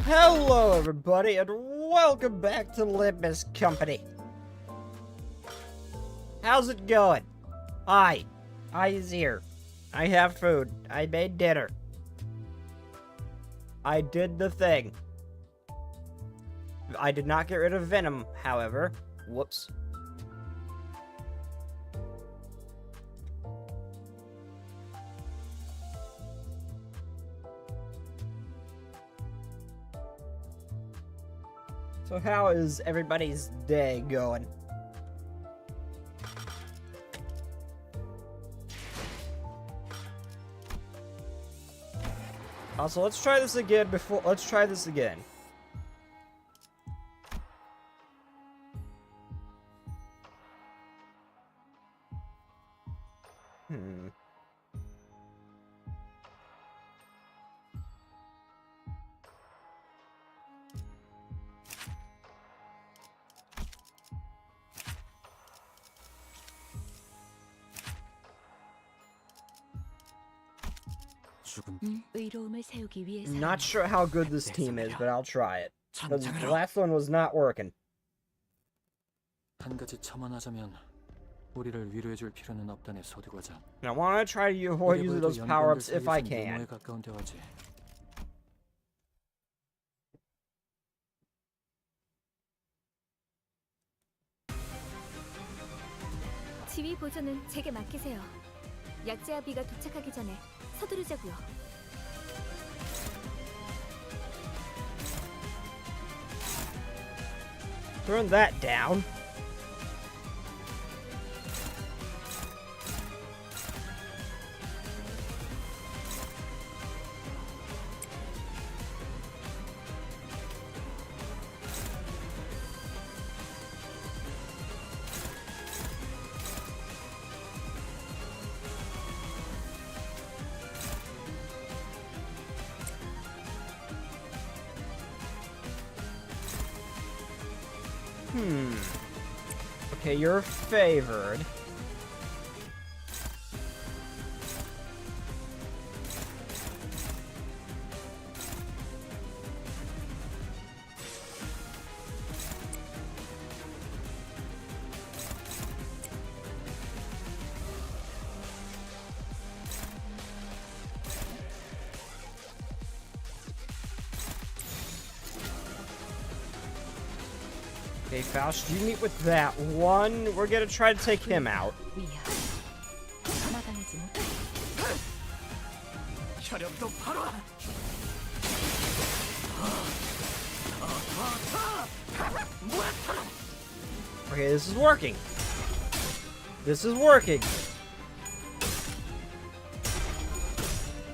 Hello everybody and welcome back to Limbus Company. How's it going? I is here. I have food. I made dinner. I did the thing. I did not get rid of Venom, however. Whoops. So how is everybody's day going? Also, let's try this again let's try this again. Not sure how good this team is, but I'll try it. The last one was not working. 한 가지 첨언하자면 우리를 위로해줄 필요는 없다네 소득과장. I want to try to avoid using those power-ups if I can. 가까운 대화지. 지휘 보조는 제게 맡기세요. 약제아비가 도착하기 전에 서두르자고요. Turn that down. Okay, you're favored. Okay, Faust, you meet with that one. We're gonna try to take him out. Okay, this is working. This is working.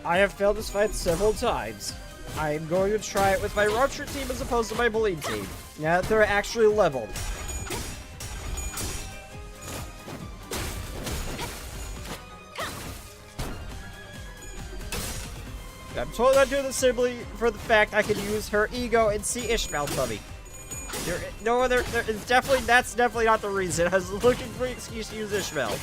I have failed this fight several times. I am going to try it with my Rocher team as opposed to my Bleed team. Now that they're actually leveled. I'm totally not doing this simply for the fact I can use her ego and see Ishmael Tubby. That's definitely not the reason. I was looking for an excuse to use Ishmael.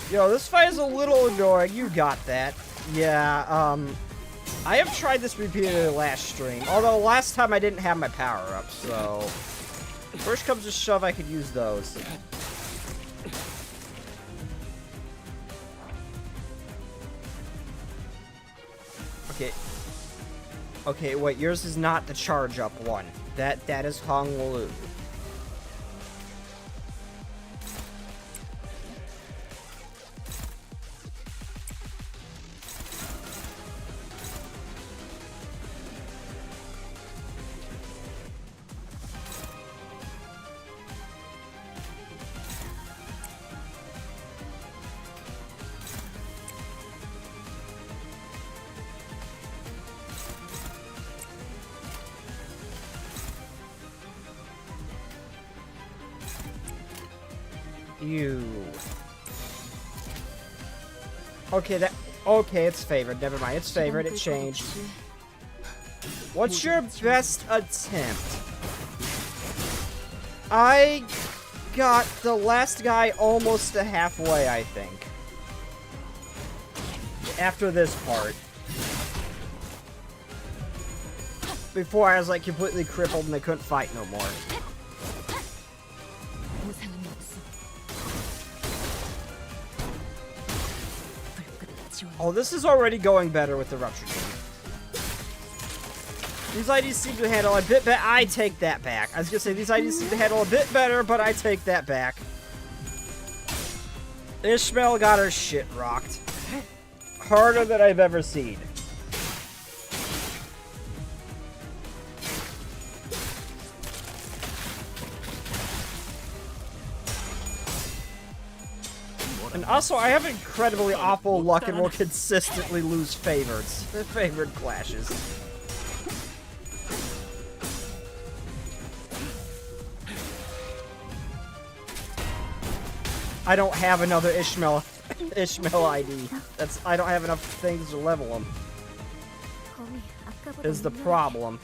Yo, this fight is a little annoying. You got that. Yeah, I have tried this repeatedly last stream. Although last time I didn't have my power-up, so... First comes to shove, I could use those. Okay. Okay, wait, yours is not the charge-up one. That is Hong Lu. You. Okay, it's favored. Never mind. It's favored. It changed. What's your best attempt? I got the last guy almost to halfway, I think. after this part. Before I was like completely crippled and I couldn't fight no more. Oh, this is already going better with the rupture team. These IDs seem to handle a bit better. I take that back. I was gonna say these IDs seem to handle a bit better, but I take that back. Ishmael got her shit rocked. Harder than I've ever seen. And also, I have incredibly awful luck and will consistently lose favored clashes. I don't have another Ishmael ID. I don't have enough things to level him. Is the problem.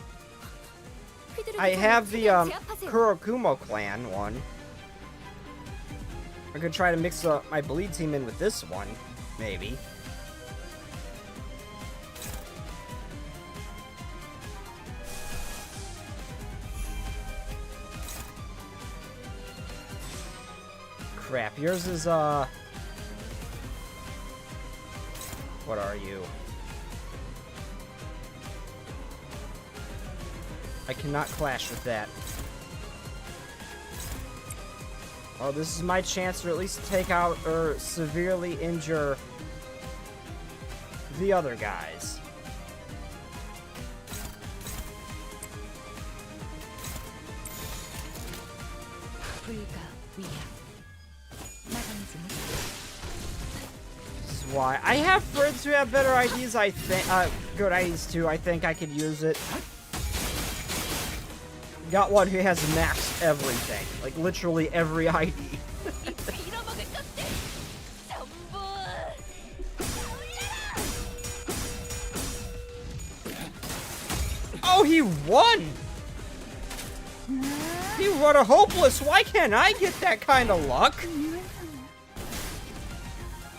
I have the Kurokumo clan one. I could try to mix my bleed team in with this one, maybe. Crap, yours is, what are you? I cannot clash with that. Oh, this is my chance to at least take out or severely injure the other guys. This is why I have friends who have better IDs. I think good IDs too. I think I could use it. Got one who has maxed everything, like literally every ID. Oh, he won! He won a hopeless. Why can't I get that kind of luck?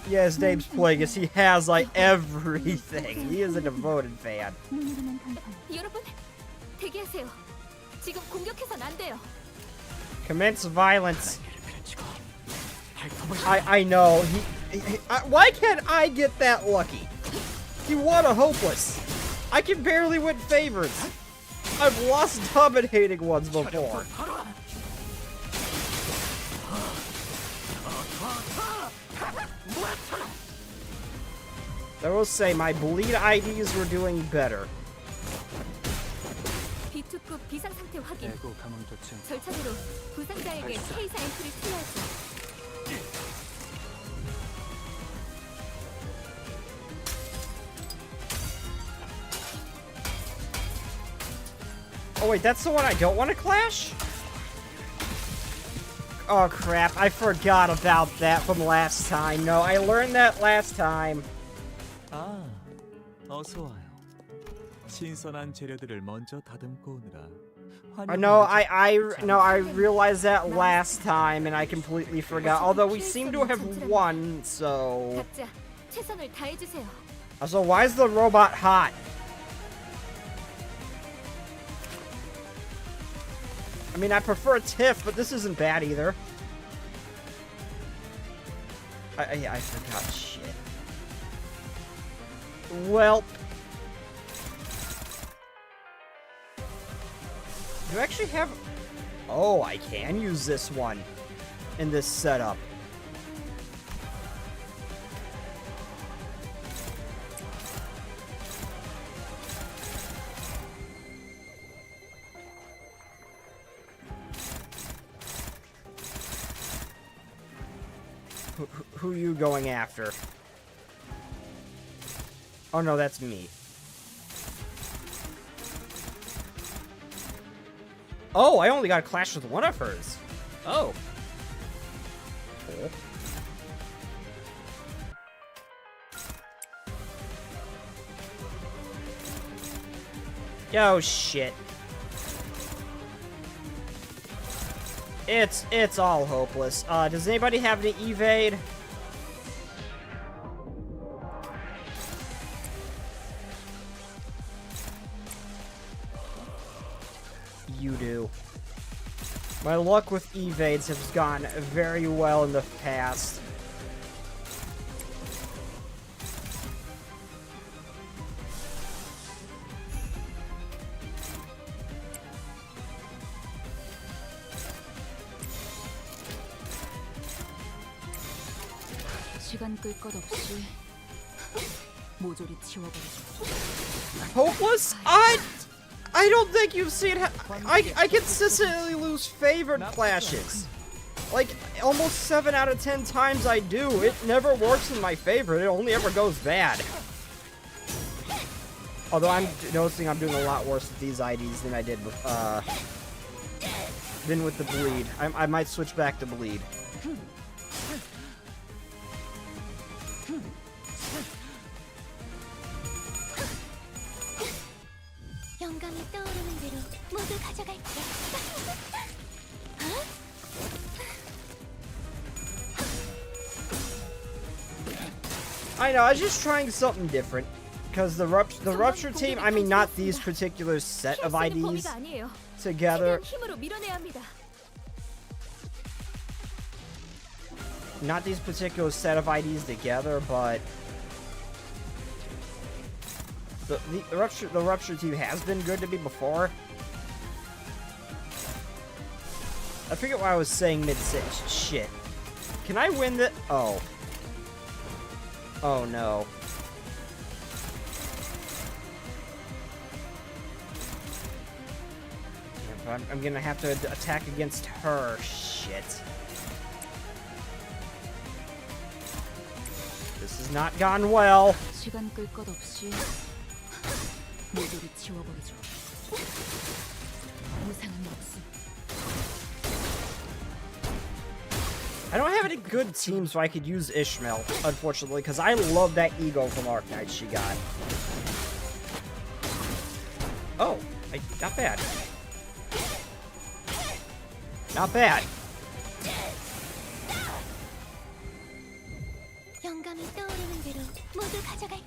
Yeah, his name's Plagueis. He has like everything. He is a devoted fan. Commence violence. I know. Why can't I get that lucky? He won a hopeless. I can barely win favorites. I've lost dominating ones before. I will say my bleed IDs were doing better. B급 비상 상태 확인. 절차대로 부상자에게 K사 엔트리 투여하지. Oh wait, that's the one I don't want to clash? Oh crap, I forgot about that from last time. No, I learned that last time. 아, 어서 와요. 신선한 재료들을 먼저 다듬고 오느라. No, I realized that last time and I completely forgot. Although we seem to have won, so. 각자 최선을 다해 주세요. Also, why is the robot hot? I mean, I prefer Tiff, but this isn't bad either. I forgot shit. Well. Do I actually have... Oh, I can use this one in this setup. Who are you going after? Oh no, that's me. Oh, I only got a clash with one of hers. Oh. Cool. Oh shit. It's all hopeless. Does anybody have any evade? you do. My luck with evades has gone very well in the past. 시간 끌 것 없이 모조리 치워버리죠. Hopeless? I don't think you've seen I consistently lose favored clashes. Like, almost 7 out of 10 times I do. It never works in my favor. It only ever goes bad. Although I'm noticing I'm doing a lot worse with these IDs than I did with, the bleed. I might switch back to bleed. 영감이 떠오르는 대로 모두 가져갈게. I know, I was just trying something different. Because the Rupture team, I mean, not these particular set of IDs together. Not these particular set of IDs together, but the Rupture team has been good to me before. I forget why I was saying mid-six. Shit. Can I win the... Oh. Oh, no. Yeah, but I'm gonna have to attack against her. Shit. This has not gone well. 시간 끌 것 없이 모조리 치워버리죠. 무상은 없음. I don't have any good teams so I could use Ishmael, unfortunately, because I love that ego from Arknight she got. Oh, not bad. Not bad. 영감이 떠오르는 대로 모두 가져갈게.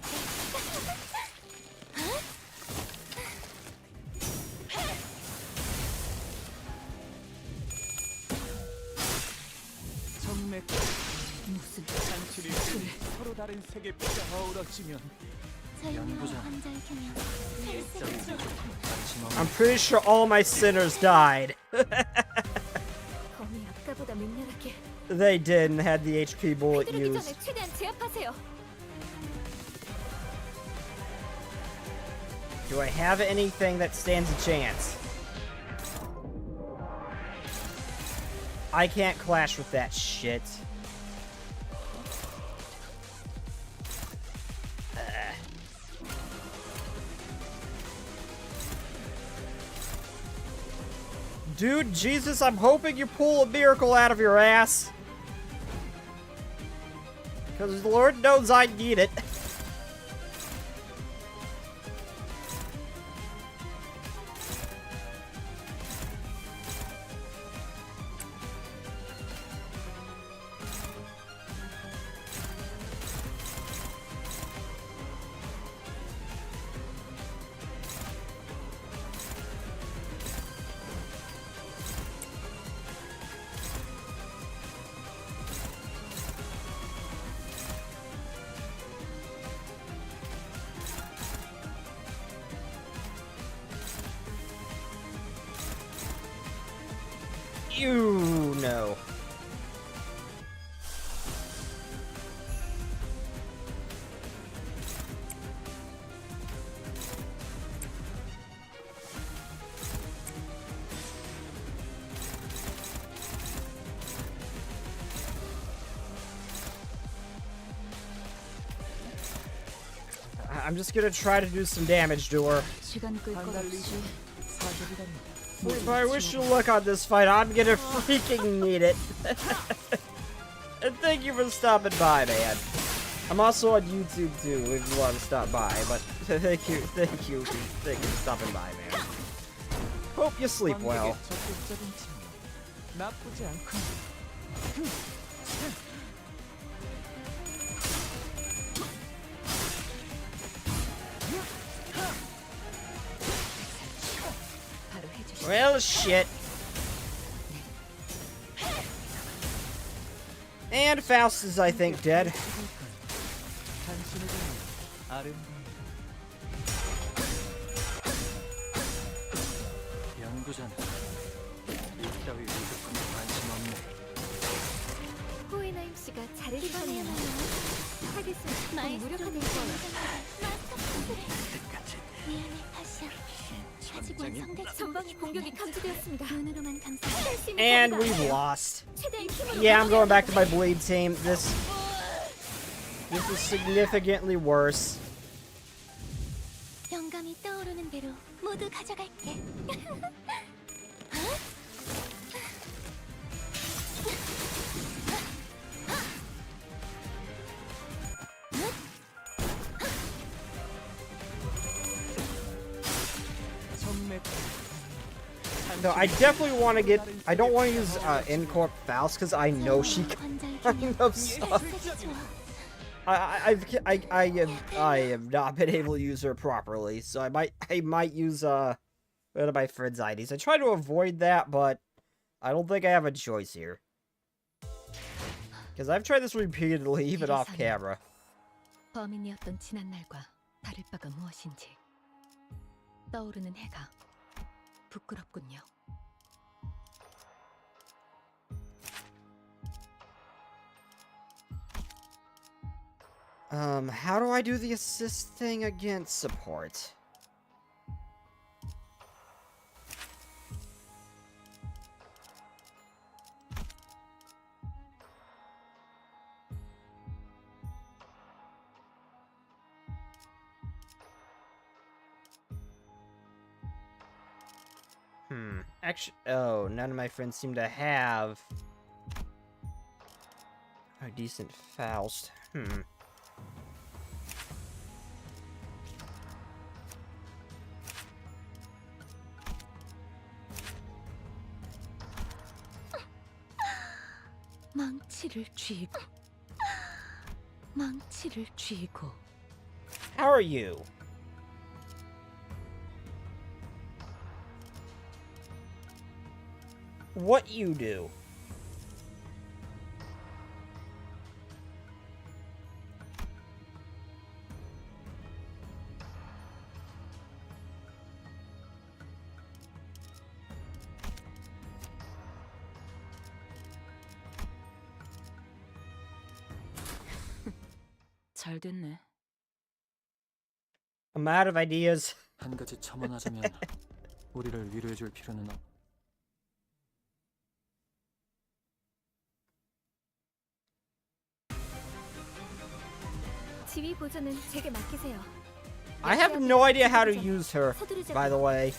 무슨 잔치를 서로 다른 색의 피가 어우러지면 I'm pretty sure all my sinners died. They did and had the HP bullet used. Do I have anything that stands a chance? I can't clash with that shit. Dude, Jesus, I'm hoping you pull a miracle out of your ass. Because the Lord knows I need it. You know. I'm just gonna try to do some damage to her. If I wish you luck on this fight, I'm gonna freaking need it. And thank you for stopping by, man. I'm also on YouTube too, if you want to stop by, but thank you for stopping by, man. Hope you sleep well. Well, shit. And Faust is, I think, dead. 당신에게는 아름다운 연구자는 이따위 위급품에 관심 없네. 호에나임 씨가 잘해주셨네요. 하겠습니다. 꼭 무력화될 거예요. 전방의 공격이 감지되었습니다. 눈으로만 감사할 수 있는 And 겁니다. we've lost. 최대한 힘으로 Yeah, I'm going back to my blade team. This is significantly worse. 영감이 떠오르는 대로 모두 가져갈게. 정맥 No, I definitely want to get. I don't want to use in-corp Faust because I know she kind of sucks. I have not been able to use her properly, so I might use one of my friend's IDs. I try to avoid that, but I don't think I have a choice here. Because I've tried this repeatedly, even off camera. 범인이었던 지난 날과 다를 바가 무엇인지 떠오르는 해가 부끄럽군요. How do I do the assist thing against support? Actually, oh, none of my friends seem to have a decent Faust. 망치를 쥐고 망치를 쥐고. How are you? What you do? 잘 됐네. I'm out of ideas. 한 가지 첨언하자면 우리를 위로해줄 필요는 없. 지휘 보조는 제게 맡기세요. I have no idea how to use her, by the way.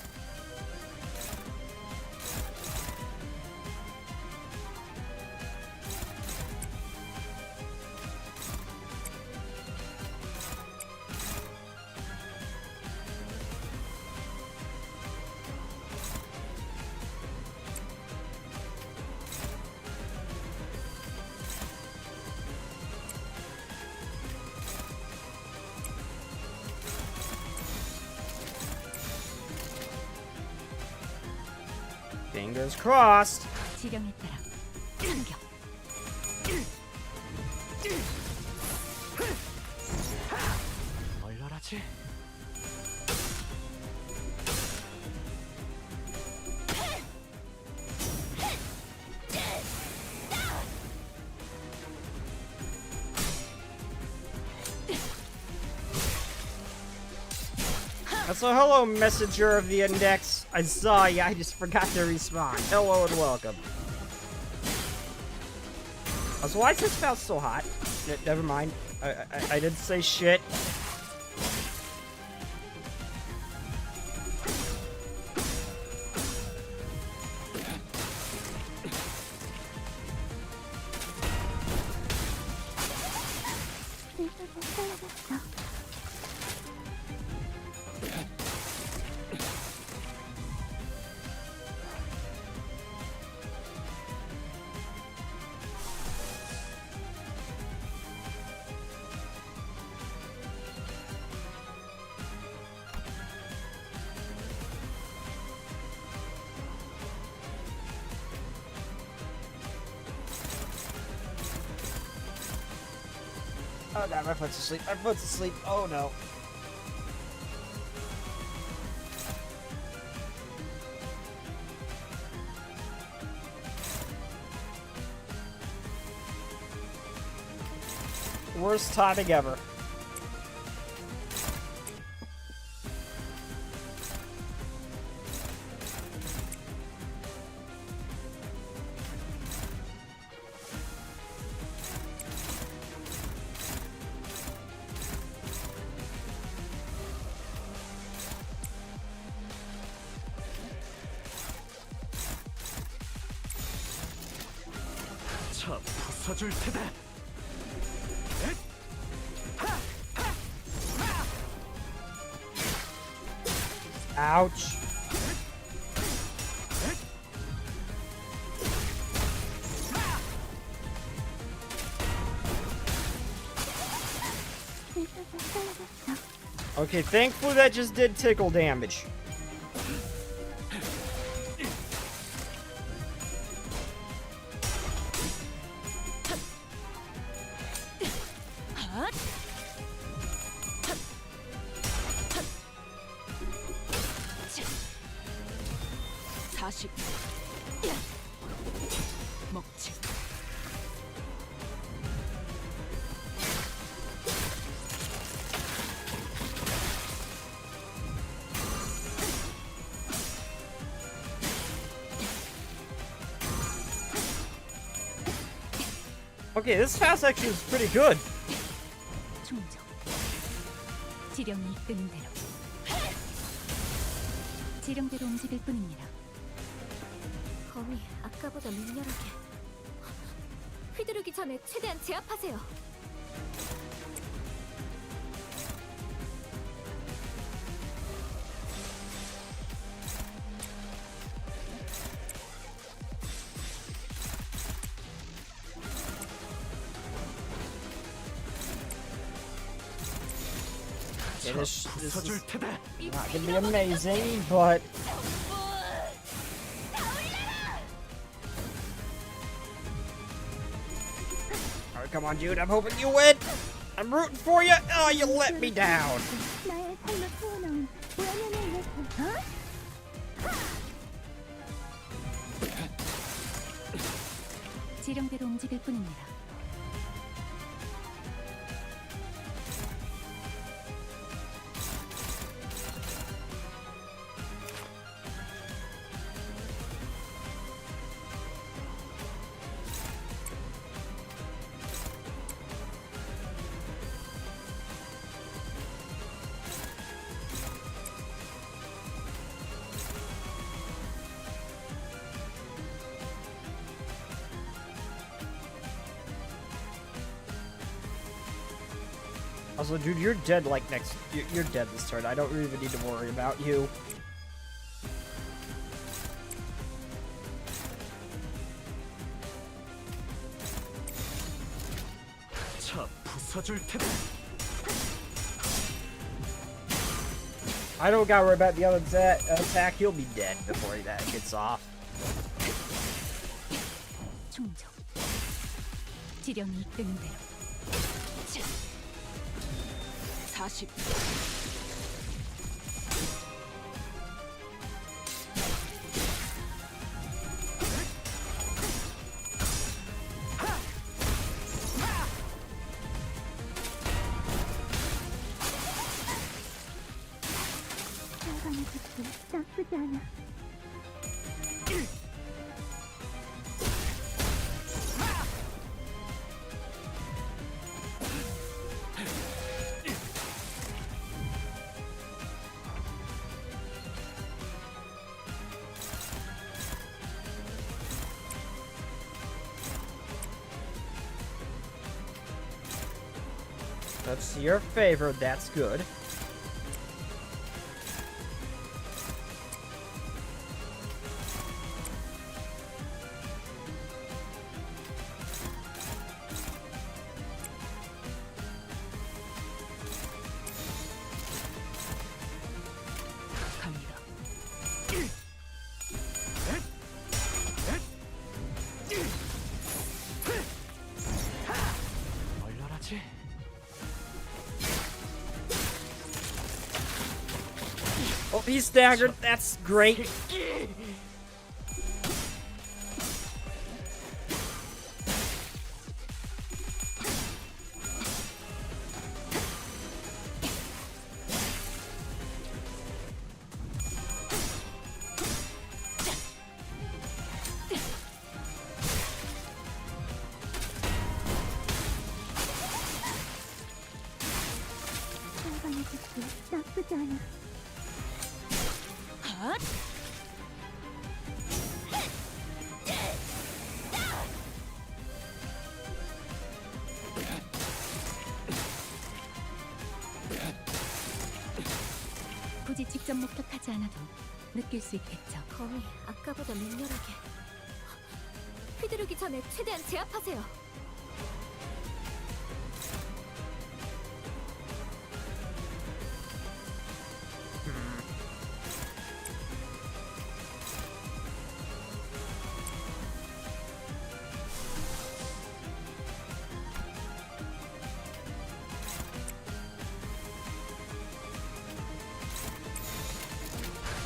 Fingers crossed. 지령에 따라 참격. 얼얼하지? So hello, messenger of the index. I saw you, I just forgot to respond. Hello and welcome. So why is this Faust so hot? Never mind. I didn't say shit. Oh god, my foot's asleep. My foot's asleep. Oh no. Worst timing ever. 차 부숴줄 테다. Ouch. Okay, thankfully that just did tickle damage. 먹지. Okay, this fast actually is pretty good. 충정. 지령이 이끄는 대로. 지령대로 움직일 뿐입니다. 검이 아까보다 맹렬하게. 휘두르기 전에 최대한 제압하세요. Okay, this is 부숴줄 테다. not gonna be amazing, but alright, come on, Jude. I'm hoping you win. I'm rooting for you. Oh, you let me down. 나의 삶을 태어나온 원연의 녀석. 지령대로 움직일 뿐입니다. Also, dude, you're dead like next. You're dead this turn. I don't even need to worry about you. 차 부숴줄 테다. I don't gotta worry about the other attack. You'll be dead before that gets off. 충정. 지령이 이끄는 대로. 40. 나가는 것도 나쁘지 않아. That's your favor. That's good. 갑니다. 얼려라지. He's staggered. That's great. 상방의 빛도 나쁘지 않아. 굳이 직접 목격하지 않아도 느낄 수 있겠죠. 검이 아까보다 맹렬하게. 휘두르기 전에 최대한 제압하세요.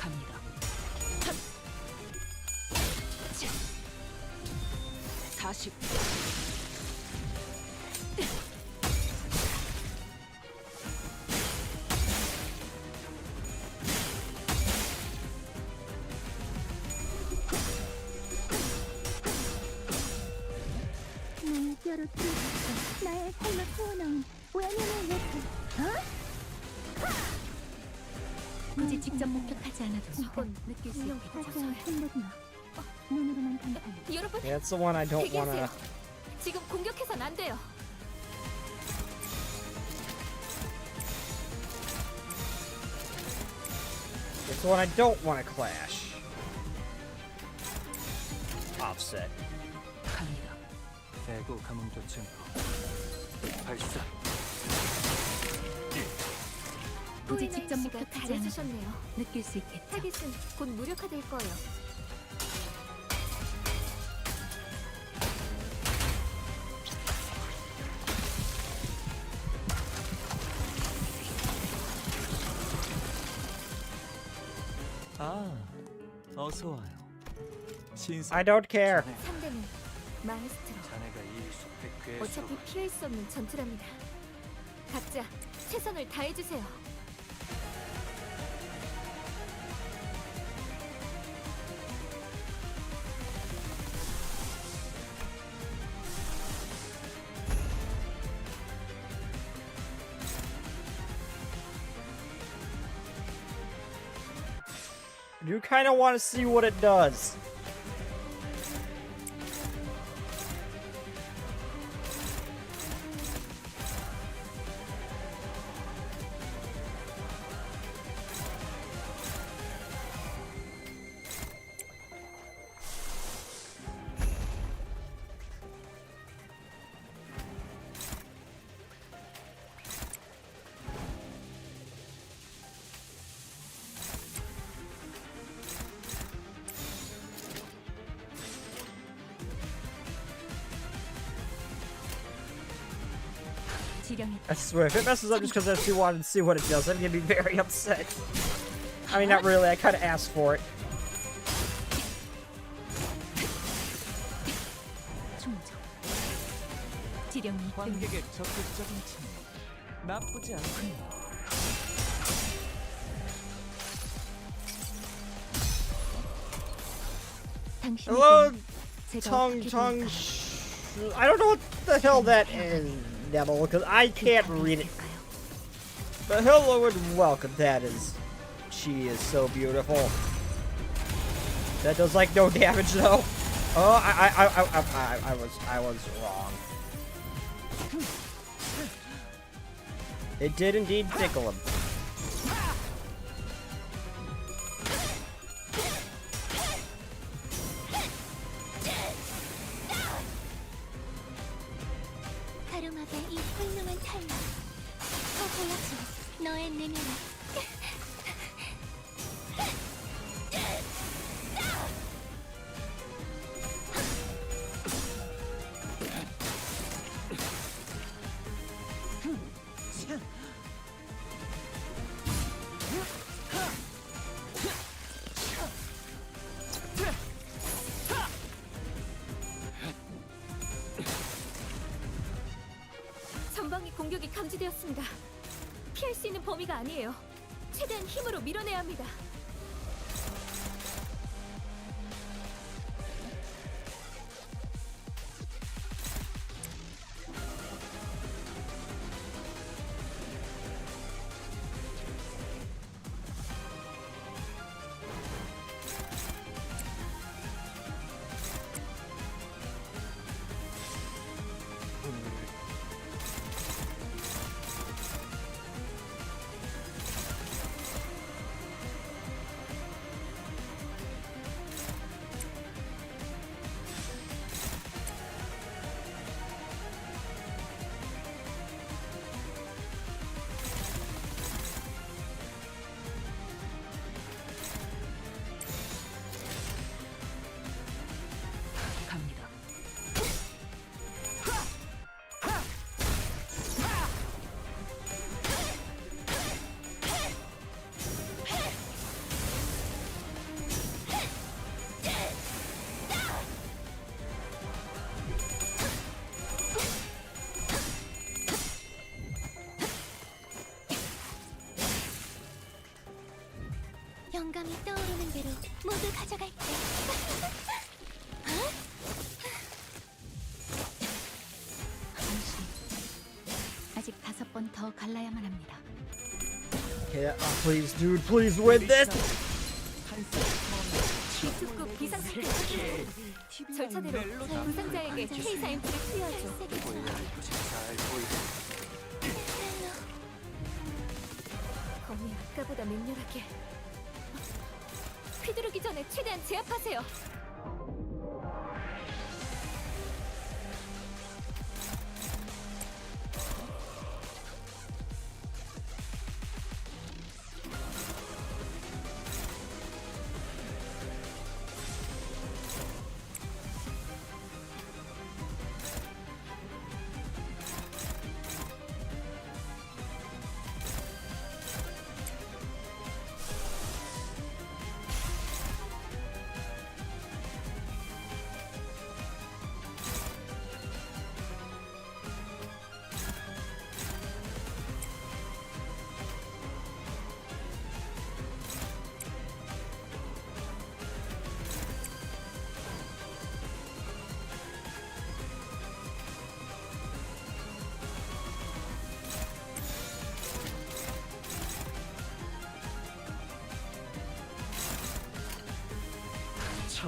갑니다. 40. 나의 뼈로 뚫어졌어. 나의 살로 태어나온 우연연의 예술. 굳이 직접 목격하지 않아도 조금 느낄 수 있겠죠. 자세한 힘내지마. 눈으로만 감탄해. 여러분, Yeah, that's the one I don't 대기하세요. wanna. 지금 공격해선 안 돼요. It's the one I don't wanna clash. Offset. 갑니다. 대구 감흥도 증거. 발사. 굳이 직접 목격하지 않으셨네요. 느낄 수 있겠죠. 타깃은 곧 무력화될 거예요. 아, 어서 와요. 신선. I don't care. 상대는 마에스트로. 자네가 이 숲의 괴수. 어차피 피할 수 없는 전투랍니다. 각자 최선을 다해주세요. You kind of want to see what it does. 지령이 I swear, if it messes up just because I actually wanted to see what it does, I'm gonna be very upset. I mean, not really. I kind of asked for it. 충족. 지령이 관객의 적극적인 참여 나쁘지 않군요. Hello, 제가 tongue, 어떻게 tongue. 될까요? I don't know what the hell that is, Neville, because I can't read it. But hello and welcome. That is, she is so beautiful. That does like no damage though. Oh, I was wrong. It did indeed tickle him. 가lum하게 이 훌륭한 탈락. 더 보여줘. 너의 내면을. 감지되었습니다. 피할 수 있는 범위가 아니에요. 최대한 힘으로 밀어내야 합니다. 갑니다. 영감이 떠오르는 대로 모두 가져갈게. 잠시. 아직 5번 더 갈라야만 합니다. Yeah, please, dude, please win this. 비축국 비상 상태 확인. 절차대로 부상자에게 K사 앰플을 투여하죠. 잘 보이고. 검이 아까보다 맹렬하게. 휘두르기 전에 최대한 제압하세요.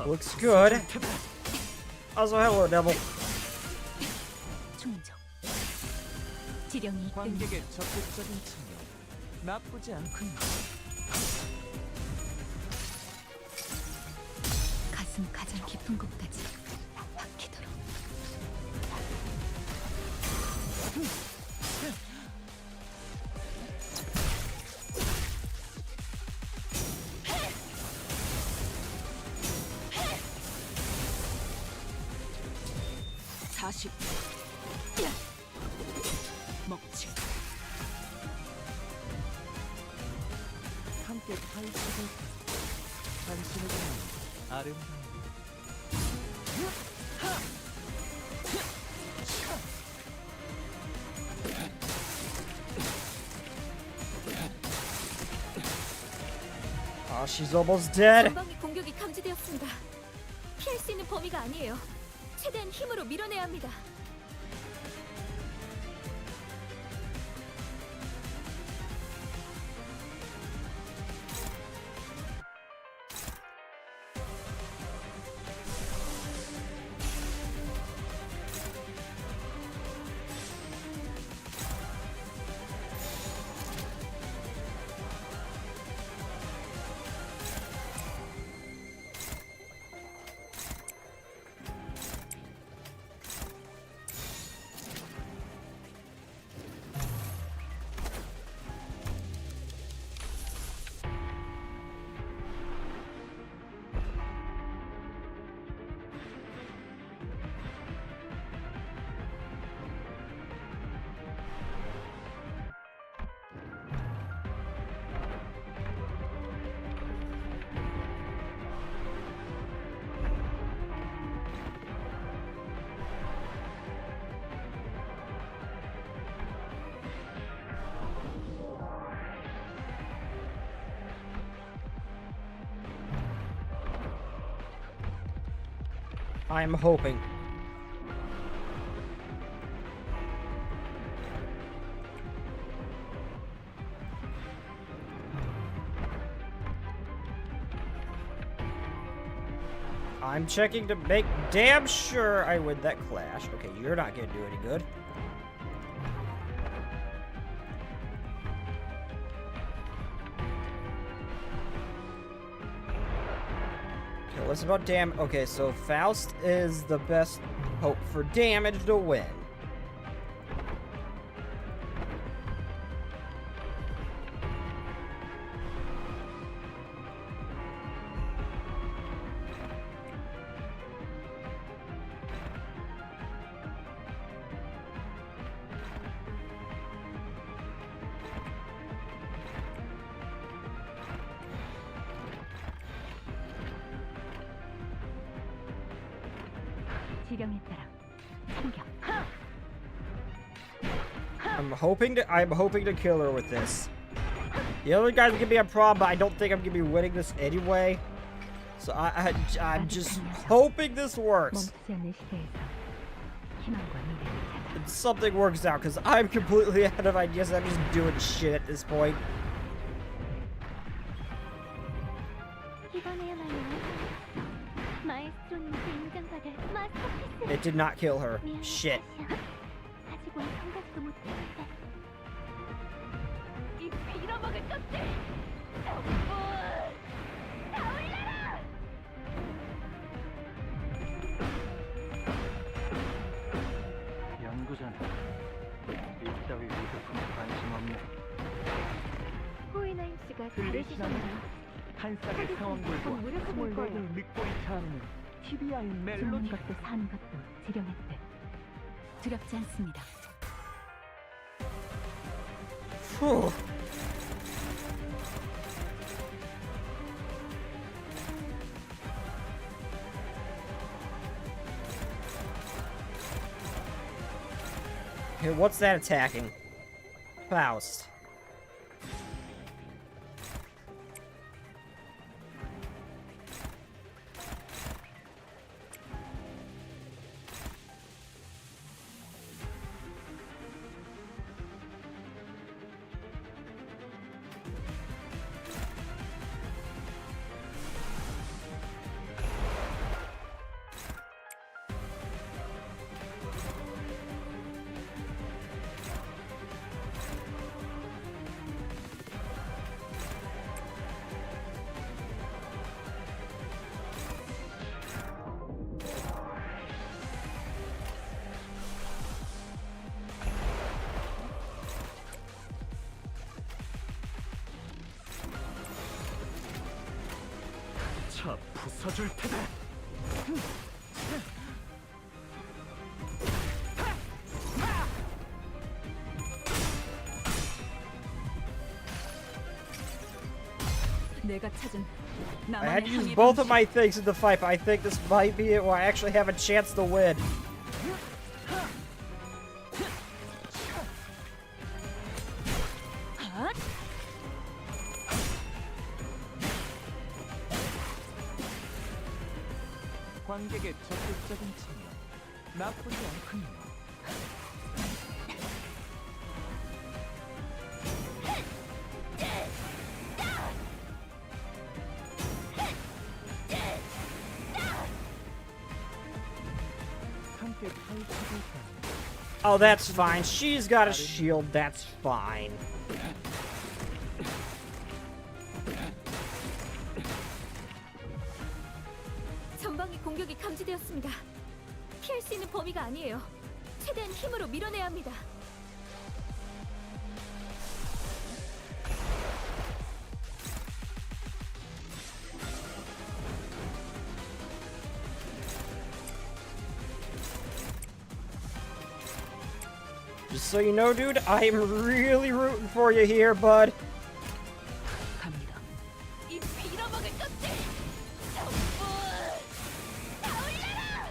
Looks good. Also, hello, devil. 충족. 지령이 끝. 관객의 적극적인 참여 나쁘지 않군요. 가슴 가장 깊은 곳까지 박히도록. 먹지. 함께 파헤쳐볼까? 당신의 건 아름다운 Oh, she's almost dead. 전방의 공격이 감지되었습니다. 피할 수 있는 범위가 아니에요. 최대한 힘으로 밀어내야 합니다. I'm hoping. I'm checking to make damn sure I win that clash. Okay, you're not gonna do any good. Okay, what's about damage? Okay, so Faust is the best hope for damage to win. 지령에 따라 공격. I'm hoping to kill her with this. The other guy's gonna be a problem, but I don't think I'm gonna be winning this anyway. So I'm just hoping this works. 멈추지 않는 시대에서 희망과 미래를 찾아. And something works out, because I'm completely out of ideas. I'm just doing shit at this point. 이번에야말로 마에스트로님께 인정받을 마스터피스. It did not kill her. Shit. 아직 완성되지도 못했는데. 이 빌어먹을 것들! 전부 다 올려라! 연구자는 이따위 위급품에 관심 없네. 호이나임 씨가 들리시나요? 잘해주셨네요. 한 쌍의 상황들과 곧 무력화될 24개의 거예요. 늑보이 차는 TBI 죽는 멜로디. 것도 사는 것도 지령의 뜻. 두렵지 않습니다. Whew. Okay, what's that attacking? Faust. 차 부숴줄 테다. 내가 찾은 I had 나만의 to use 항해 both of 방식. my things in the fight, but I think this might be it where I actually have a chance to win. 핫! 관객의 적극적인 참여 나쁘지 않군요. 함께 펼쳐볼까요? Oh, that's fine. She's got a shield. That's fine. 전방의 공격이 감지되었습니다. 피할 수 있는 범위가 아니에요. 최대한 힘으로 밀어내야 합니다. Just so you know, dude, I'm really rooting for you here, bud. 갑니다. 이 빌어먹을 것들! 전부 다 올려라!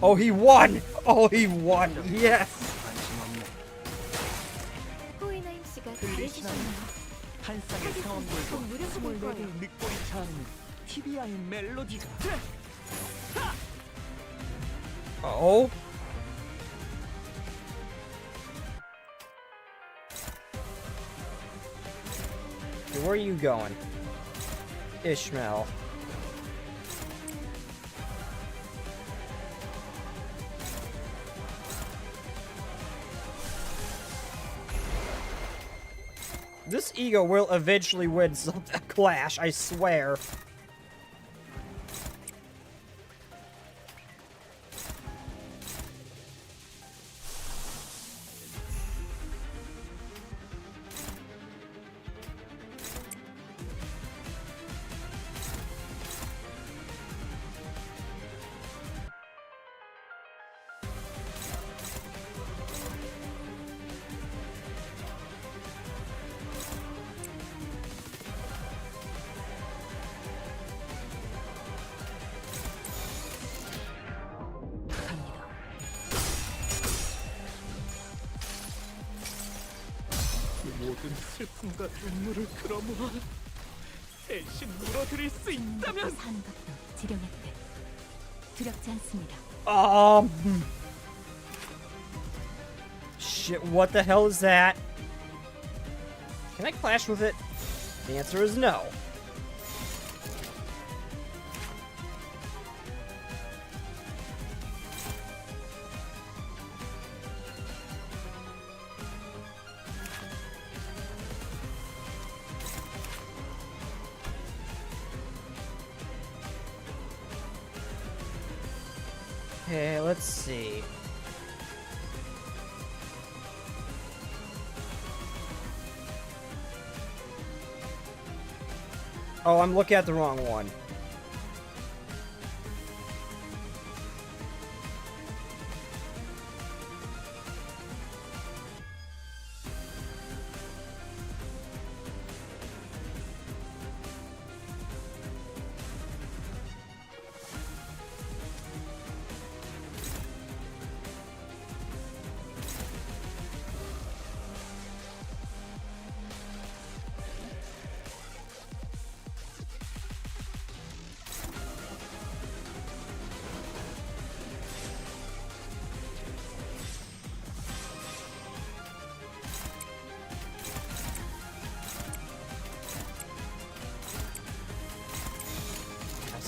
Oh, he won! Oh, he won! Yes! 관심 없네. 호이나임 씨가 잘해주셨네요. 한쌍의 상황들과 무료해볼 스몰 거예요. 레벨 늑골이 자아내는 TBI의 멜로디가 Uh-oh. Okay, where are you going? Ishmael. This ego will eventually win some clash, I swear. 모든 슬픔과 눈물을 끌어모아 대신 물어드릴 수 있다면 사는 것도 지령의 뜻. 두렵지 않습니다. Shit, what the hell is that? Can I clash with it? The answer is no. Okay, let's see. Oh, I'm looking at the wrong one.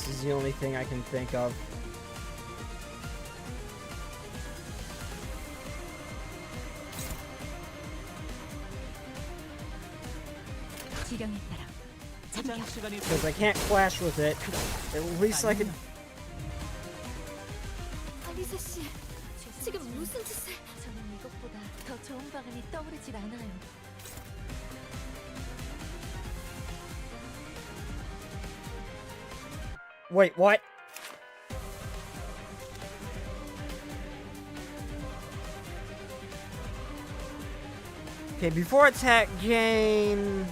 This is the only thing I can think of. 지령에 따라 해장 시간이 Because I can't clash with it. At least I can... 아리사 씨, 지금 무슨 짓을? 저는 이것보다 더 좋은 방안이 떠오르질 않아요. Wait, what? Okay, before attack, gain...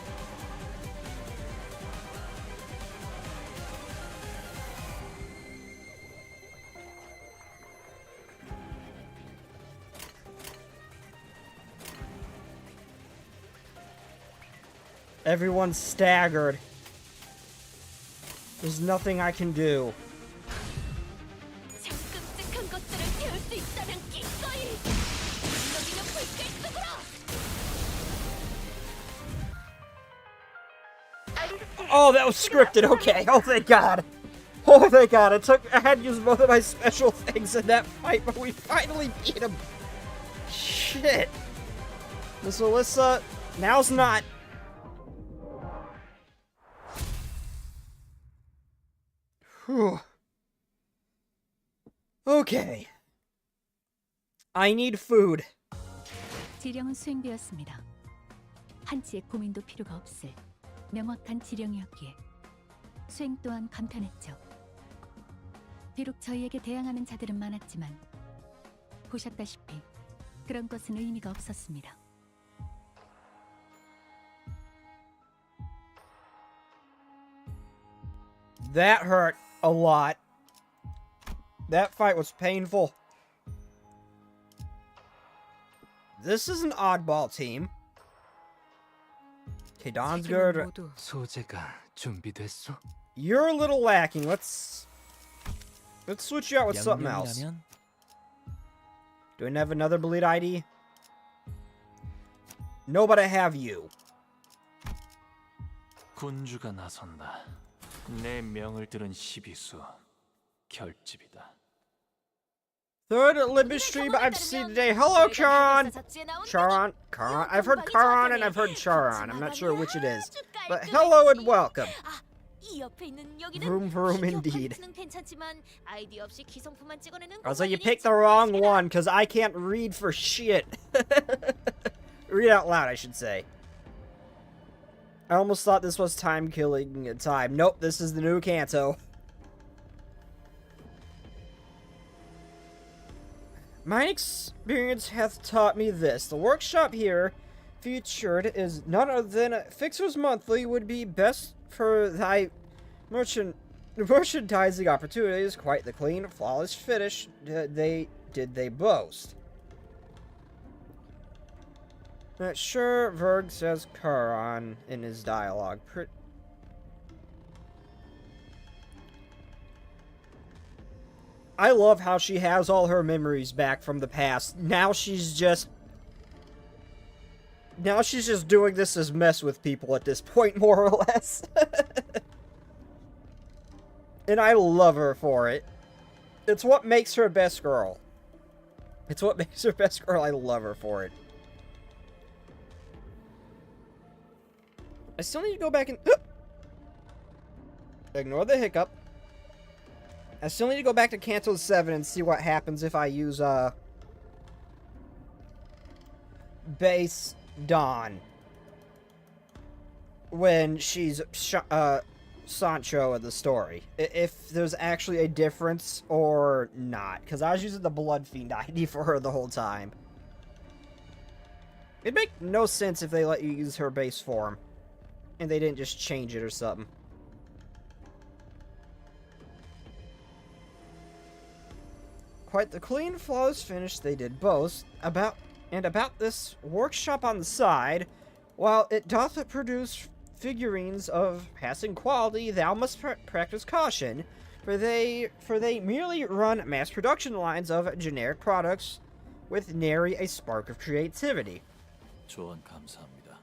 Everyone's staggered. There's nothing I can do. 참 끔찍한 것들을 태울 수 있다면 기꺼이 여기는 불길속으로. Oh, that was scripted. Okay. Oh, thank God. Oh, thank God. I had to use both of my special things in that fight, but we finally beat him. Shit. Miss Alyssa, now's not. Whew. Okay. I need food. 지령은 수행되었습니다. 한치의 고민도 필요가 없을 명확한 지령이었기에 수행 또한 간편했죠. 비록 저희에게 대항하는 자들은 많았지만 보셨다시피 그런 것은 의미가 없었습니다. That hurt a lot. That fight was painful. This is an oddball team. Okay, Dawn's good. 모두 소재가 준비됐어? You're a little lacking. Let's switch you out with something else. 양념이라면 Do I have another bleed ID? No, but I have you. 군주가 나선다. 내 명을 들은 시비수 결집이다. Third Limbus stream I've seen today. Hello, Charon. Charon. I've heard Charon and I've heard Charon. I'm not sure which it is. But hello and welcome. Vroom vroom indeed. Also, you picked the wrong one because I can't read for shit. Read out loud, I should say. I almost thought this was time-killing time. Nope, this is the new Canto. Mine experience hath taught me this. The workshop here featured is none other than Fixer's Monthly would be best for thy merchandising opportunities. Quite the clean, flawless finish they boast. Sure, Verg says Charon in his dialogue. I love how she has all her memories back from the past. Now she's just doing this as mess with people at this point, more or less. And I love her for it. It's what makes her best girl. It's what makes her best girl. I love her for it. I still need to go back and... Ignore the hiccup. I still need to go back to Canto 7 and see what happens if I use, base Dawn. When she's, Sancho in the story. If there's actually a difference or not. Because I was using the Blood Fiend ID for her the whole time. It'd make no sense if they let you use her base form. And they didn't just change it or something. Quite the clean, flawless finish they did boast. About this workshop on the side, while it doth produce figurines of passing quality, thou must practice caution, for they merely run mass production lines of generic products with nary a spark of creativity. 조언 감사합니다.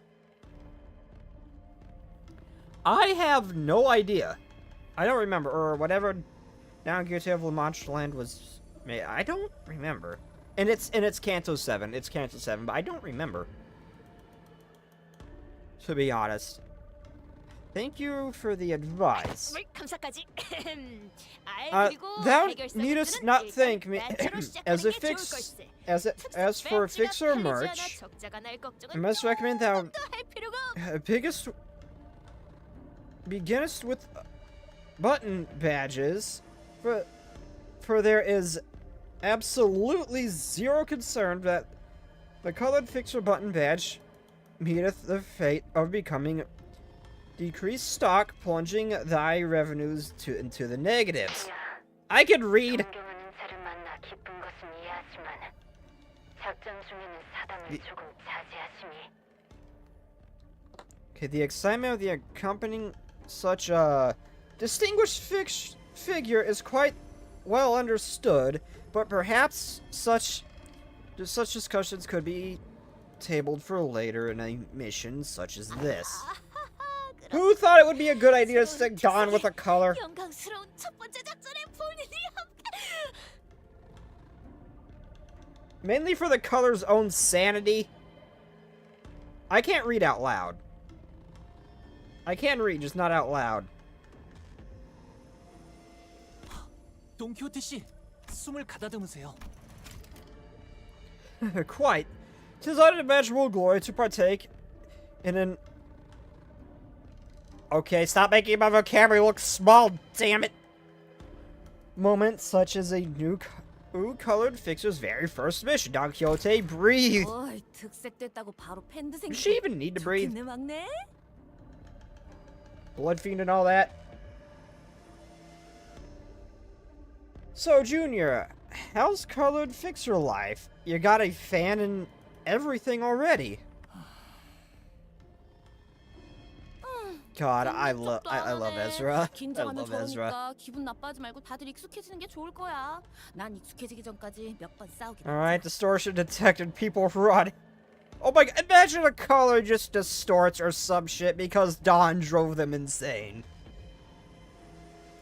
I have no idea. I don't remember, or whatever Now Guilty of La Manche Land was made. I don't remember. And it's Canto 7. It's Canto 7, but I don't remember. To be honest. Thank you for the advice. Thou needest not thank me as for fixer merch. I must recommend thou beginnest with button badges, for there is absolutely zero concern that the colored fixer button badge meeteth the fate of becoming decreased stock, plunging thy revenues into the negatives. I could read. Okay, the excitement of the accompanying such a distinguished figure is quite well understood, but perhaps such discussions could be tabled for later in a mission such as this. Who thought it would be a good idea to stick Dawn with a color? Mainly for the color's own sanity. I can't read out loud. I can read, just not out loud. 동키호테 씨, 숨을 가다듬으세요. Quite. 'Tis unimaginable glory to partake in an... Okay, stop making my vocabulary look small, damn it! Moment such as a new colored fixer's very first mission. Don Quixote, breathe! Does she even need to breathe? Blood Fiend and all that? So, Junior, how's colored fixer life? You got a fan and everything already. God, I love Ezra. I 긴장하면 love Ezra. 저러니까 기분 나빠하지 말고 다들 익숙해지는 게 좋을 거야. 난 익숙해지기 전까지 몇 번 싸우긴 Alright, distortion detected, people run. Oh my god, imagine a color just distorts or some shit because Dawn drove them insane.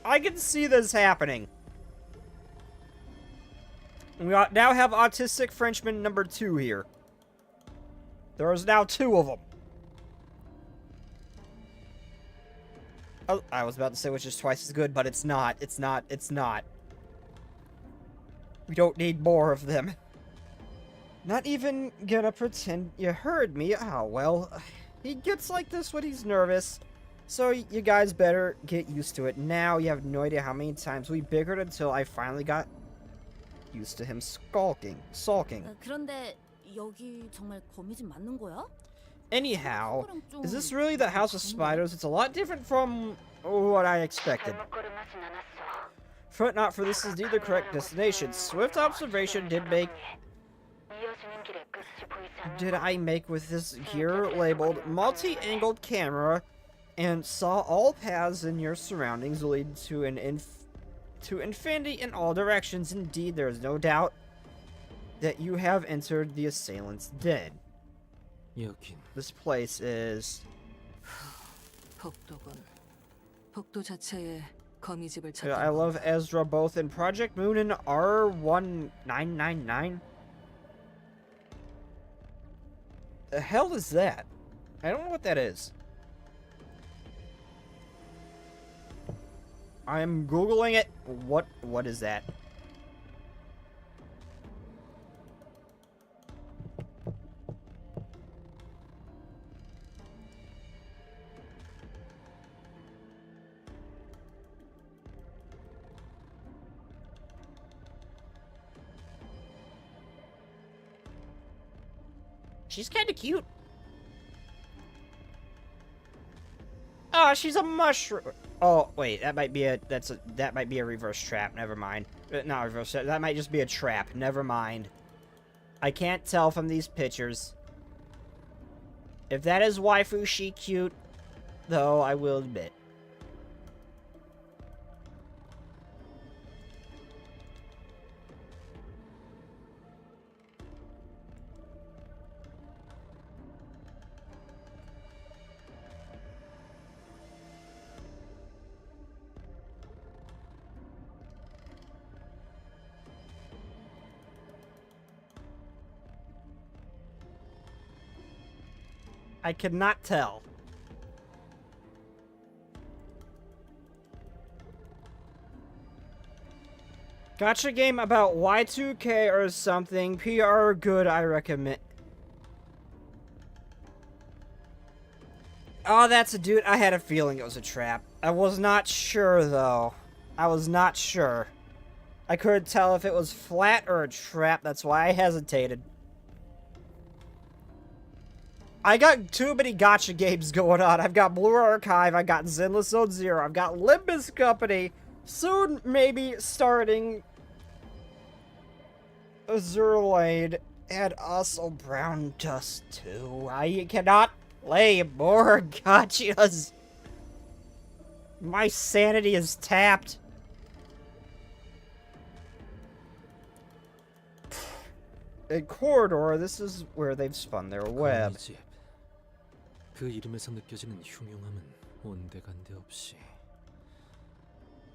I can see this happening. We now have Autistic Frenchman number 2 here. There is now 2 of them. Oh, I was about to say which is twice as good, but it's not. It's not. It's not. We don't need more of them. Not even gonna pretend you heard me. Oh, well. He gets like this when he's nervous. So you guys better get used to it. Now you have no idea how many times we bickered until I finally got used to him sulking. 그런데 여기 정말 거미집 맞는 거야? Anyhow, is this really the House of Spiders? It's a lot different from what I expected. Fret not, for this is indeed the correct destination. Swift observation did I make with this gear labeled multi-angled camera, and saw all paths in your surroundings lead to infinity in all directions. Indeed, there is no doubt that you have entered the assailant's den. 여긴 This place is... 복도군. 복도 자체에 거미집을 Yeah, I love Ezra both in Project Moon and R1999. The hell is that? I don't know what that is. I'm Googling it. What is that? She's kind of cute. Oh, she's a mushroom. Oh, wait, that might be a reverse trap. Never mind. Not reverse trap. That might just be a trap. Never mind. I can't tell from these pictures. If that is waifu, she cute, though, I will admit. I cannot tell. Gotcha game about Y2K or something. PR good, I recommend. Oh, that's a dude. I had a feeling it was a trap. I was not sure, though. I was not sure. I couldn't tell if it was flat or a trap. That's why I hesitated. I got too many gotcha games going on. I've got Blue Archive, I got Zenless Zone Zero, I've got Limbus Company, soon maybe starting Azurlade, and also Brown Dust 2. I cannot play more gotchas. My sanity is tapped. In Corridor, this is where they've spun their web. 거미집. 그 이름에서 느껴지는 흉흉함은 온데간데 없이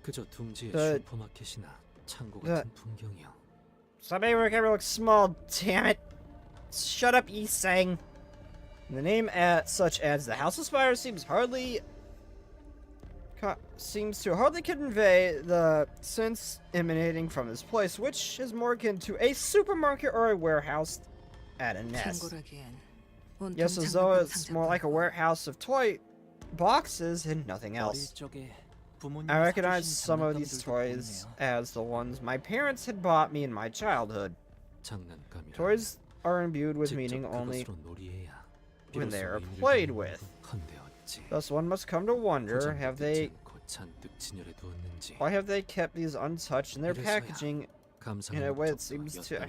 그저 둥지의 슈퍼마켓이나 창고 같은 풍경이야. Stop making my camera look small, damn it! Shut up, Yi-sang. The name such as the House of Spiders seems to hardly convey the sense emanating from this place, which is more akin to a supermarket or a warehouse at a nest. Yes, as though it's more like a warehouse of toy boxes and nothing else. I recognize some of these toys as the ones my parents had bought me in my childhood. Toys are imbued with meaning only when they are played with. Thus one must come to wonder, why have they kept these untouched in their packaging in a way that seems to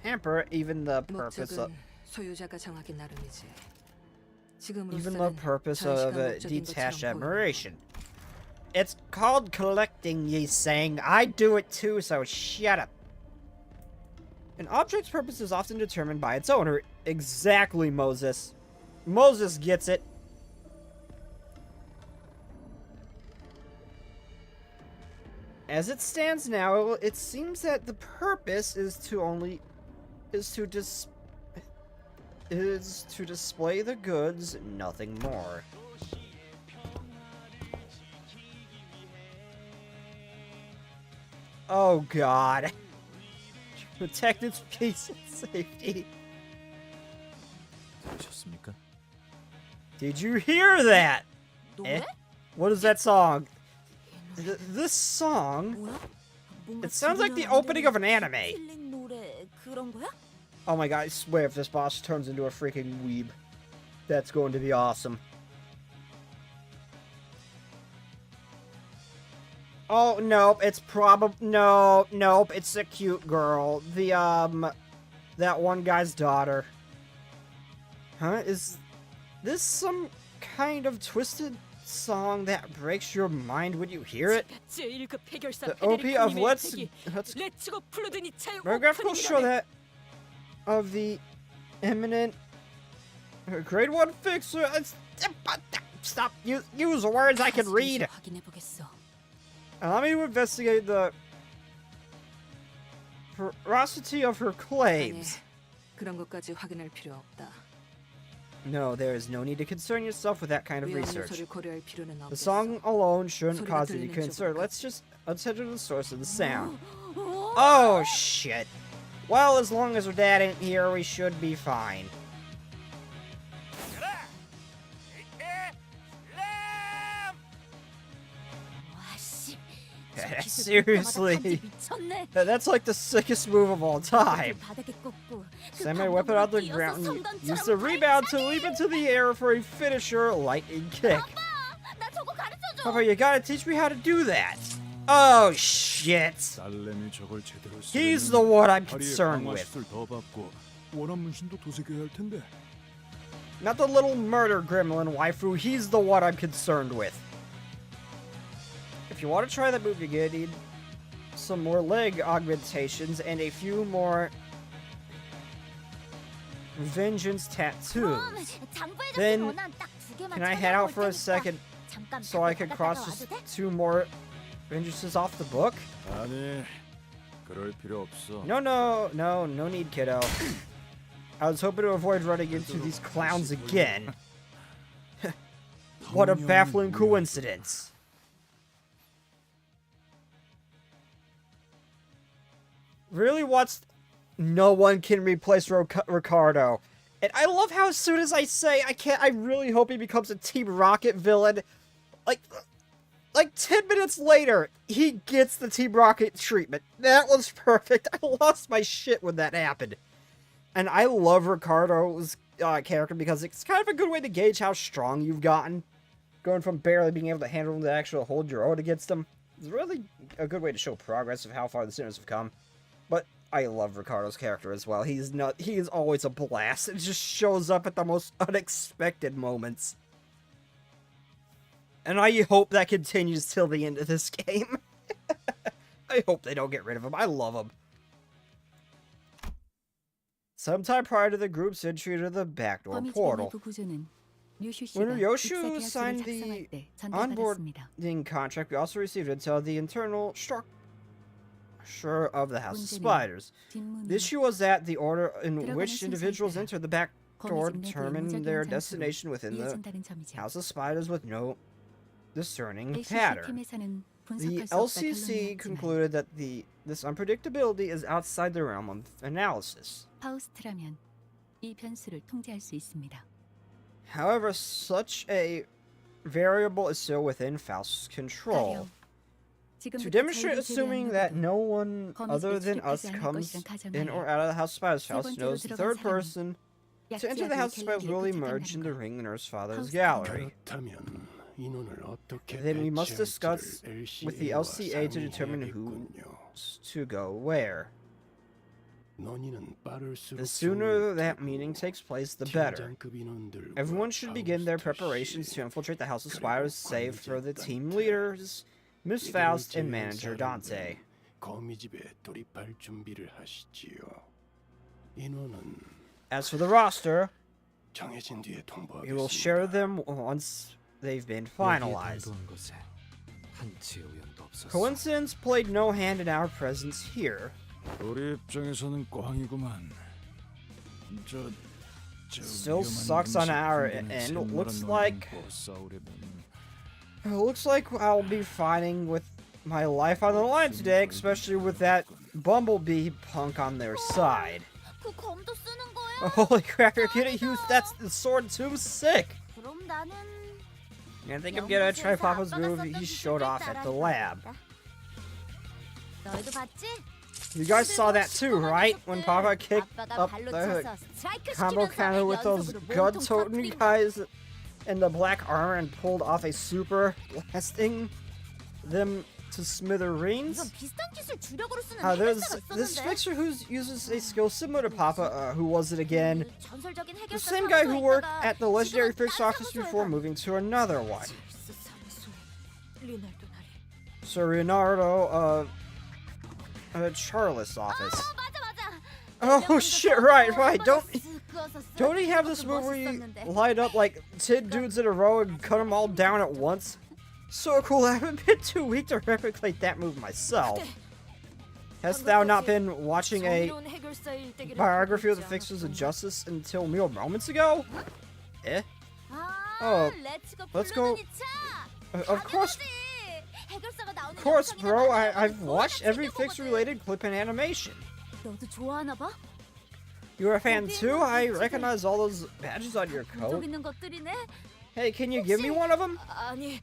hamper even the purpose of... even the purpose of a detached admiration. It's called collecting, ye saying. I do it too, so shut up. An object's purpose is often determined by its owner. Exactly, Moses. Moses gets it. As it stands now, it seems that the purpose is to display the goods, nothing more. Oh God. Protect its peace and safety. 보셨습니까? Did you hear that? Eh? What is that song? This song, it sounds like the opening of an anime. Oh my God, I swear if this boss turns into a freaking weeb, that's going to be awesome. Oh, nope, it's nope, it's a cute girl. That one guy's daughter. Huh? Is this some kind of twisted song that breaks your mind when you hear it? The OP of let's graphical show that of the imminent grade 1 fixer. Stop. Use words I can read. Allow me to investigate the veracity of her claims. 그런 것까지 확인할 필요 없다. No, there is no need to concern yourself with that kind of research. 고려할 필요는 The 없겠어. song alone shouldn't cause any concern. Let's head to the source of the sound. Oh shit. Well, as long as her dad ain't here, we should be fine. Seriously, that's like the sickest move of all time. Send my weapon out the ground and use the rebound to leap into the air for a finisher lightning kick. Papa, you gotta teach me how to do that. Oh shit. He's the one I'm concerned with. Not the little murder gremlin waifu, he's the one I'm concerned with. If you want to try that move, you're gonna need some more leg augmentations and a few more vengeance tattoos. Then, can I head out for a second so I can cross just 2 more vengeances off the book? No need, kiddo. I was hoping to avoid running into these clowns again. What a baffling coincidence. Really no one can replace Ricardo. And I love how as soon as I say I really hope he becomes a Team Rocket villain. Like 10 minutes later, he gets the Team Rocket treatment. That was perfect. I lost my shit when that happened. And I love Ricardo's character because it's kind of a good way to gauge how strong you've gotten. Going from barely being able to handle him to actually hold your own against him. It's really a good way to show progress of how far the sinners have come. But I love Ricardo's character as well. He is always a blast. It just shows up at the most unexpected moments. And I hope that continues till the end of this game. I hope they don't get rid of him. I love him. Sometime prior to the group's entry to the backdoor portal, when Ryoshu signed the onboarding contract, we also received intel of the internal structure of the House of Spiders. The issue was that the order in which individuals enter the back door determined their destination within the House of Spiders with no discerning pattern. The LCC concluded that this unpredictability is outside the realm of analysis. However, such a variable is still within Faust's control. To demonstrate, assuming that no one other than us comes in or out of the House of Spiders, Faust knows the third person to enter the House of Spiders will emerge in the Ring Nurse Father's gallery. Then we must discuss with the LCA to determine who to go where. The sooner that meeting takes place, the better. Everyone should begin their preparations to infiltrate the House of Squires, save for the team leaders, Miss Faust and manager Dante. As for the roster, we will share them once they've been finalized. Coincidence played no hand in our presence here. 우리 입장에서는 꽝이구만. Still sucks on our end. Looks like I'll be fighting with my life on the line today, especially with that Bumblebee punk on their side. 그 검도 쓰는 거야? Holy crap, you're gonna use that sword too? Sick! 그럼 나는 I think I'm gonna try Papa's move he showed off at the lab. 너희도 봤지? You guys saw that too, right? When Papa kicked up the combo counter with those gun-toting guys in the black armor and pulled off a super, blasting them to smithereens? There's this fixer who uses a skill similar to Papa. Who was it again? The same guy who worked at the legendary fix office before moving to another one. Sir Leonardo, Charles' office. Oh shit! Right. Don't he have this move where you light up like 10 dudes in a row and cut them all down at once? So cool. I haven't been too weak to replicate that move myself. Hast thou not been watching a biography of the Fixers of Justice until mere moments ago? Oh, let's go. Of course, bro. I've watched every Fix-related clip and animation. 너도 좋아하나 봐? You're a fan too? I recognize all those badges on your coat. 있는 것들이네. Hey, can you give me one of them? 아니,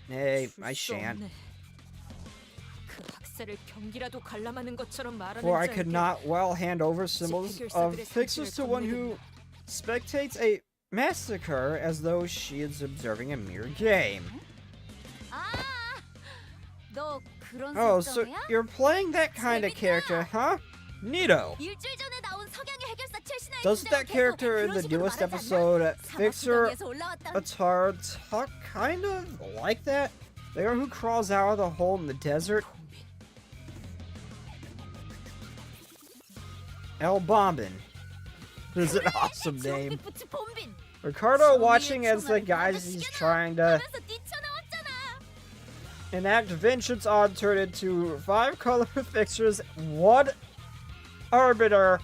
Nay, I shan't. 그 학살을 경기라도 관람하는 것처럼 말하는 For I could not well hand over symbols of Fixers to one who spectates a massacre as though she is observing a mere game. 너 그런 Oh, so 설정이야? you're playing that kind of character, huh? Neato. 일주일 전에 나온 석양의 해결사 최신화 Doesn't that character in the newest episode, Fixer Atar, talk kind of like that? The girl who crawls out of the hole in the desert? El Bombin. This is an awesome name. Ricardo watching as the guys he's trying to enact vengeance on turned into 5 color fixtures, 1 arbiter,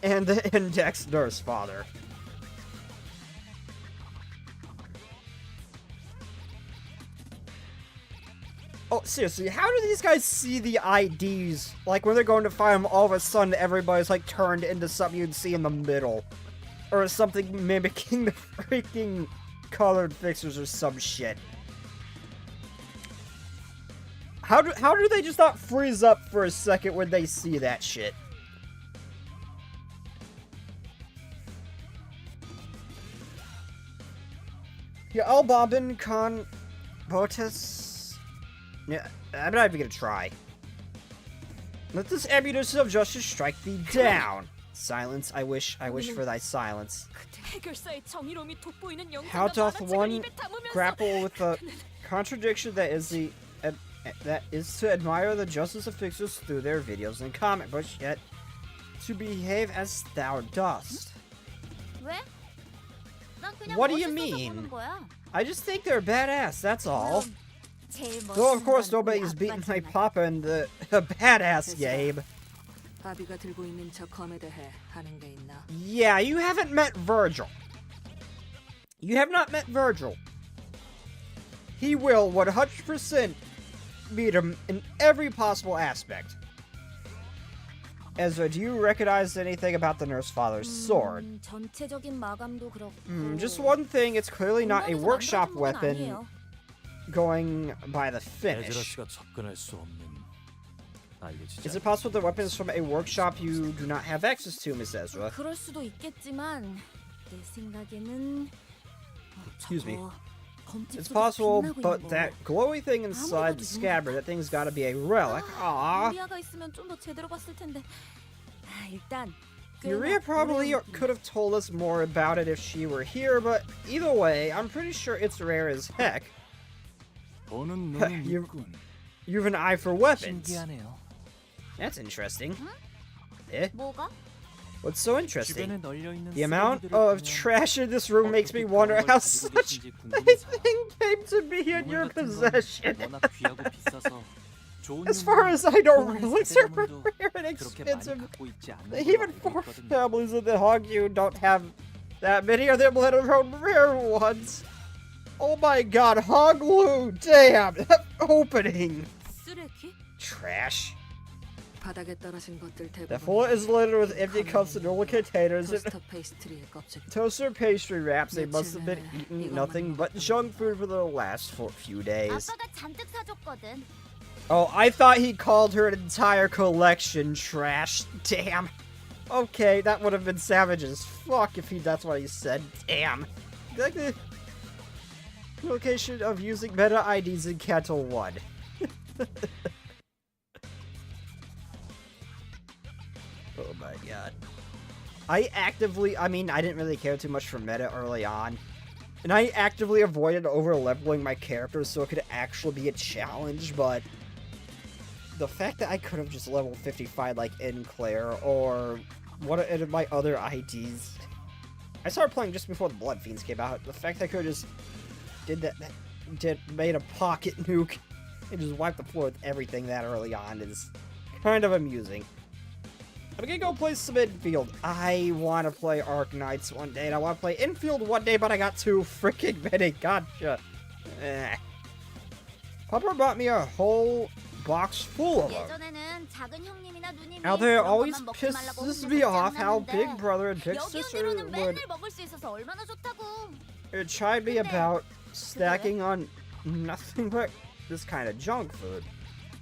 and the index nurse father. Oh, seriously, how do these guys see the IDs? Like, when they're going to find them, all of a sudden everybody's, like, turned into something you'd see in the middle. Or something mimicking the freaking colored fixtures or some shit. How do they just not freeze up for a second when they see that shit? Yeah, El Bombin con Botus. Yeah, I'm not even gonna try. Let this ammunition of justice strike thee down. Silence, I wish for thy silence. How doth one grapple with the contradiction that is to admire the justice of fixers through their videos and comic books, yet to behave as thou dost? What do you mean? I just think they're badass, that's all. Though of course nobody's beaten my papa in the badass game. 바비가 들고 있는 저 검에 대해 하는 게 있나? Yeah, you haven't met Virgil. You have not met Virgil. He will 100% beat him in every possible aspect. Ezra, do you recognize anything about the Nurse Father's sword? 전체적인 마감도 그렇고. Just one thing, it's clearly not a workshop weapon going by the finish. Is it possible the weapon is from a workshop you do not have access to, Miss Ezra? 그럴 수도 있겠지만 내 생각에는 Excuse me. It's possible, but that glowy thing inside the scabbard, that thing's gotta be a relic. Aww. 리아가 있으면 좀 더 제대로 봤을 텐데. 일단 Yuria probably could have told us more about it if she were here, but either way, I'm pretty sure it's rare as heck. 보는 눈은 You- 있군. You have an eye for weapons. 신기하네요. That's interesting. Eh? 뭐가? What's so interesting? 주변에 널려 있는 The amount 쓰레기들을 of 보면 trash in this room makes me 어떻게 wonder 그런 걸 how 가지고 such 계신지 a 궁금해서요. thing came to be in 보물 your 같은 건 possession. 워낙 귀하고 비싸서 좋은 As far as I know, 동안의 relics are 사대자문도 rare and 그렇게 많이 expensive. 갖고 있지 않는 Even 걸로 for 알고 있거든요. families in the Hogyu don't have that many of them, let alone rare ones. Oh my god, Hoglu! Damn, that opening! 쓰레기? Trash. 바닥에 떨어진 것들 The 대부분 floor is littered with empty cups and old containers and 토스터 페이스트리의 껍질. toaster pastry wraps. They must have been eating nothing but junk food for the last few days. 아빠가 잔뜩 사줬거든. Oh, I thought he called her an entire collection trash. Damn. Okay, that would have been savage as fuck if that's what he said. Damn. Like the location of using meta IDs in Canto 1. Oh my god. I didn't really care too much for meta early on. And I actively avoided over-leveling my characters so it could actually be a challenge, but the fact that I could have just leveled 55 like in Claire or one of my other IDs. I started playing just before the Blood Fiends came out. The fact that I could have just made a pocket nuke and just wiped the floor with everything that early on is kind of amusing. I'm gonna go play some Infield. I want to play Arc Knights one day, and I want to play Infield one day, but I got too freaking many. Gotcha. Papa bought me a whole box full of them. 예전에는 작은 형님이나 누님이 Now they 그런 always 것만 먹지 말라고 pisses 혼내서 me off how 짜증났는데 Big Brother and Big 여기 Sister 언니로는 would 맨날 먹을 수 있어서 얼마나 좋다고. chide me about stacking on nothing but this kind of junk food.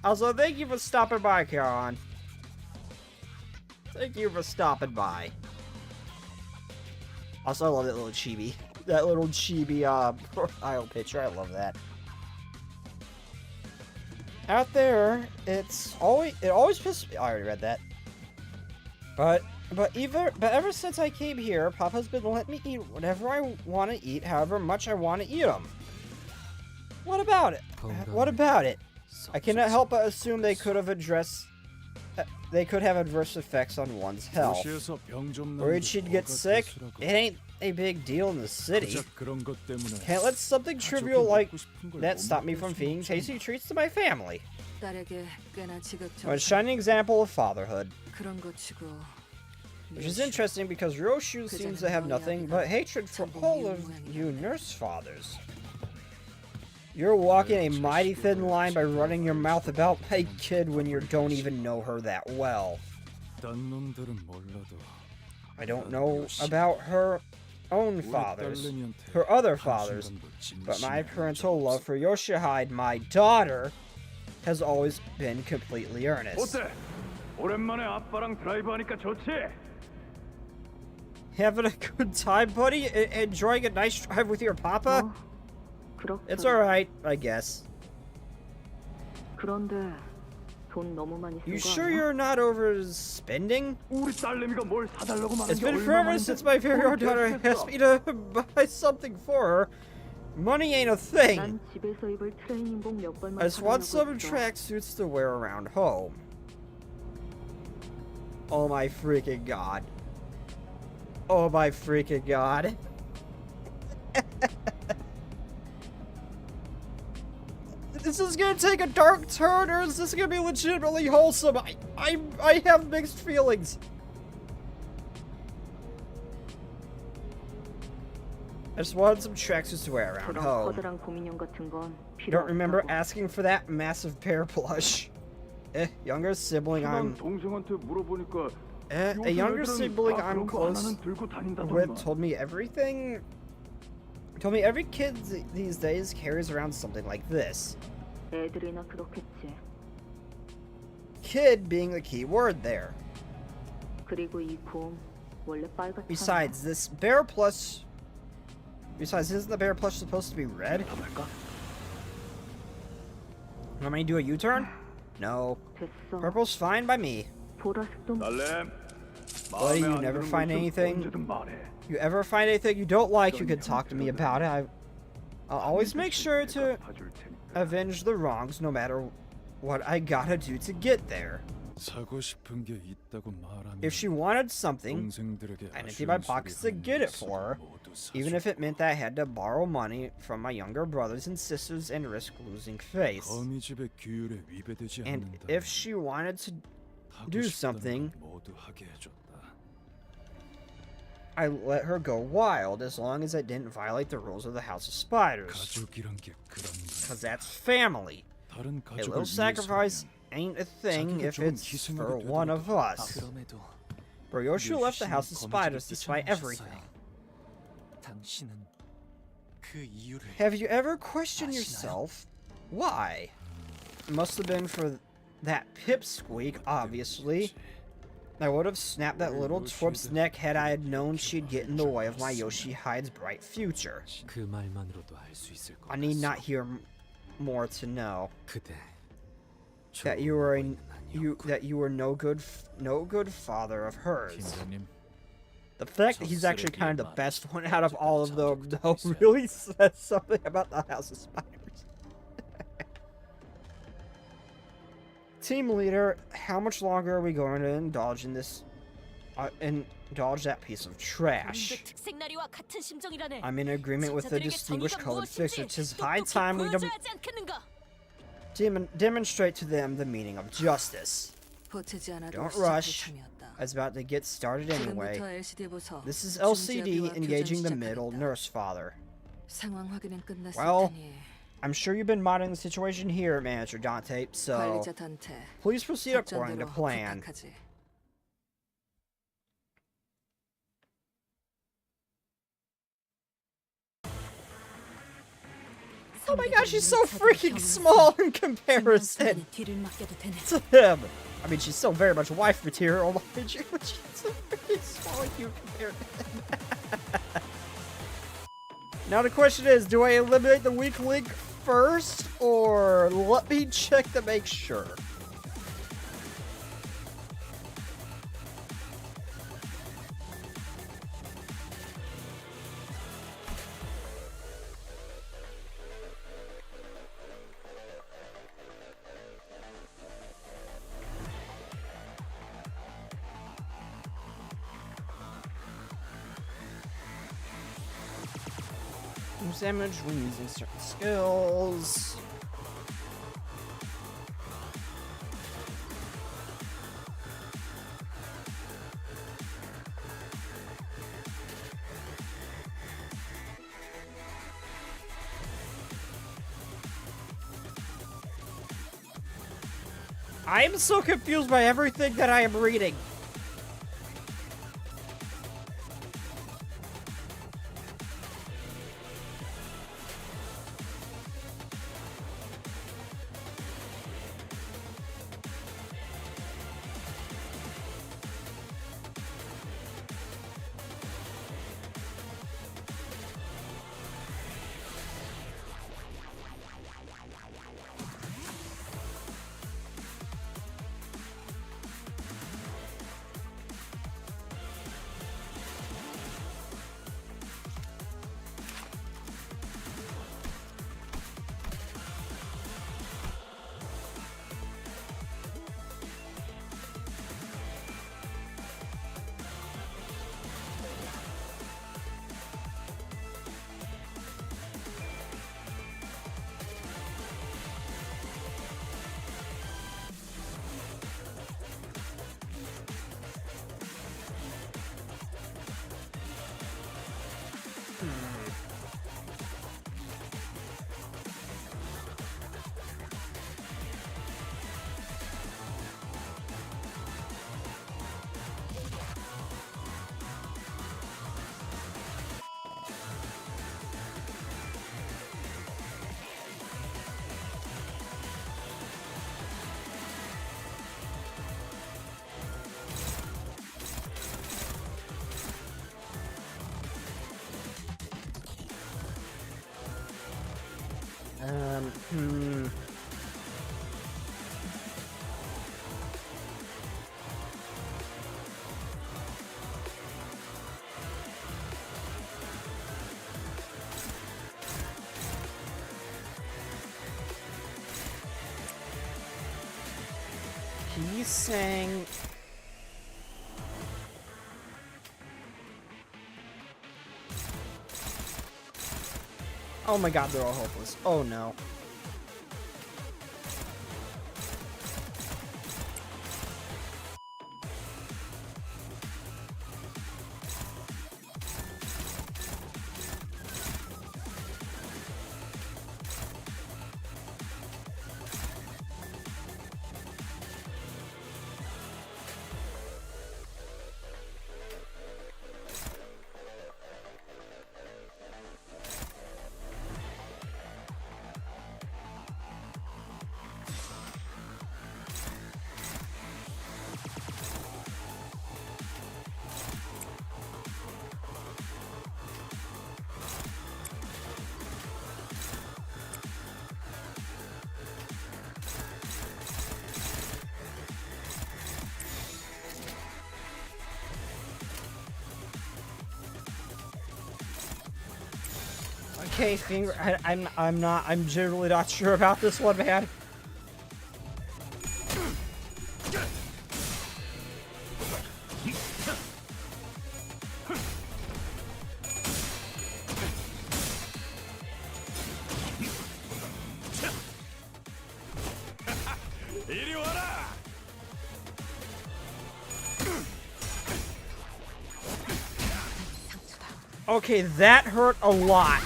Also, thank you for stopping by, Karen. Thank you for stopping by. Also, I love that little chibi. That little chibi profile picture. I love that. Out there, it always pisses me. I already read that. But ever since I came here, Papa's been letting me eat whatever I want to eat, however much I want to eat them. What about it? What about it? I cannot help but assume they could have adverse effects on one's health. 도시에서 병 좀 Worried 나는 she'd get sick? It ain't a big deal in the city. 고작 그런 것 때문에 Can't let something 가족이 trivial like 먹고 싶은 걸 that 못 stop me 먹을 from 수는 feeding 없잖아. tasty treats to my family. 딸에게 꽤나 A 지극정 shining example of fatherhood. 그런 것 치고 Which is interesting because Ryoshu seems to have nothing but hatred for all of you nurse fathers. You're walking a mighty thin line by running your mouth about my kid when you don't even know her that well. 딴 놈들은 몰라도 I don't know about her own 우리 fathers, 딸내미한테 her other 한 fathers, 순간도 but my 진심이 parental 없었어. love for Yoshihide, my daughter, has always been completely earnest. 어때? 오랜만에 아빠랑 드라이브 하니까 좋지? Having a good time, buddy? Enjoying a nice drive with your papa? It's alright, I guess. 그런데 돈 너무 많이 You sure you're not overspending? 우리 딸내미가 뭘 사달라고 말한 It's 게 been forever 얼마만인데 since my very own daughter asked me to buy something for her. Money ain't a thing. 집에서 입을 트레이닝복 몇 벌만 I just want some tracksuits to wear around home. Oh my freaking god. Oh my freaking god. Is this gonna take a dark turn, or is this gonna be legitimately wholesome? I have mixed feelings. I just wanted some tracksuits to wear around home. Don't remember asking for that massive bear plush. Younger sibling I'm... 동생한테 물어보니까 a younger sibling 다 I'm 그런 거 close 하나는 들고 다닌다더만. with told me everything... Told me every kid these days carries around something like this. 애들이나 그렇겠지. Kid being the key word there. 그리고 이 곰 원래 빨갛잖아. Besides, this bear plush... Besides, isn't the bear plush supposed to be red? Want me to do a U-turn? No. 됐어. Purple's fine by me. 보라색도 딸내, Buddy, you never find anything? You ever find anything you don't like, you can talk to me about it. I'll always make sure to avenge the wrongs, no matter what I gotta do to get there. If she wanted something, I'd empty my pockets to get it for her, even if it meant that I had to borrow money from my younger brothers and sisters and risk losing face. And if she wanted to do something, I let her go wild, as long as I didn't violate the rules of the House of Spiders. Because that's family. A little sacrifice ain't a thing if it's for one of us. Bro, Yoshi left the House of Spiders despite everything. Have you ever questioned yourself why? It must have been for that pipsqueak, obviously. I would have snapped that little twerp's neck had I had known she'd get in the way of my Yoshi Hide's bright future. I need not hear more to know that you were no good father of hers. The fact that he's actually kind of the best one out of all of them, though, really says something about the House of Spiders. Team leader, how much longer are we going to indulge in this? Indulge that piece of trash. I'm in agreement with the distinguished colored fixer. 'Tis high time we demonstrate to them the meaning of justice. Don't rush. I was about to get started anyway. This is LCD engaging the middle nurse father. Well, I'm sure you've been monitoring the situation here, Manager Dante, so please proceed according to plan. Oh my gosh, she's so freaking small in comparison to him. I mean, she's still very much wife material, but she's so freaking small and cute compared to him. Now the question is, do I eliminate the weak link first, or let me check to make sure? Damage when using certain skills. I am so confused by everything that I am reading. saying... Oh my god, they're all hopeless. Oh no. Okay, finger. I'm generally not sure about this one, man. Okay, that hurt a lot.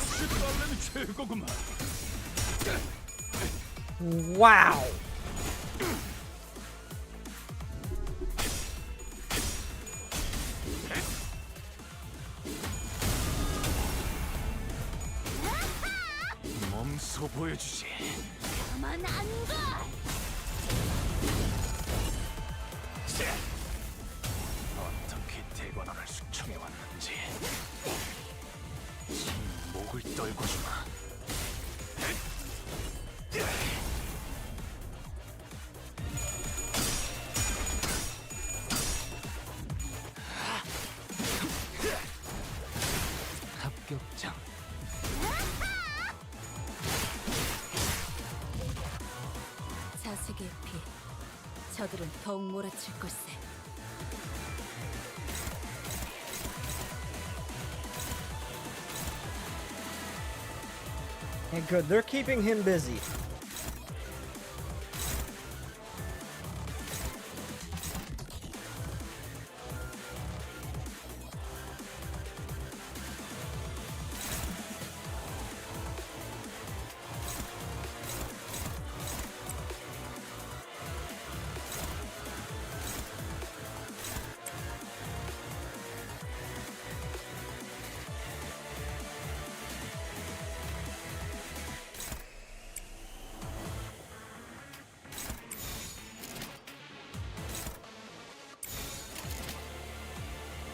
Wow. 몸소 보여주지. 가만 안 가. 어떻게 대관원을 숙청해 왔는지. 목을 떨고 주마. 합격장. 자식의 피. 저들은 더욱 몰아칠 걸세. And good, they're keeping him busy.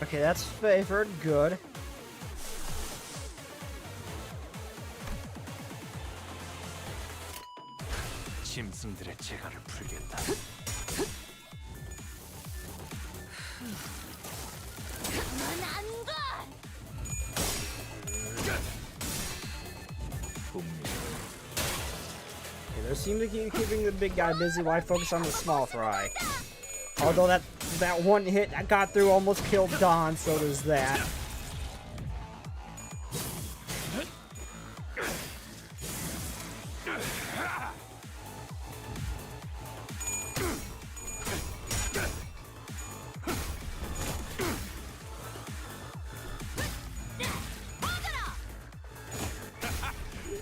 Okay, that's favored. Good. 짐승들의 재갈을 풀겠다. 가만 안 가. Okay, they seem to keep keeping the big guy busy while I focus on the small fry. Although that one hit I got through almost killed Don, so there's that.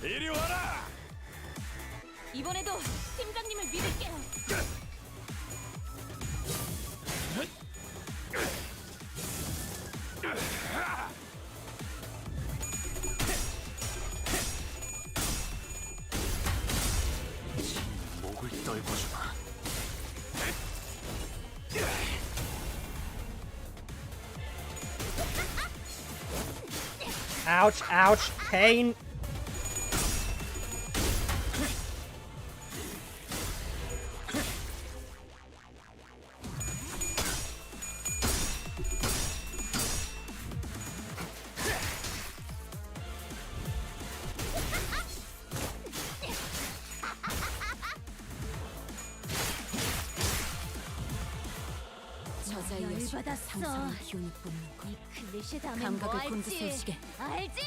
이리 와라. 이번에도 팀장님을 믿을게요. 목을 떨고 주마. Ouch, ouch, pain. 받았어. 상상의 기운이 뿜는 것. 이 클리셰 다음에 감각을 뭐 곤두 할지 세우시게. 알지?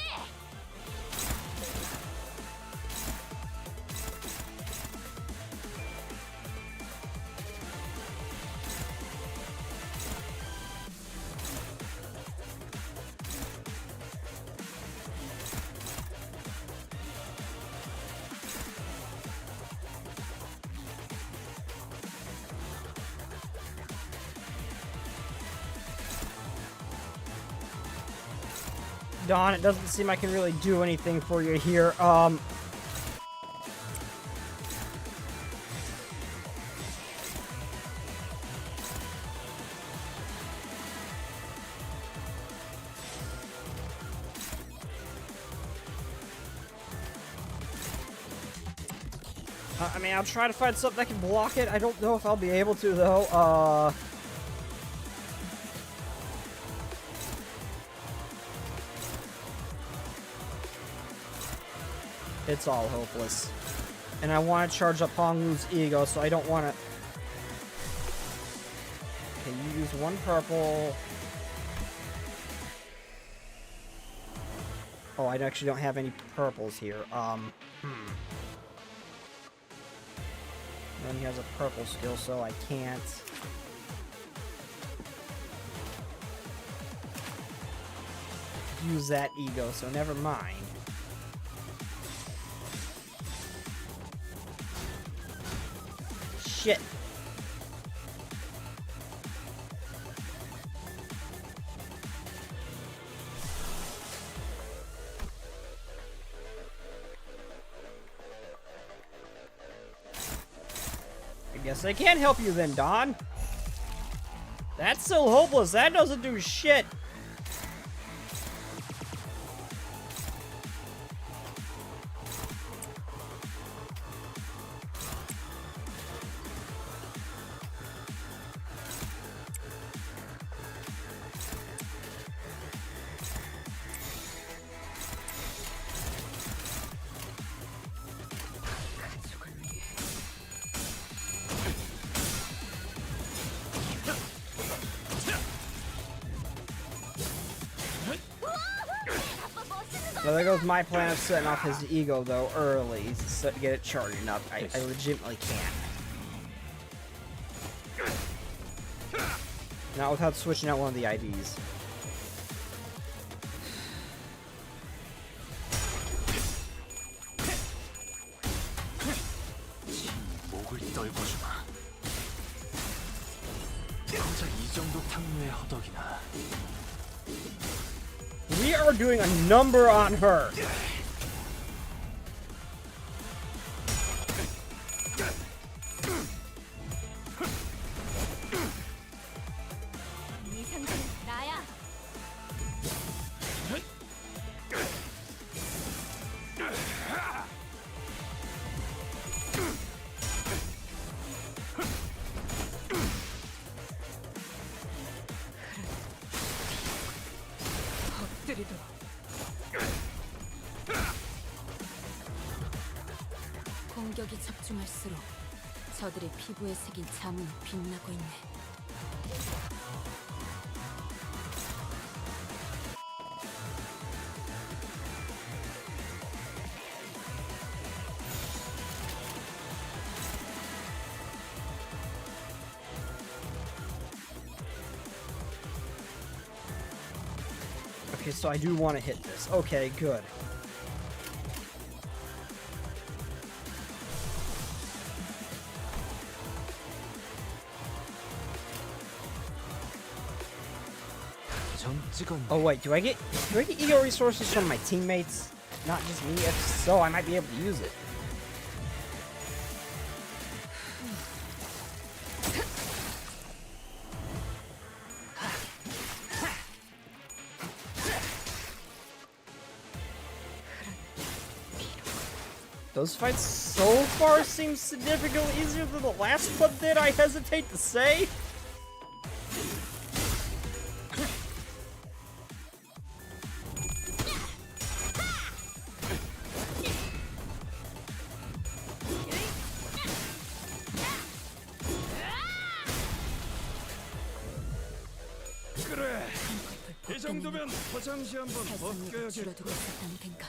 Dawn, it doesn't seem I can really do anything for you here. I mean, I'll try to find something that can block it. I don't know if I'll be able to, though. It's all hopeless. And I want to charge up Honglu's ego, so I don't want to... Okay, you use one purple. Oh, I actually don't have any purples here. Then he has a purple skill, so I can't... use that ego, so never mind. Shit. I guess I can't help you then, Dawn. That's so hopeless. That doesn't do shit. So there goes my plan of setting off his ego, though, early, so to get it charging up. I legitimately can't. Not without switching out one of the IDs. 목을 떨궈주마. 고작 이 정도 탕류의 허덕이나. We are doing a number on her. 이 상대는 나야. 엎드리도록. 공격이 집중할수록 저들의 피부에 새긴 자문이 빛나고 있네. Okay, so I do want to hit this. Okay, good. 전 찍었네. Oh wait, do I get ego resources from my teammates? Not just me? If so, I might be able to use it. Those fights so far seem significantly easier than the last one did, I hesitate to say. 정도면 화장지 한번 살상력을 벗겨야겠다. 줄여두고 있었다는 덴가.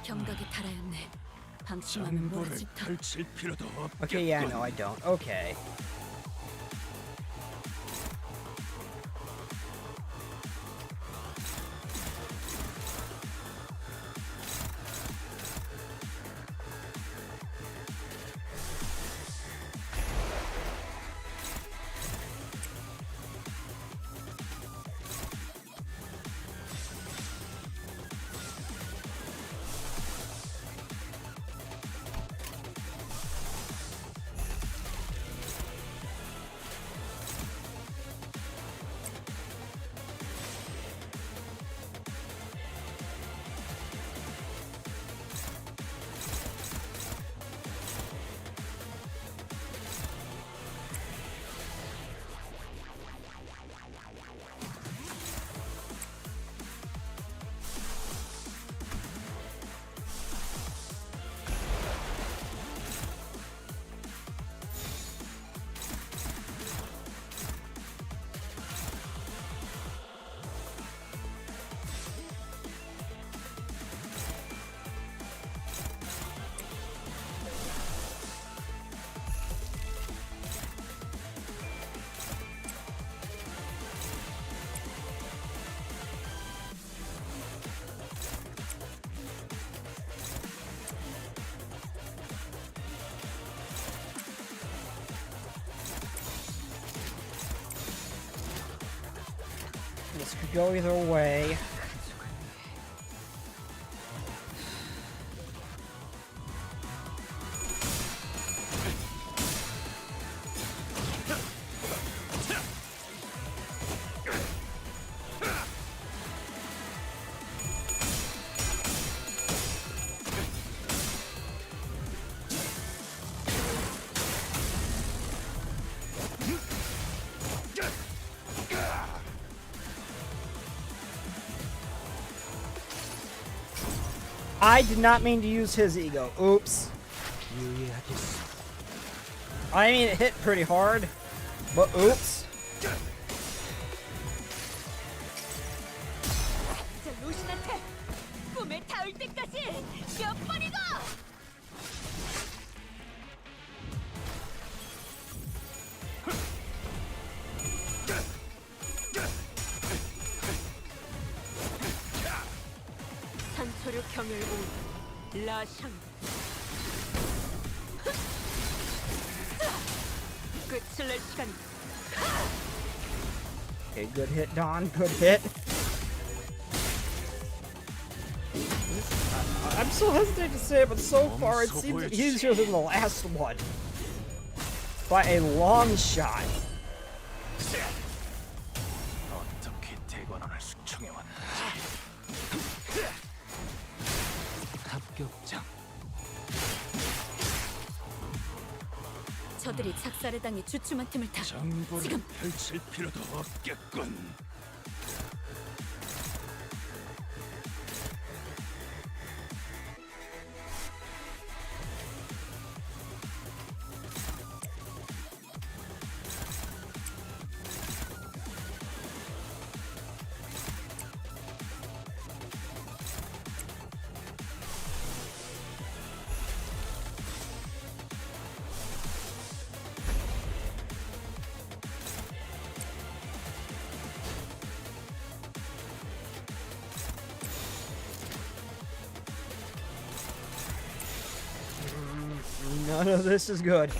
경각에 달하였네. 방심하면 장부를 몰아집다. 펼칠 필요도 없겠군. Okay, yeah, no, I don't. Okay. This could go either way. I did not mean to use his ego. Oops. I mean, it hit pretty hard, but oops. 루신한테 꿈에 닿을 때까지 몇 번이고! 산초류 경혈 라샹 끝을 낼 시간이다. Okay, good hit, Don. Good hit. I'm so hesitant to say it, but so far it seems easier than the last one. By a long shot. 어떻게 대관원을 숙청해왔나? 합격장. 저들이 작살에 당해 주춤한 틈을 타. 장부를 지금 펼칠 필요도 없겠군. None of this is good.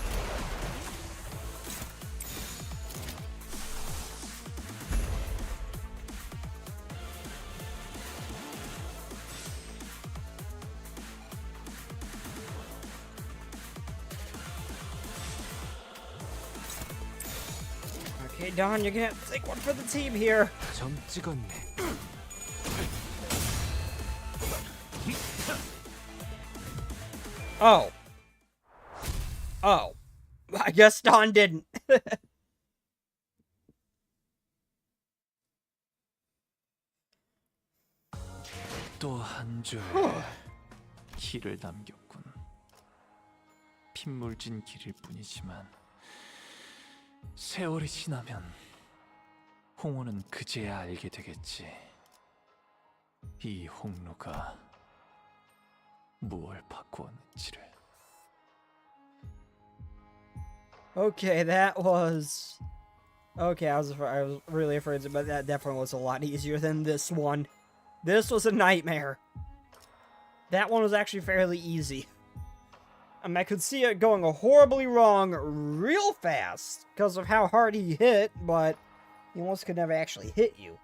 Okay, Don, you're gonna have to take one for the team here. 점 찍었네. Oh. Oh. I guess Don didn't. 또 한 줄 길을 남겼군. 핏물진 길일 뿐이지만 세월이 지나면 홍호는 그제야 알게 되겠지. 이 홍루가 무엇을 바꾸었는지를. Okay, that was... Okay, I was really afraid, but that definitely was a lot easier than this one. This was a nightmare. That one was actually fairly easy. I mean, I could see it going horribly wrong real fast because of how hard he hit, but he almost could never actually hit you.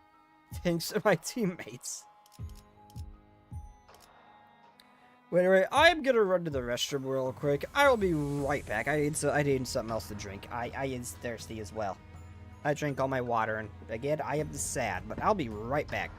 Thanks to my teammates. Wait, I'm gonna run to the restroom real quick. I will be right back. I need something else to drink. I am thirsty as well. I drank all my water, and again, I am sad, but I'll be right back.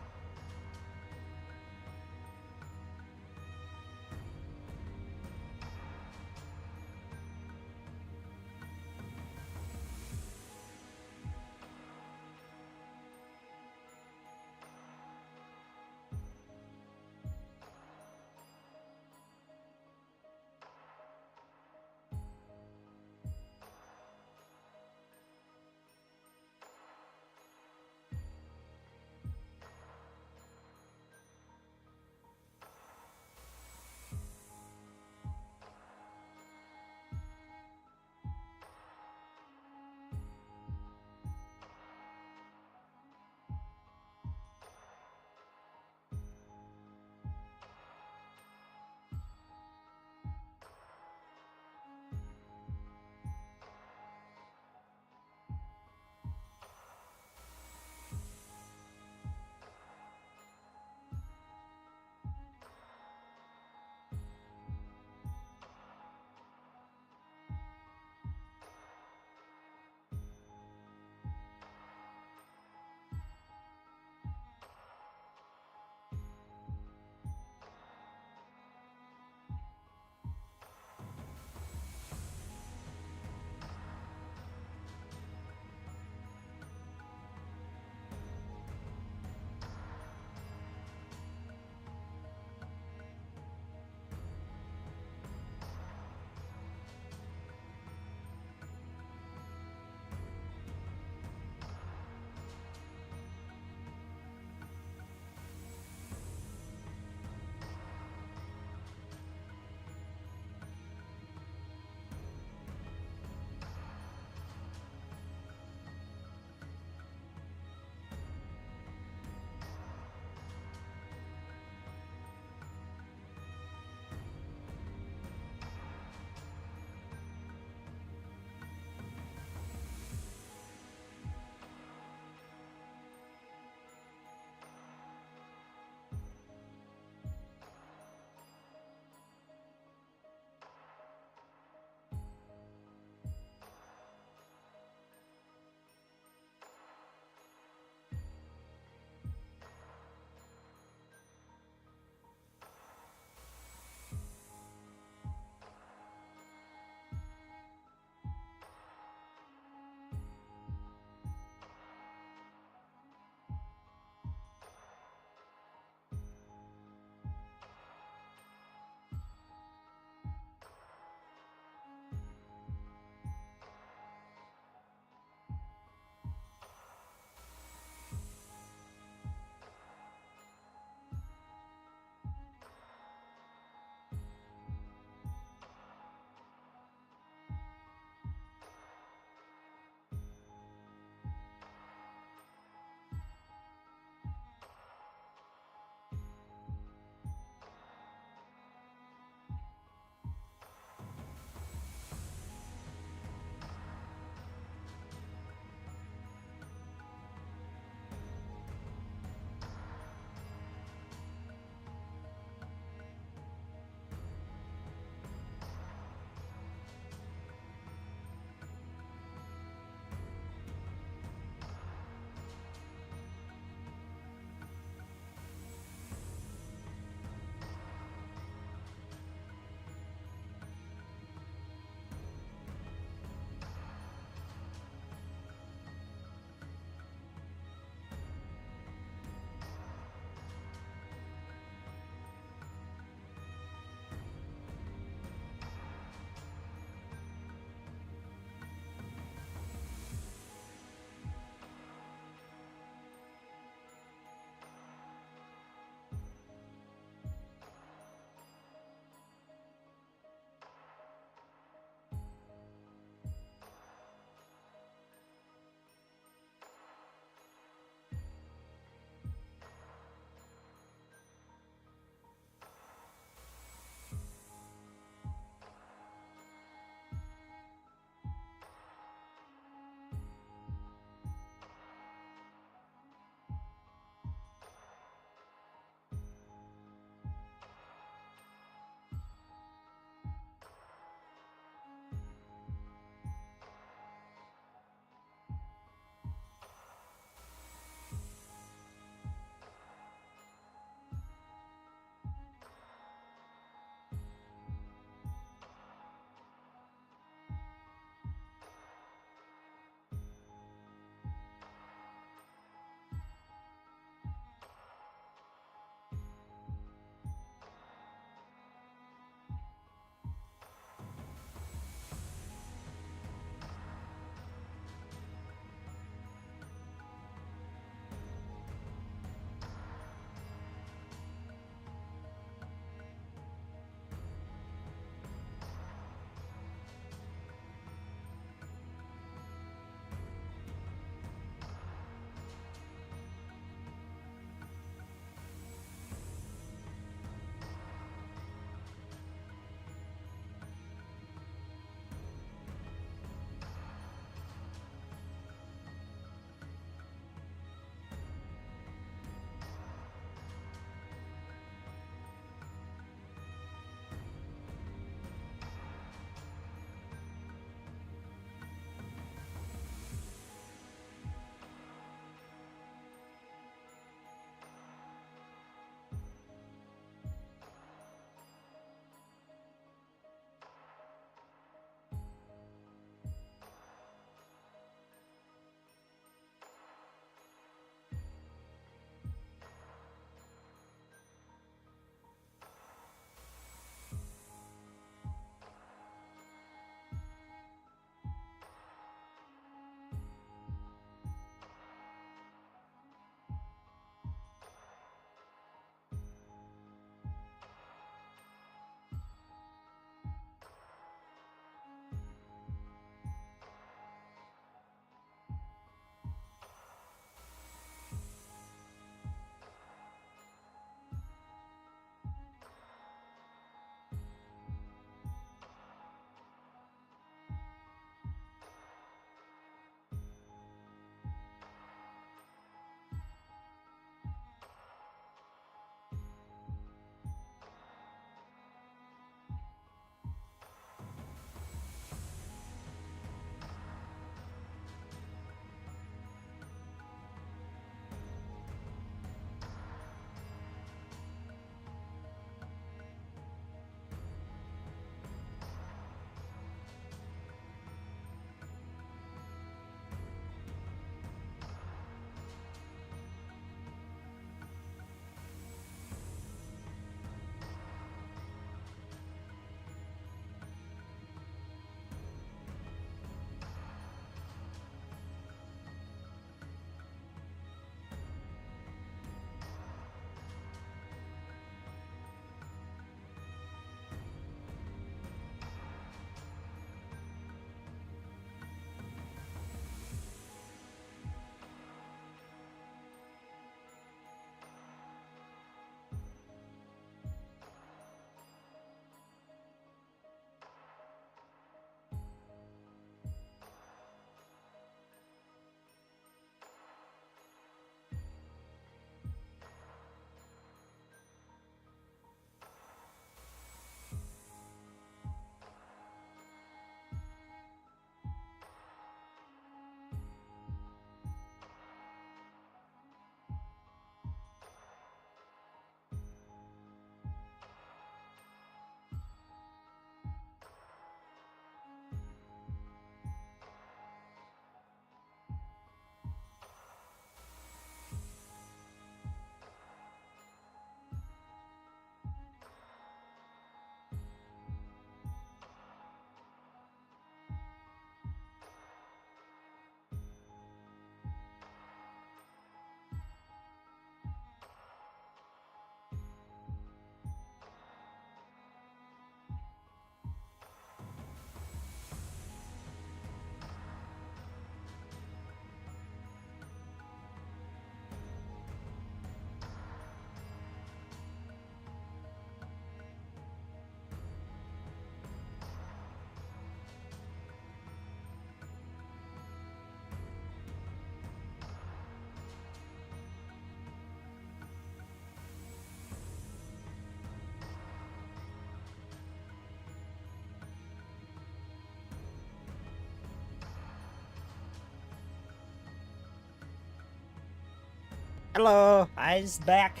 Hello, I's back.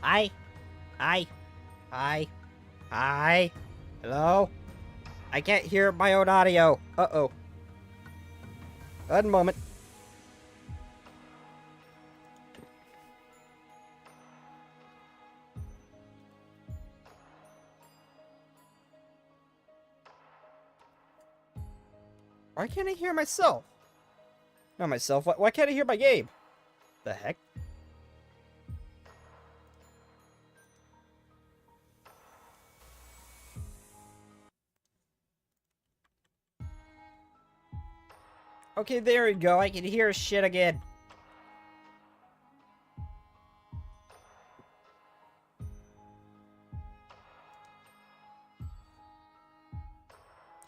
Hi. Hi. Hi. Hi. Hello? I can't hear my own audio. Uh-oh. One moment. Why can't I hear myself? Not myself. Why can't I hear my game? The heck? Okay, there we go. I can hear shit again.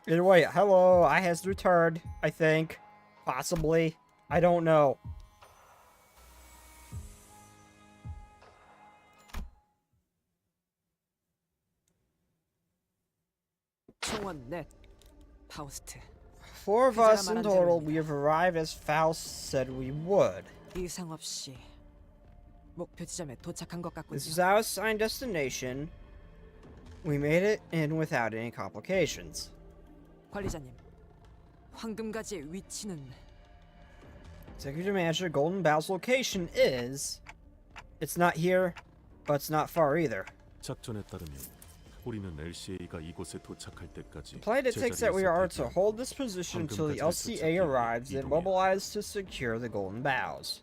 Either way, hello, I has returned, I think. Possibly. I don't know. 총원 넷. 파우스트. 4 of us in total, we have arrived as Faust said we would. 이상 없이 목표 지점에 도착한 것 This is 같군요. our assigned destination. We made it in without any complications. 관리자님, 황금가지의 위치는 Executive Manager, Golden Bow's location is... It's not here, but it's not far either. 작전에 따르면 우리는 LCA가 이곳에 도착할 때까지 The plan dictates that we are to 제자리에서 hold this position until the LCA arrives and mobilize to secure the Golden Bows.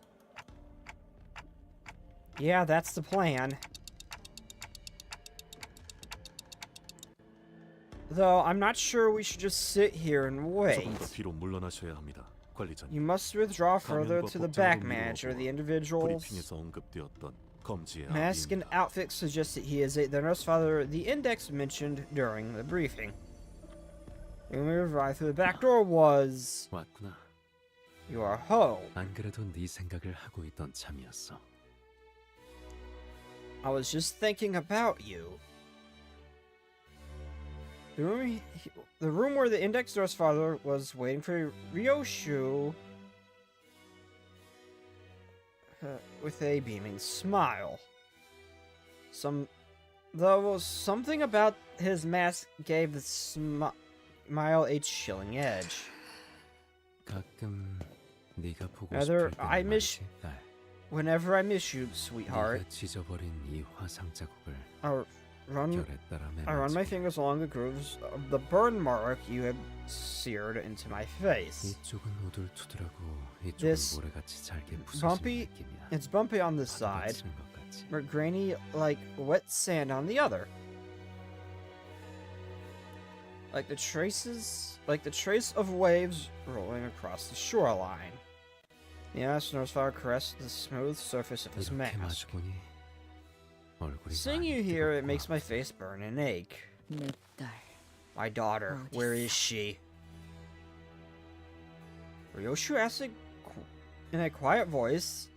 Yeah, that's the plan. Though, I'm not sure we should just sit here and wait. 조금 더 뒤로 물러나셔야 합니다, 관리자님. You must withdraw further to the back manager. The individual's 브리핑에서 언급되었던 검지의 mask and outfit suggests that he is the nurse father the index mentioned during the briefing. When we arrived through the back door was... 왔구나. You are home. 안 그래도 네 생각을 하고 있던 참이었어. I was just thinking about you. The room where the index nurse father was waiting for Ryoshu with a beaming smile. There was something about his mask gave the smile a chilling edge. 가끔 네가 보고 Rather, 싶을 I 때는 miss- 많지, 딸. Whenever I miss you, sweetheart, 네가 지져버린 이 화상 자국을 I run 결에 따라 my 매만지고 fingers along the grooves of the burn mark you had seared into my face. 이쪽은 우둘투둘하고 This 이쪽은 모래같이 잘게 bumpy- 부서지는 느낌이야. It's bumpy on this side, 받아치는 것 같지. but grainy like wet sand on the other. Like the trace of waves rolling across the shoreline. The nurse father caressed the smooth surface of his 이렇게 mask. 마주보니 얼굴이 Seeing 많이 you here, it makes 뜨겁구나. my face burn and ache. 내 딸. My daughter, where is she? Ryoshu asked in a quiet voice,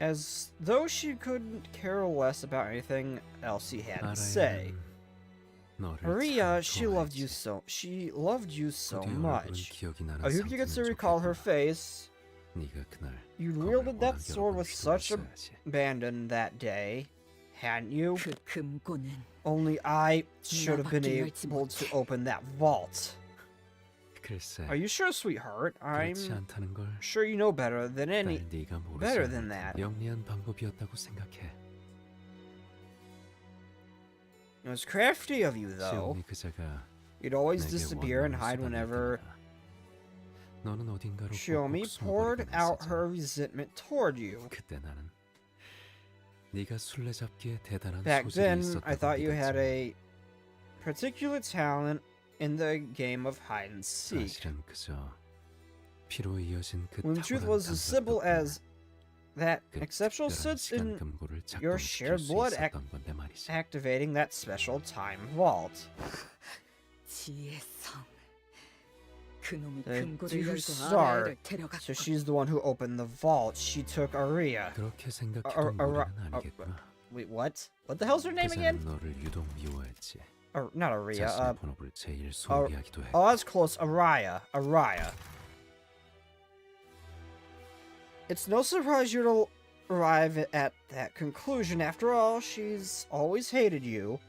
as though she couldn't care less about anything else he had to say. 아라야는 너를 Maria, 참 she loved you 좋아했지. she loved you so 부디 얼굴은 much. 기억이 나는 I hope you get to 상태면 recall her 좋겠구나. face. 네가 그날 You 검을 wielded that 워낙 sword 여러 with 번 such 휘둘렀어야지. abandon that day, hadn't you? 그 금고는 Only I should have been 나밖에 열지 able to 못해. open that vault. 글쎄, Are you sure, sweetheart? I'm 그렇지 않다는 걸 sure you know better than 날 any. 네가 모르지 better 않을 than that. 영리한 방법이었다고 생각해. It was crafty of you, though. 시오미 그자가 You'd always 내게 disappear and 원망을 hide 쏟아낼 whenever 때마다 너는 어딘가로 Xiaomi 꼭꼭 poured 숨어버리곤 out 했었잖아. her resentment toward you. 그때 나는 네가 술래잡기에 대단한 Back 소질이 then, 있었다고 I thought you had 믿었지. a particular talent in the game of hide and seek. 사실은 그저 피로 이어진 그 When the truth 탁월한 was as simple 감각뿐이야. as that 그 exceptional 특별한 sense 시간 in 금고를 your 작동시킬 shared 수 blood 있었던 건데 말이지. activating that special time vault. 지혜성. 그놈이 The 금고를 two 열고 start. 아라야를 So 데려갔고. she's the one who opened the vault. She took Aria. 그렇게 생각해도 모래는 아니겠구나. Wait, what? What the hell's her name again? 그자는 너를 유독 미워했지. Not Aria. 자신의 본업을 제일 소홀히 하기도 해. Oh, that's close. Araya. It's no surprise you'd arrive at that conclusion. After all, she's always hated you.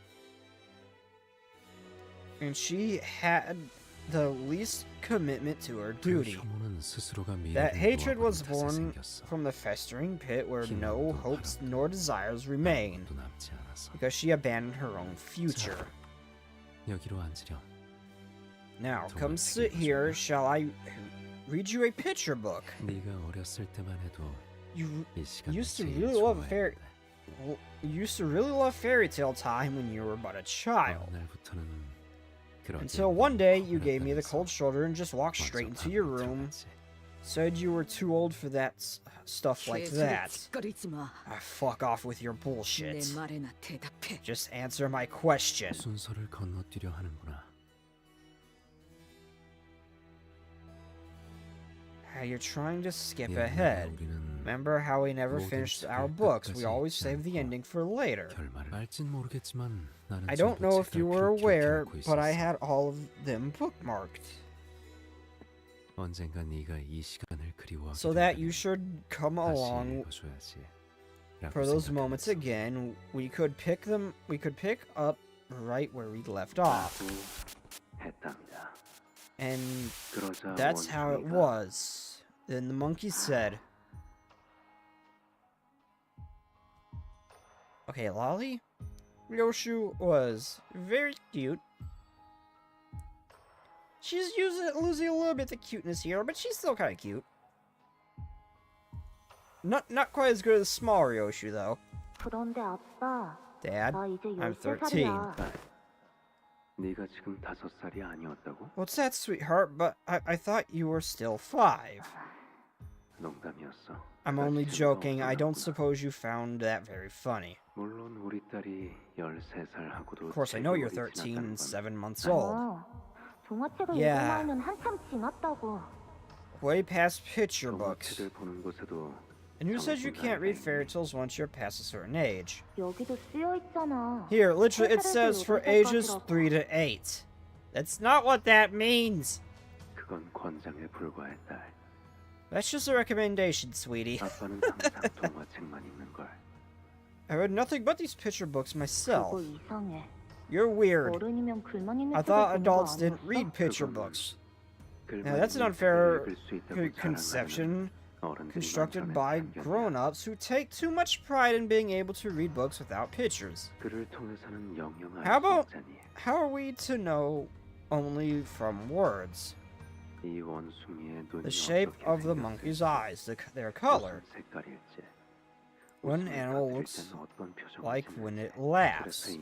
And she had the least commitment to her duty. That hatred was born from the festering pit where no hopes nor desires remain, because she abandoned her own future. Now, come sit here. Shall I read you a picture book? You used to really love fairy tale time when you were but a child. Until one day you gave me the cold shoulder and just walked straight into your room. Said you were too old for that stuff like that. Fuck off with your bullshit. Just answer my question. You're trying to skip ahead. Remember how we never finished our books? We always save the ending for later. I don't know if you were aware, but I had all of them bookmarked. So that you should come along for those moments again. We could pick up right where we left off. And that's how it was. Then the monkey said, okay, Lolly, Ryoshu was very cute. She's losing a little bit of cuteness here, but she's still kind of cute. Not quite as good as small Ryoshu, though. Dad, I'm 13. What's that, sweetheart? But I thought you were still 5. I'm only joking. I don't suppose you found that very funny. Of course, I know you're 13 and 7 months old. Yeah. Way past picture books. And who says you can't read fairy tales once you're past a certain age? Here, literally, it says for ages 3 to 8. That's not what that means. That's just a recommendation, sweetie. I read nothing but these picture books myself. You're weird. I thought adults didn't read picture books. Now, that's an unfair conception constructed by grown-ups who take too much pride in being able to read books without pictures. How are we to know only from words? The shape of the monkey's eyes, their color. What an animal looks like when it laughs.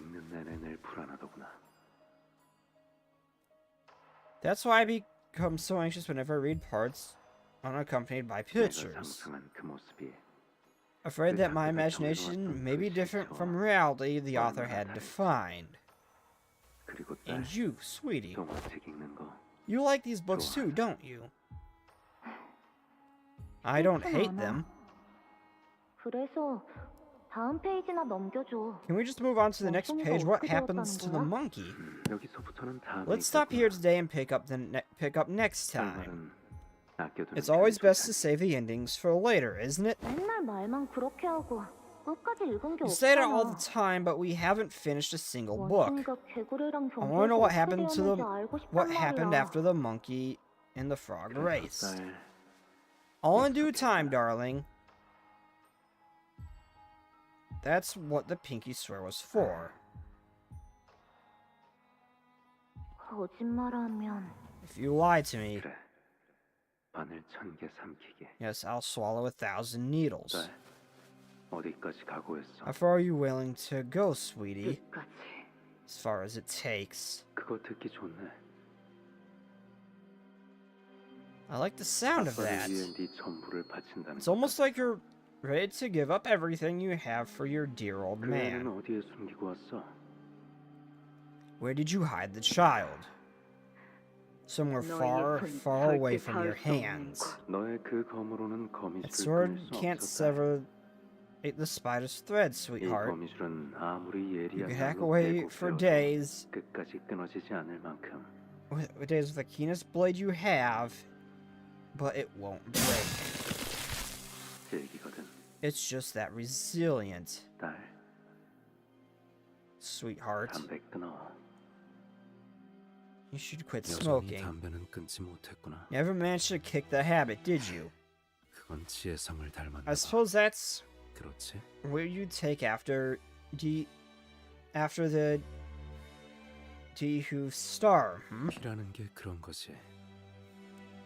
That's why I become so anxious whenever I read parts unaccompanied by pictures. Afraid that my imagination may be different from reality the author had defined. And you, sweetie, you like these books too, don't you? I don't hate them. Can we just move on to the next page? What happens to the monkey? Let's stop here today and pick up next time. It's always best to save the endings for later, isn't it? You say that all the time, but we haven't finished a single book. I want to know what happened after the monkey and the frog race. All in due time, darling. That's what the pinky swear was for. If you lie to me, yes, I'll swallow 1,000 needles. How far are you willing to go, sweetie? As far as it takes. I like the sound of that. It's almost like you're ready to give up everything you have for your dear old man. Where did you hide the child? Somewhere far, far away from your hands. That sword can't sever the spider's thread, sweetheart. You could hack away for days. Days with the keenest blade you have, but it won't break. It's just that resilient. 딸, Sweetheart. 담배 끊어. You should quit 여전히 smoking. 담배는 끊지 못했구나. Never managed to kick the habit, did you? 그건 지혜성을 닮았나 I 봐. suppose that's 그렇지? where you take after the who star. 피라는 게 그런 거지.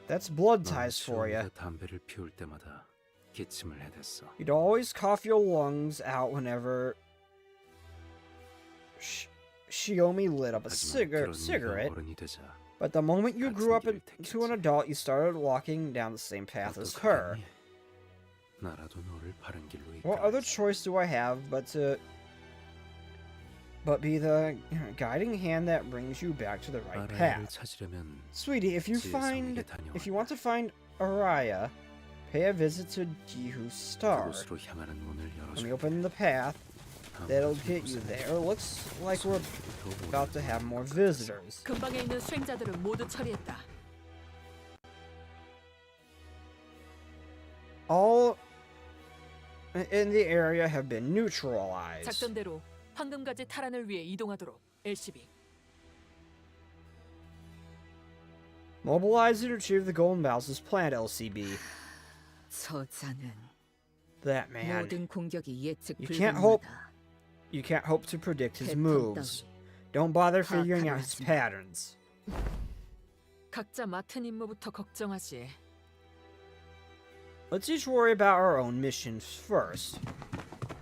That's blood 넌 ties for you. 시온이가 담배를 피울 때마다 기침을 해댔어. You'd always cough your lungs out whenever Shiomi lit up a 하지만 그런 cigarette. 네가 어른이 되자 But the moment you grew up 같은 길을 into an 택했지. adult, you started walking down the same path as her. 어떡하겠니? 나라도 너를 바른 길로 What other 이끌어야지. choice do I have but be the guiding hand that brings you back to the right 아라야를 path? 찾으려면 Sweetie, if you 지혜성에게 다녀와라. want to find Araya, pay a visit to Jihu Star. 그곳으로 향하는 문을 Let me 열어줘. open the path that'll get you there. Looks like we're about to have more visitors. 근방에 있는 수행자들은 모두 처리했다. All in the area have been neutralized. 작전대로 황금가지 탈환을 위해 이동하도록. LCB. Mobilize and retrieve the golden bells as planned, LCB. 저자는 That man. 모든 공격이 예측 You can't hope- 불가능하다. You can't hope to predict his 패턴 moves. 따위 Don't bother figuring out 파악하려 his 하지 마. patterns. 각자 맡은 임무부터 걱정하지. Let's each worry about our own missions first.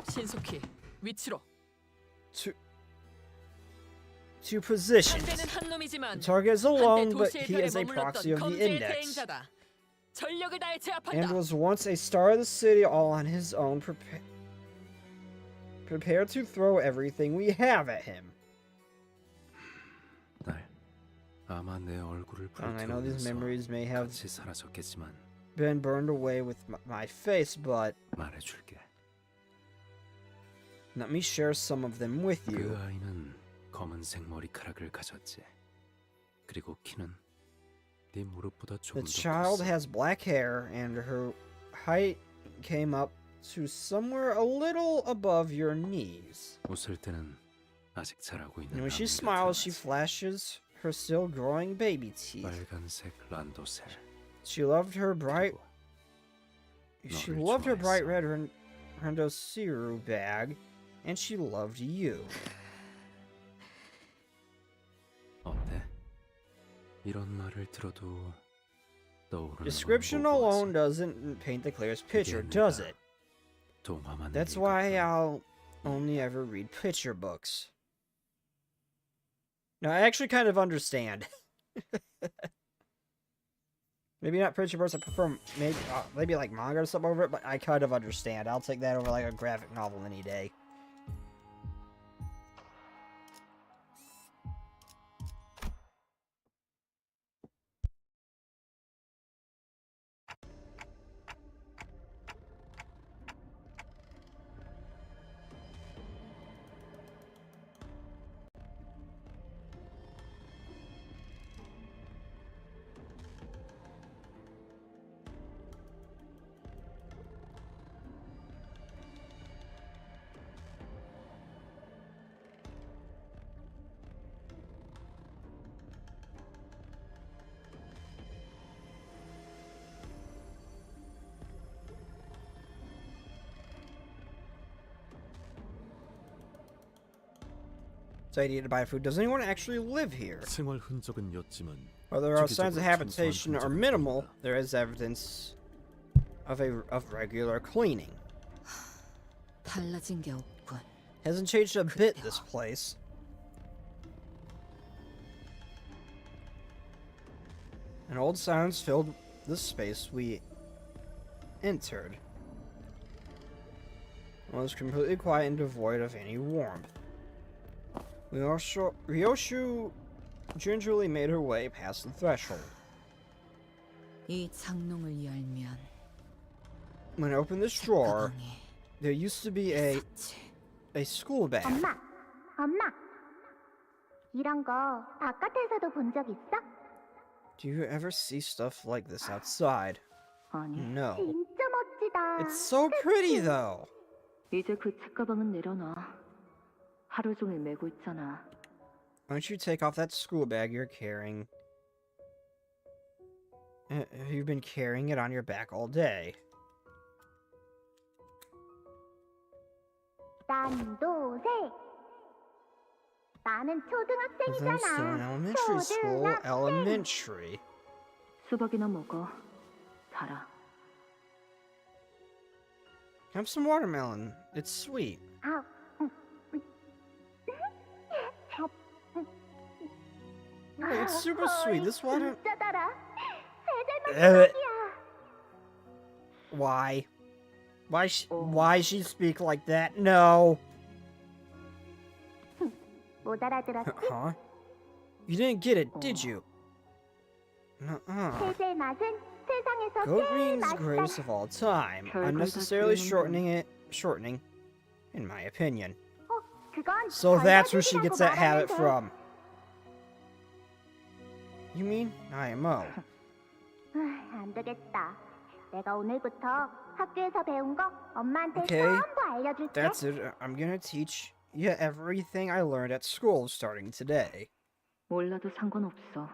신속히 위치로. To positions. 상대는 한 놈이지만 The target is 한때 alone, but 도시의 he 별에 is a proxy 머물렀던 of the 검지의 index. 대행자다. 전력을 다해 And 제압한다. was once a star of the city all on his own, prepared to throw everything we have at him. 딸, 아마 내 얼굴을 I know these 불태우면서 memories may have 같이 사라졌겠지만 been burned away with my face, but 말해줄게. let me share some of them with 그 you. 아이는 검은색 머리카락을 가졌지. 그리고 키는 네 무릎보다 The 조금 더 child 컸어. has black hair, and her height came up to somewhere a little above your knees. 웃을 때는 아직 자라고 있는 And when she 나무가 smiles, she 드러나지. flashes her still growing baby teeth. 빨간색 란도셀. She loved her bright. 그리고 She 너를 loved her bright 좋아했어. red Rendosiru bag, and she loved you. 어때? 이런 말을 들어도 떠오르는 Description 건 뭐고 alone doesn't paint the clearest picture, does it? 동화만 That's 읽었군. why I'll only ever read picture books. No, I actually kind of understand. Maybe not picture books. I prefer maybe like manga or something over it, but I kind of understand. I'll take that over like a graphic novel any day. So I need to buy food. Does anyone actually live here? 생활 흔적은 였지만 While there are signs of 주기적으로 habitation 청소한 are 흔적은 minimal, 보인다. there is evidence of regular cleaning. 달라진 게 없군. Hasn't changed a bit, this place. An old silence filled the space we entered. It was completely quiet and devoid of any warmth. Ryoshu gingerly made her way past the threshold. 이 장롱을 열면 When I opened this drawer, 가방에 there used to be a 삭제. school bag. 엄마. 이런 거 바깥에서도 본 적 있어? Do you ever see stuff like this outside? 아니, No. 진짜 멋지다. It's so pretty though. 이제 그 책가방은 내려놔. 하루 종일 메고 있잖아. Why don't you take off that school bag you're carrying? You've been carrying it on your back all day. 난도색. 나는 But then still in 초등학생이잖아. elementary school, elementary. 수박이나 먹어. 달아. Have some watermelon. It's sweet. 아, Oh, it's super sweet. This water. 진짜 달아. 세살 Uh, 맛이야. Why? Why she speak like that? No. 못 알아들었지? Huh? You didn't get it, did you? Nuh-uh. 세살 맛은 세상에서 Goat 제일 means 맛있다. greatest of all time, 별걸 다 unnecessarily 쓰이는군. shortening, in my opinion. 그건 So that's where she 달걀이라고 gets that habit 말하면 돼. from. You mean IMO? 안 되겠다. 내가 오늘부터 학교에서 배운 거 엄마한테 Okay, 전부 알려줄게. That's it. I'm gonna teach you everything I learned at school starting today. 몰라도 상관없어.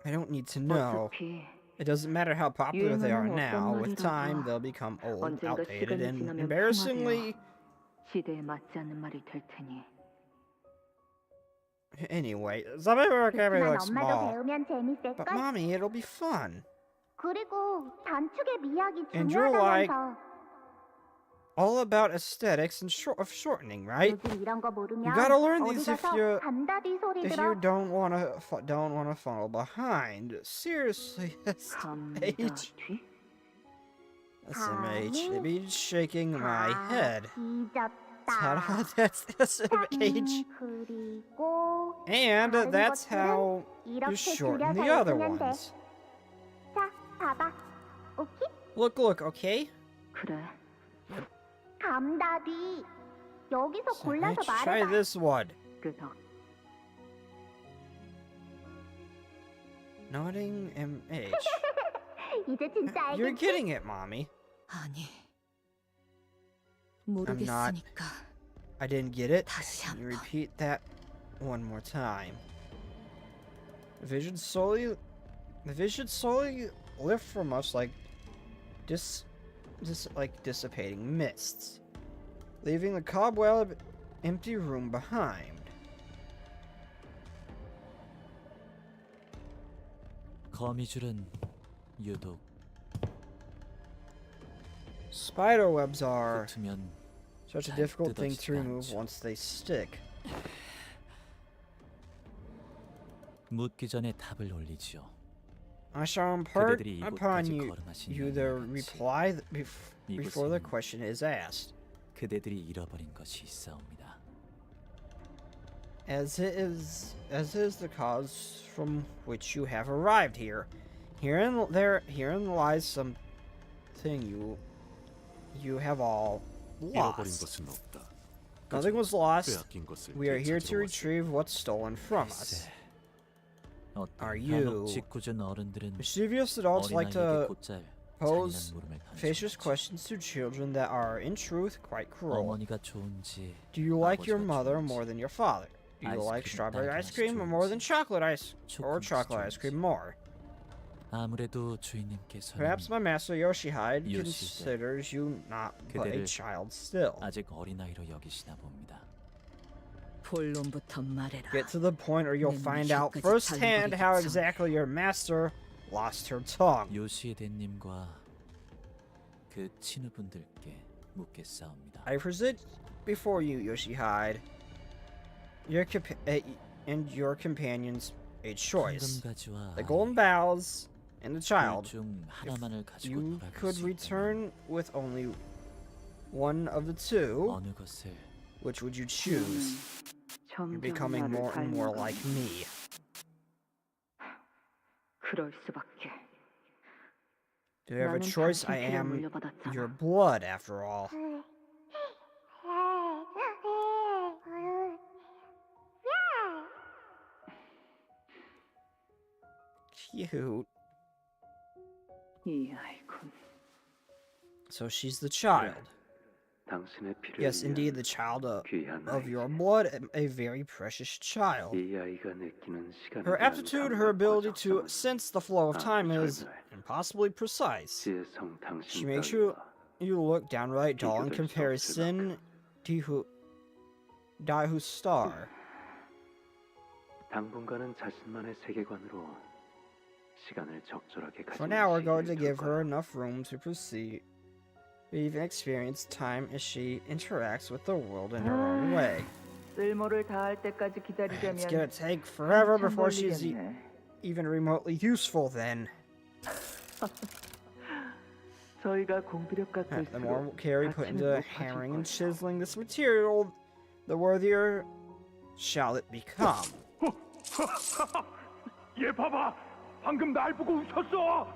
I don't need to know. 어차피 It doesn't matter how popular they are 유행어는 now. 어떤 With time, 말이라도 they'll become old, 언젠가 outdated, 시간이 and 지나면 embarrassingly. 시대에 맞지 않는 말이 될 테니. Anyway, some of our camera 난 looks 엄마도 small. 배우면 재밌을걸? But mommy, it'll be fun. 그리고 단축의 미학이 And you're like- 중요하다면서. All about aesthetics and of shortening, right? 요즘 이런 거 모르면 You gotta learn 어디 these if 가서 you 감다디 소리 if 들어. you don't wanna funnel behind. Seriously, that's age. 감다뒤? SMH. It means shaking my head. 뒤졌다. That's SMH. 그리고 And 다른 that's 것들은 how you 이렇게 shorten 줄여서 the other 읽으면 돼. ones. 자, 봐봐. 오케이? Look, okay? 그래. 감다디. 여기서 골라서 SMH, try 말해봐. this one. 끄덕. Nodding MH. 이제 진짜 You're 알겠지? getting it, mommy. 아니. 모르겠으니까. I didn't get it. 다시 Can you 한번. repeat that one more time? The vision slowly lift from us like dissipating mists, leaving the cobweb empty room behind. 거미줄은 유독 Spiderwebs are 붙으면 such a 잘 difficult thing to 뜯어지지가 remove 않죠. once they stick. 묻기 전에 답을 올리지요. I shall impart 그대들이 upon 이곳까지 you 걸어나신 the 이유와 같이 reply before the 이곳에는 question is asked. 그대들이 잃어버린 것이 있사옵니다. As is the cause from which you have arrived here. Herein lies something you have all 잃어버린 lost. 것은 없다. Nothing was lost. 빼앗긴 것을 We are here to 되찾으러 왔으니 retrieve what's stolen from us. 글쎄, 어떤 Are you 현혹 짓궂은 어른들은 Mischievous adults like 어린아이에게 to 곧잘 pose 잔인한 물음을 facious 던지고 questions to children that are, in truth, quite cruel. 어머니가 좋은지 Do you like your 아버지가 mother 좋은지, more than your father? Do you like 아이스크림, strawberry 딸기 ice 맛이 cream more than 좋은지, chocolate ice or 초코맛이 chocolate ice cream 좋은지. more? 아무래도 주인님께서는 Perhaps my master Yoshihide Yoshihide. considers you not but a 그대를 child still. 아직 어린아이로 여기시나 봅니다. 본론부터 말해라. Get to the point or you'll 내 find out 눈이 firsthand how 혀까지 exactly your master lost her tongue. 요시에덴님과 그 친구분들께 묻겠사옵니다. I present before you, Yoshihide, and your companions a choice. 황금가지와 The golden boughs and the child. 중 하나만을 가지고 You 돌아갈 could 수 있다면 return with only one of the two. 어느 것을 Which would you choose? You're 점점 becoming 나를 more and more 닮아가는. like me. 그럴 수밖에. Do you have a 나는 choice? 당신 I 피를 am 물려받았잖아. your blood, after all. Cute. 이 아이군. So she's the child. 당신의 피를 Yes, 위한 indeed, the child 귀한 of your 아이지. blood, a very precious child. 이 아이가 느끼는 시간에 Her 대한 aptitude, her ability to 감각과 sense the flow of 아주 time is 절묘해. impossibly precise. 지혜성 She 당신 makes you 따위와 look downright dull in 비교될 수 comparison to Daihu Star. 당분간은 자신만의 세계관으로 시간을 적절하게 For 가지는 now, we're going to 시기를 give 둘 her 거야. enough room to proceed, even experience time as she interacts with the world in her own way. 쓸모를 다할 때까지 It's 기다리자면 gonna take forever 한참 before she's 걸리겠네. even remotely useful then. 저희가 공부력 갖고 The more 있을수록 care we put 가치는 into 높아질 hammering and 거예요. chiseling this material, the worthier shall it become. 얘 봐봐. 방금 날 보고 웃었어.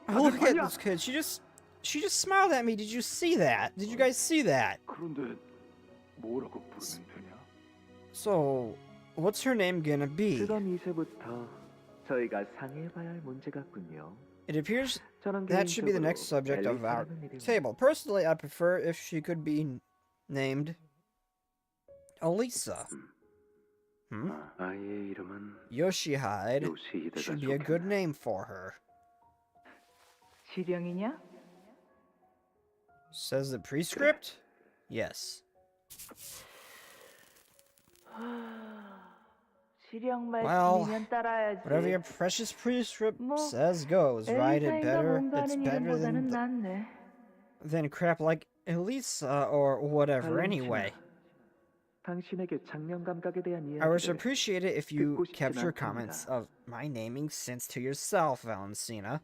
Look at this kid. She just smiled at me. Did you see that? Did you guys see that? 그런데 뭐라고 부르면 되냐? So, what's her name gonna be? 그럼 이제부터 저희가 상의해봐야 할 문제 같군요. It appears 저는 that should be the 개인적으로 next subject of our 앨리스라는 이름을 table. Personally, I prefer if she could be named Elisa. 아이의 이름은 Yoshihide 요시히데가 should be a good 좋겠네. name for her. 지령이냐? Says the prescript? Yes. 지령 Well, 말씀이면 따라야지. Whatever your precious prescript 뭐, says goes, right? It's 엘리사인가 뭔가 better 하는 이름보다는 낫네. than crap like Elisa or whatever anyway. 당신에게 장면 감각에 대한 I would 이야기를 appreciate it if you 듣고 싶진 kept your 않답니다. comments of my naming sense to yourself, Valentina.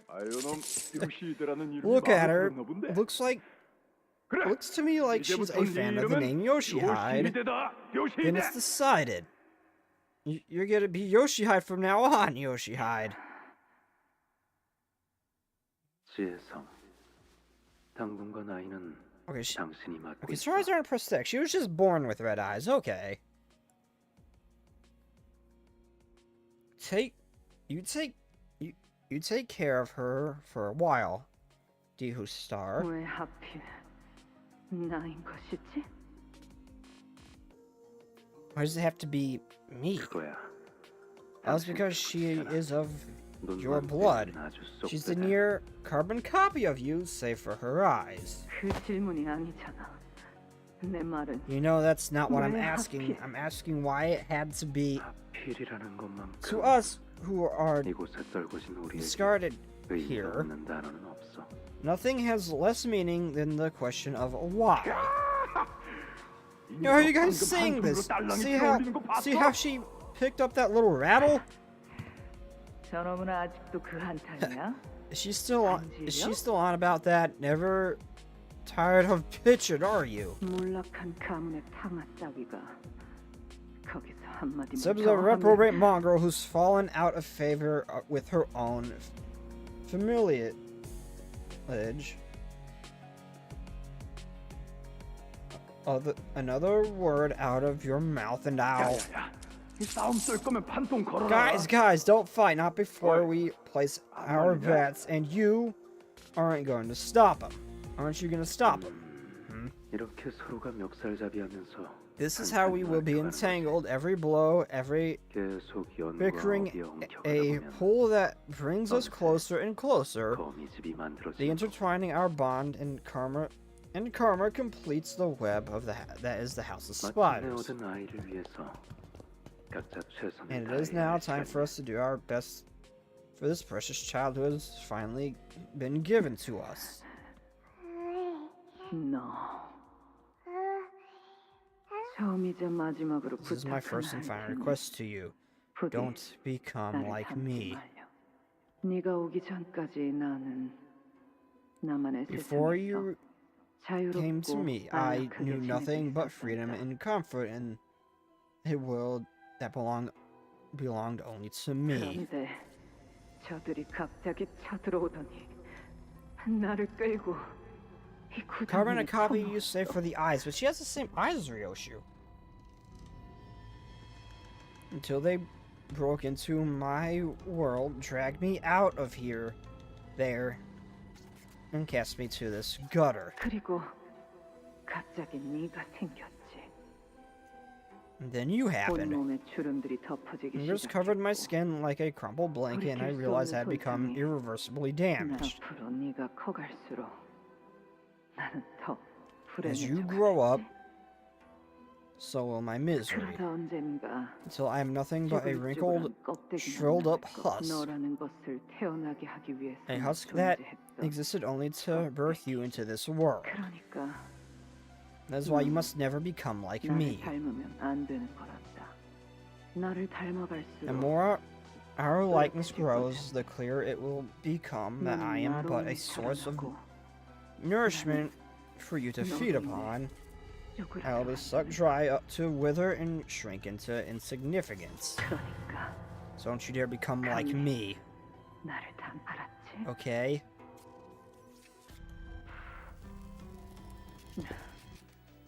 아유놈 요시히데라는 이름이 Look at 마음에 her. 들었나 본데. Looks to me like she's a fan of the name Yoshihide. 요시히데다. Then 요시히데. it's decided. You're gonna be Yoshihide from now on, Yoshihide. 지혜성. 당분간 아이는 Okay, 당신이 맡고 okay, 있어. so eyes aren't prosthetic. She was just born with red eyes. Okay. You take care of her for a while, Dihu Star. 왜 하필 나인 것이지? Why does it have to be me? 그거야. That's because she is of your 눈만 blood. 빼면 아주 쏙 She's the 빼다. near carbon copy of you, save for her eyes. 그 질문이 아니잖아. 내 말은 You know that's not what I'm 왜 asking. 하필? I'm asking why it had to be 하필이라는 것만큼 to us who are 이곳에 떨궈진 우리에게 discarded 의미가 here. 없는 단어는 없어. Nothing has less meaning than the question of why. Are you guys seeing this? See how she picked up that little rattle? 저놈은 아직도 그 한탄이야? Is she still on about that? Never tired of pitching, are you? 몰락한 가문의 탕아 따위가 거기서 한마디만 Subs 더 a 하면 reprobate mongrel who's fallen out of favor with her own familiage. Another word out of your mouth and I'll... 이 싸움 쏠 거면 판통 걸어라. Guys, don't fight. Not before we place our bets, and you aren't going to stop them. Aren't you going to stop them? 이렇게 서로가 멱살잡이하면서 This is how we will be entangled. Every blow, every 계속 연구와 bickering, 어비에 엉켜가다 a 보면 pull that brings us closer and closer. 거미집이 The 만들어지고 intertwining our bond and karma completes the web of that is the house of 마침내 spiders. 얻은 아이를 위해서 각자 최선을 And it is 다해야 now 할 time for 시간이야. us to do our best for this precious child who has finally been given to us. 너 처음이자 마지막으로 This is my first and final request to you. Don't become like me. 네가 오기 전까지 나는 나만의 Before 세상에서 you came to me, I knew nothing but freedom and comfort and a world that belonged only to me. 그런데 저들이 갑자기 쳐들어오더니 나를 끌고 이 Carbon a 구덩이에 copy you 쳐넣었어. say for the eyes, but she has the same eyes as Ryoshu. Until they broke into my world, dragged me out of here, there, and cast me to this gutter. 그리고 갑자기 네가 생겼지. And then you happened. 온몸에 주름들이 덮어지기 You just covered my 시작했고. skin like a crumpled blanket, and I realized I had become irreversibly damaged. 앞으로 네가 커갈수록 나는 더 As you 불행해져 grow up, 가겠지. so will my misery, 그러다 언젠가 until I am nothing but a wrinkled, 쭈글쭈글한 껍데기만 shriveled up 남고 husk. 너라는 것을 태어나게 하기 위해서 A husk that 존재했던. existed only to birth you into this world. 그러니까 That's why you must never become like 나를 me. 닮으면 안 되는 거란다. 나를 닮아갈수록 The more our likeness grows, the clearer it will become that I am but a source of nourishment for you to feed upon. I will be sucked dry up to wither and shrink into insignificance. 그러니까 So don't you dare become like me, 나를 다 알았지? okay?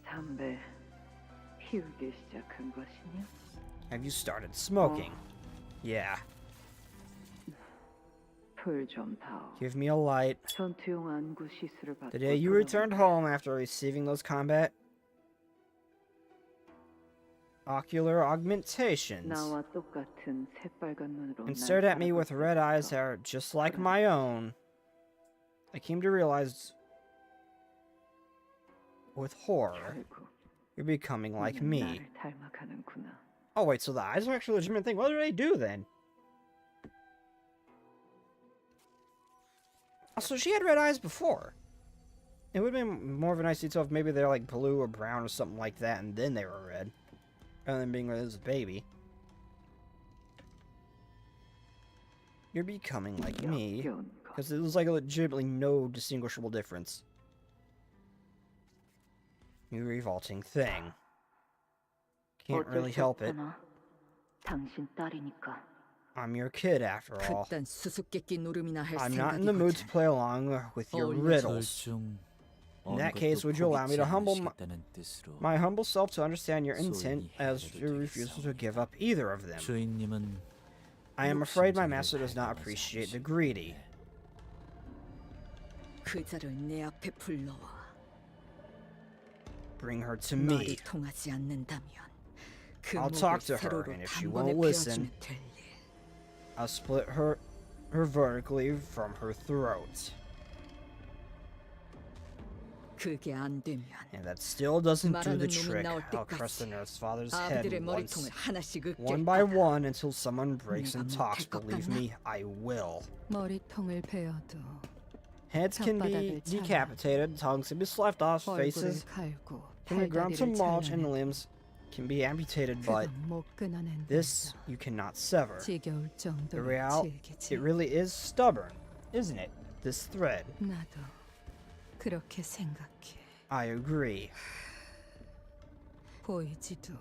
담배 피우기 시작한 것이냐? Have you started smoking? Yeah. 불 좀 다오. Give me a light. 전투용 안구 시술을 받고 The day you returned home after receiving those combat ocular augmentations, 나와 똑같은 새빨간 눈으로 and 날 stared at me with 바라볼 red eyes 때부터 that are just like my own, I came to realize with horror 결국 you're becoming like 너는 me. 나를 닮아가는구나. Oh wait, so the eyes are actually a legitimate thing. What do they do then? Also, she had red eyes before. It would have been more of a nice detail if maybe they're like blue or brown or something like that, and then they were red. Rather than being red as a baby. You're becoming like me. 역겨운 것. Because it was like legitimately no distinguishable difference. You revolting thing. Can't really help it. 없잖아. 당신 딸이니까. I'm your kid after all. 그딴 수수께끼 노름이나 할 I'm not in the mood to 생각이거든. play along with your riddles. 절중 In that case, would you allow me to humble 않으시겠다는 뜻으로 my humble self to understand your intent as your refusal to give up either of them? 주인님은 I am afraid my master does not appreciate the greedy. 그자를 내 앞에 불러와. Bring her to 말이 me. 통하지 않는다면 그 I'll 목을 talk to her, 세로로 and if she 단번에 won't listen, 베어주면 될일. I'll split her vertically from her throat. 그게 안 되면 And that still doesn't do 말하는 the 놈이 trick. 나올 I'll crush the 때까지 nurse father's head 아비들의 once, 머리통을 하나씩 one 으깰 by 거다. one until someone breaks and 내가 talks. 못할 것 Believe 같나? me, I will. 머리통을 베어도 Heads can be 혓바닥을 잘라. decapitated, tongues can be sliced off, 얼굴을 faces 갈고 can be ground to 팔다리를 mulch, and 잘라내. limbs can be amputated, but 그건 못 끊어낸다. this you cannot sever. 지겨울 The 정도로 it 질기지. really is stubborn, isn't it? This thread. 나도 그렇게 생각해. I agree. 보이지도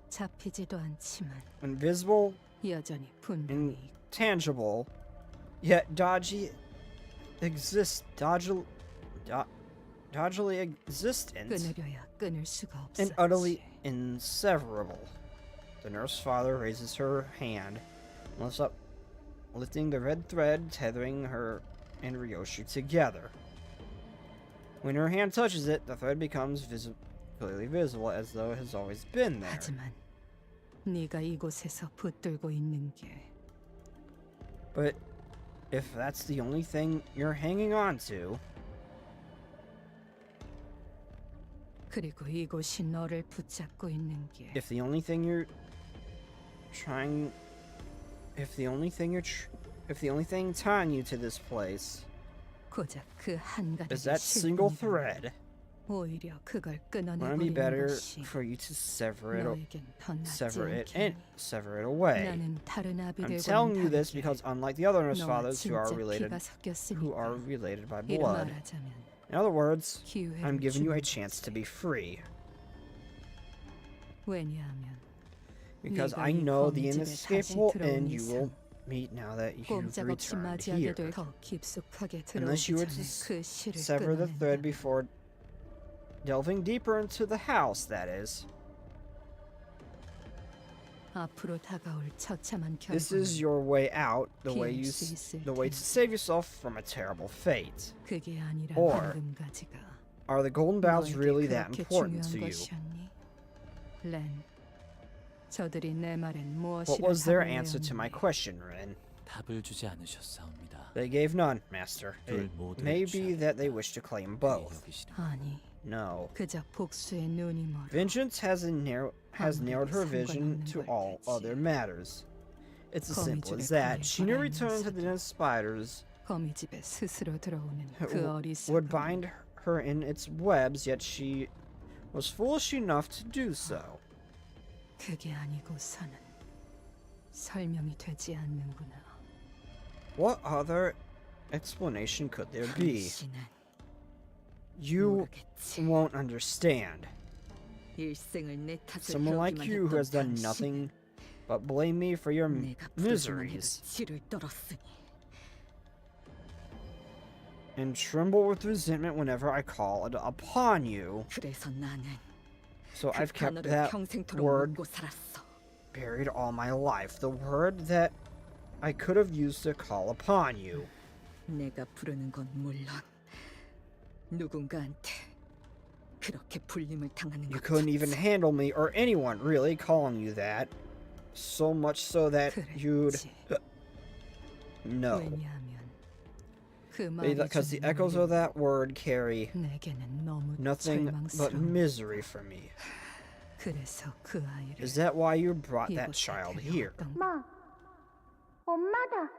잡히지도 않지만 Invisible, 여전히 분명히 intangible, yet dodgily existent, 끊으려야 끊을 수가 and 없었지. utterly inseverable. The nurse father raises her hand, lifts up, lifting the red thread, tethering her and Ryoshi together. When her hand touches it, the thread becomes clearly visible, as though it has always been there. 하지만 네가 이곳에서 붙들고 있는 게 But if that's the only thing you're hanging on to, 그리고 이곳이 너를 붙잡고 있는 게 if the only thing you're trying, if the only thing tying you to this place 고작 그 한 가지 is that single thread, 오히려 그걸 wouldn't it be 끊어내버리는 better 것이 for you to sever it 너에겐 더 낫지 sever it away? 나는 다른 I'm 아비들과는 telling you this 다르게 because unlike the other nurse 너와 fathers who 진짜 are related 피가 섞였으니까 by 이를 blood, 말하자면 in other words, 기회를 I'm giving you a 주는 chance to 거지. be free. 왜냐하면 Because 네가 I 이 know the 검집에 inescapable 다시 end 들어온 you 이상 will meet now that you've 꼼짝없이 returned 맞이하게 here. 될 더 깊숙하게 Unless 들어오기 you were 전에 to 그 실을 sever the thread 끊어낸다. before delving deeper into the house, that is. 앞으로 다가올 처참한 This is 결과는 your way out, the way 피할 you 수 있을 the way to 텐데. save yourself from a terrible fate. 그게 아니라 Or 황금가지가 Are the golden boughs 너에게 really that 그렇게 important 중요한 to you? 것이었니? 렌, 저들이 내 말엔 What 무엇이라 was their 답을 answer to my 내었니? question, Ren? 답을 주지 않으셨사옵니다. They gave none, Master. 둘 It 모두 may be that they wish to claim both. 여기시니 아니, No. 그저 복수의 눈이 멀어. Vengeance has narrowed her vision to all other matters. It's as simple as that. She knew return to the den of spiders 거미집에 스스로 들어오는 그 would 어리석음. bind her in its webs, yet she was foolish enough to do so. 그게 아니고서는 설명이 되지 않는구나. What other explanation could there be? 당신은 You 모르겠지. won't understand. 일생을 내 탓을 Someone like 해오기만 you who has 했던 done 당신은 nothing but blame me for your 내가 부르기만 해도 miseries 치를 떨었으니 and tremble with resentment whenever I call it upon you. 그래서 나는 So 그 I've kept 단어를 that 평생토록 word 묻고 살았어. buried all my life. The word that I could have used to call upon you. 내가 부르는 건 물론 누군가한테 그렇게 불림을 당하는 You 것 couldn't even 자체. handle me or anyone really calling you that. So much so that you'd 그랬지. know. 왜냐하면 그 말이 Because the 주는 echoes of that word carry 내게는 너무 nothing but 절망스러운. misery for me. 그래서 그 아이를 Is that why you brought that 이곳에 child here? 데려왔던 마, 엄마다.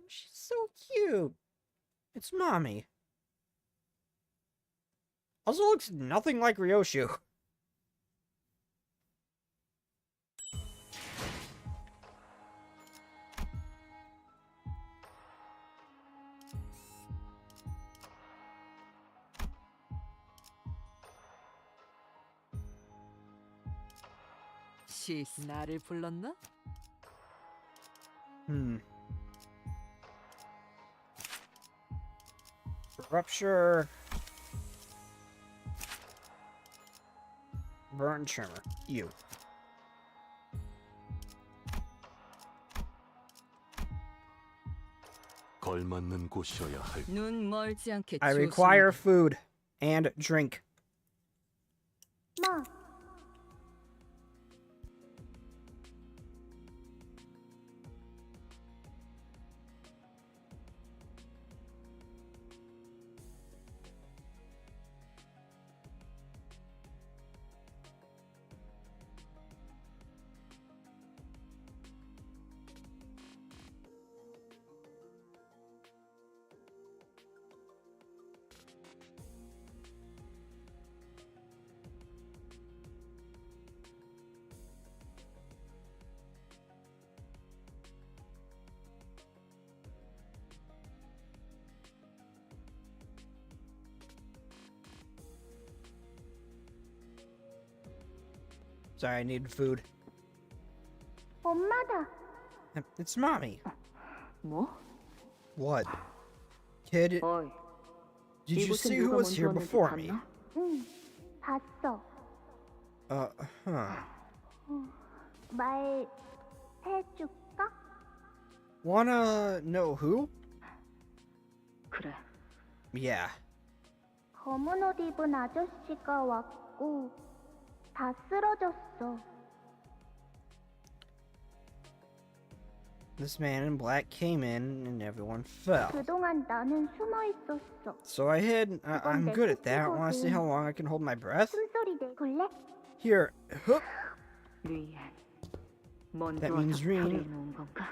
She's so cute. It's mommy. Also looks nothing like Ryoshu. 나를 불렀나? Rupture. Burn trimmer. You. 걸맞는 곳이어야 할 눈 멀지 않게 I require 조심해. food and drink. 마, Sorry, I need food. 엄마다. It's mommy. 뭐? What? Kid, 어이, did you 이곳에 see who 누가 was 먼저 here 왔는지 before me? 봤나? 응, 봤어. Huh. 말 해줄까? Wanna know who? 그래. Yeah. 검은 옷 입은 아저씨가 왔고 다 쓰러졌어. This man in black came in and everyone fell. 그동안 나는 숨어 있었어. So I hid. I'm good at that. Want to see how long I can hold my breath? 숨소리 내볼래? Here. Hup. 리엔. 먼저 That 와서 means Reen. 처리해놓은 건가?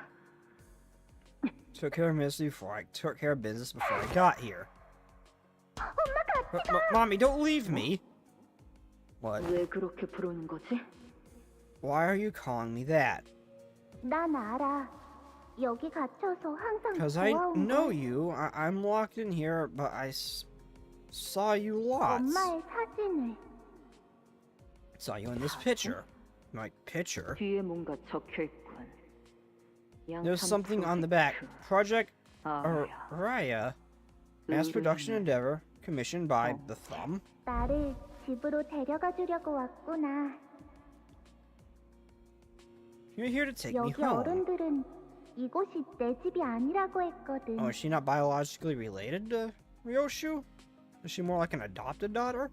Took care of business before I took care of business before I got here. Mommy, don't leave me. What? 왜 그렇게 부르는 거지? Why are you calling me that? 난 알아. 여기 갇혀서 항상 Because I 좋아온 know 걸. you. I'm locked in here, but I saw you lots. 엄마의 사진을. Saw you in this picture. My picture? 뒤에 뭔가 적혀있군. There's something on the back. Project Raya. Mass production endeavor. Commissioned by the Thumb. 나를 집으로 데려가 주려고 왔구나. You're here to take me 여기 home. 어른들은 이곳이 내 집이 아니라고 했거든. Oh, is she not biologically related to Ryoshu? Is she more like an adopted daughter?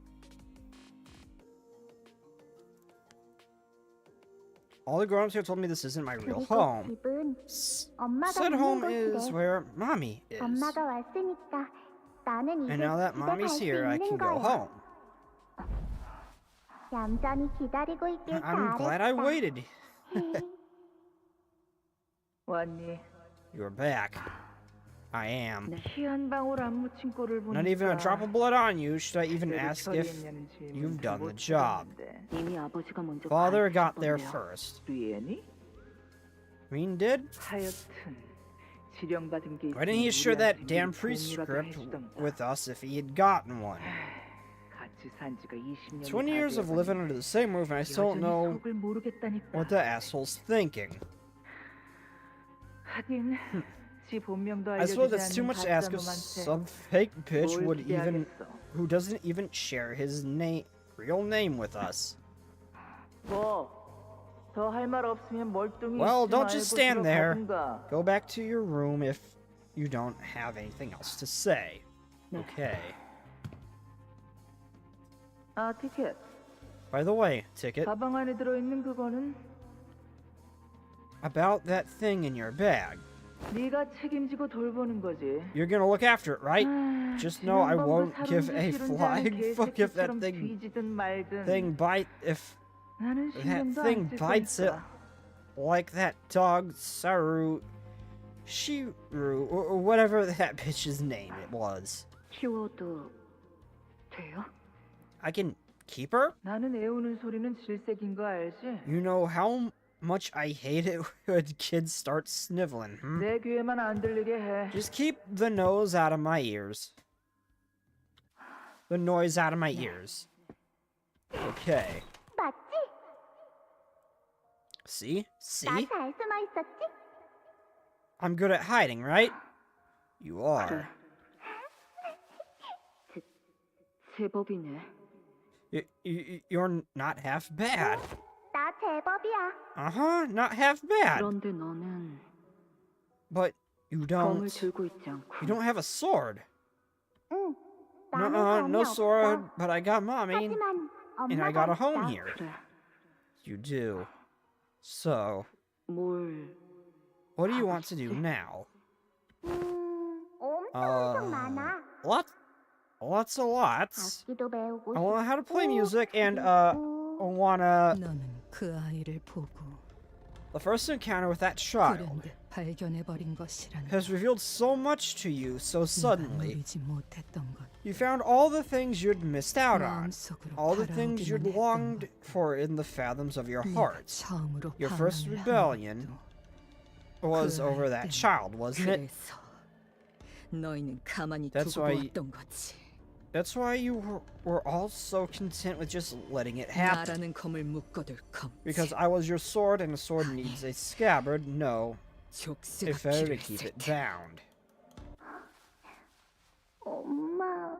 All the grown-ups here told me this isn't my real 그리고 home. 집은 S- 엄마가 Said 있는 home is 곳이래. where mommy is. 엄마가 왔으니까 나는 이제 And now that 집에 mommy's 갈 수 here, I 있는 can go 거야. home. 얌전히 기다리고 있길 I'm glad I 잘했다. waited. 왔니? You're back. I am. 희한 방울 안 묻힌 꼴을 보니까 Not even a drop of blood on you. Should I even 제대로 ask if 처리했냐는 질문 you've 잘 done the 못 job? 들었는데. 이미 아버지가 먼저 Father got there 가르치셨던데요. first. 리엔이? Green did? 하여튼 지령받은 게 Why didn't he share that 우리한테 damn 미리 prescript 공유라도 해주던가. with us if he had gotten one? 같이 산 지가 20년이 20 years of living under the same roof and I still don't know 속을 모르겠다니까. what the asshole's thinking. 하긴 지 본명도 I suppose 알려주지 it's too 않는 much to ask if 가짜놈한테 some fake bitch 뭘 would even 기대하겠어. who doesn't even share his real name with us. 뭐? 더 할 말 없으면 멀뚱히 Well, 있지 don't just 말고 stand there. 들어가든가. Go back to your room if you don't have anything else to say. Okay. 아, 티켓. By the way, Ticket, 가방 안에 들어있는 그거는 about that thing in your bag. 네가 책임지고 돌보는 거지. You're gonna look after it, right? 아, Just know I 지난번도 won't give 사람들 a 싫은 flying 자는 fuck if that 개새끼처럼 뒤지든 말든. if 나는 that 신경도 thing 안 쓸 bites it 거니까. like that dog Shiru or whatever that bitch's name it was. 키워도 돼요? I can keep her? 나는 애우는 소리는 질색인 거 알지? You know how much I hate it when kids start sniveling, 내 귀에만 안 들리게 해. Just keep the nose out of my ears. The noise out of my ears. Okay. 맞지? See? See? 나 잘 숨어 있었지? I'm good at hiding, right? You are. 제법이네. You're not half bad. 나 제법이야. Uh-huh, not half bad. 그런데 너는 But you 검을 don't... 들고 있지 않고 You don't have a sword. 응. 나는 Nuh-uh, 검이 no 없어. sword, but I got mommy. 하지만 And I 엄마가 got a home 있다. here. 그래. You do. So, 뭘 what do you want to do now? 엄청 많아. Lots of lots. 악기도 배우고 I want to know how to play 싶고, music and, 그리고 wanna... 너는 그 아이를 보고 The first encounter with that child 그런 듯 발견해버린 것이라는 has revealed so much to you so 네가 suddenly. 누리지 못했던 것 You found all the things you'd missed out on. 마음속으로 All the things you'd 바라오기만 했던 longed 것. for in the fathoms of your 네가 heart. 처음으로 Your first 반항을 한 rebellion 것도 was 그 over 아이 that 때문에. child, wasn't it? 그래서 너희는 가만히 That's 두고 why- 보았던 거지. That's why you were all so content with just letting it happen. 나라는 검을 묶어둘 검. Because I was your sword and a sword needs a scabbard. No, 족쇄가 if ever to keep 필요했을 it 테. bound. 엄마.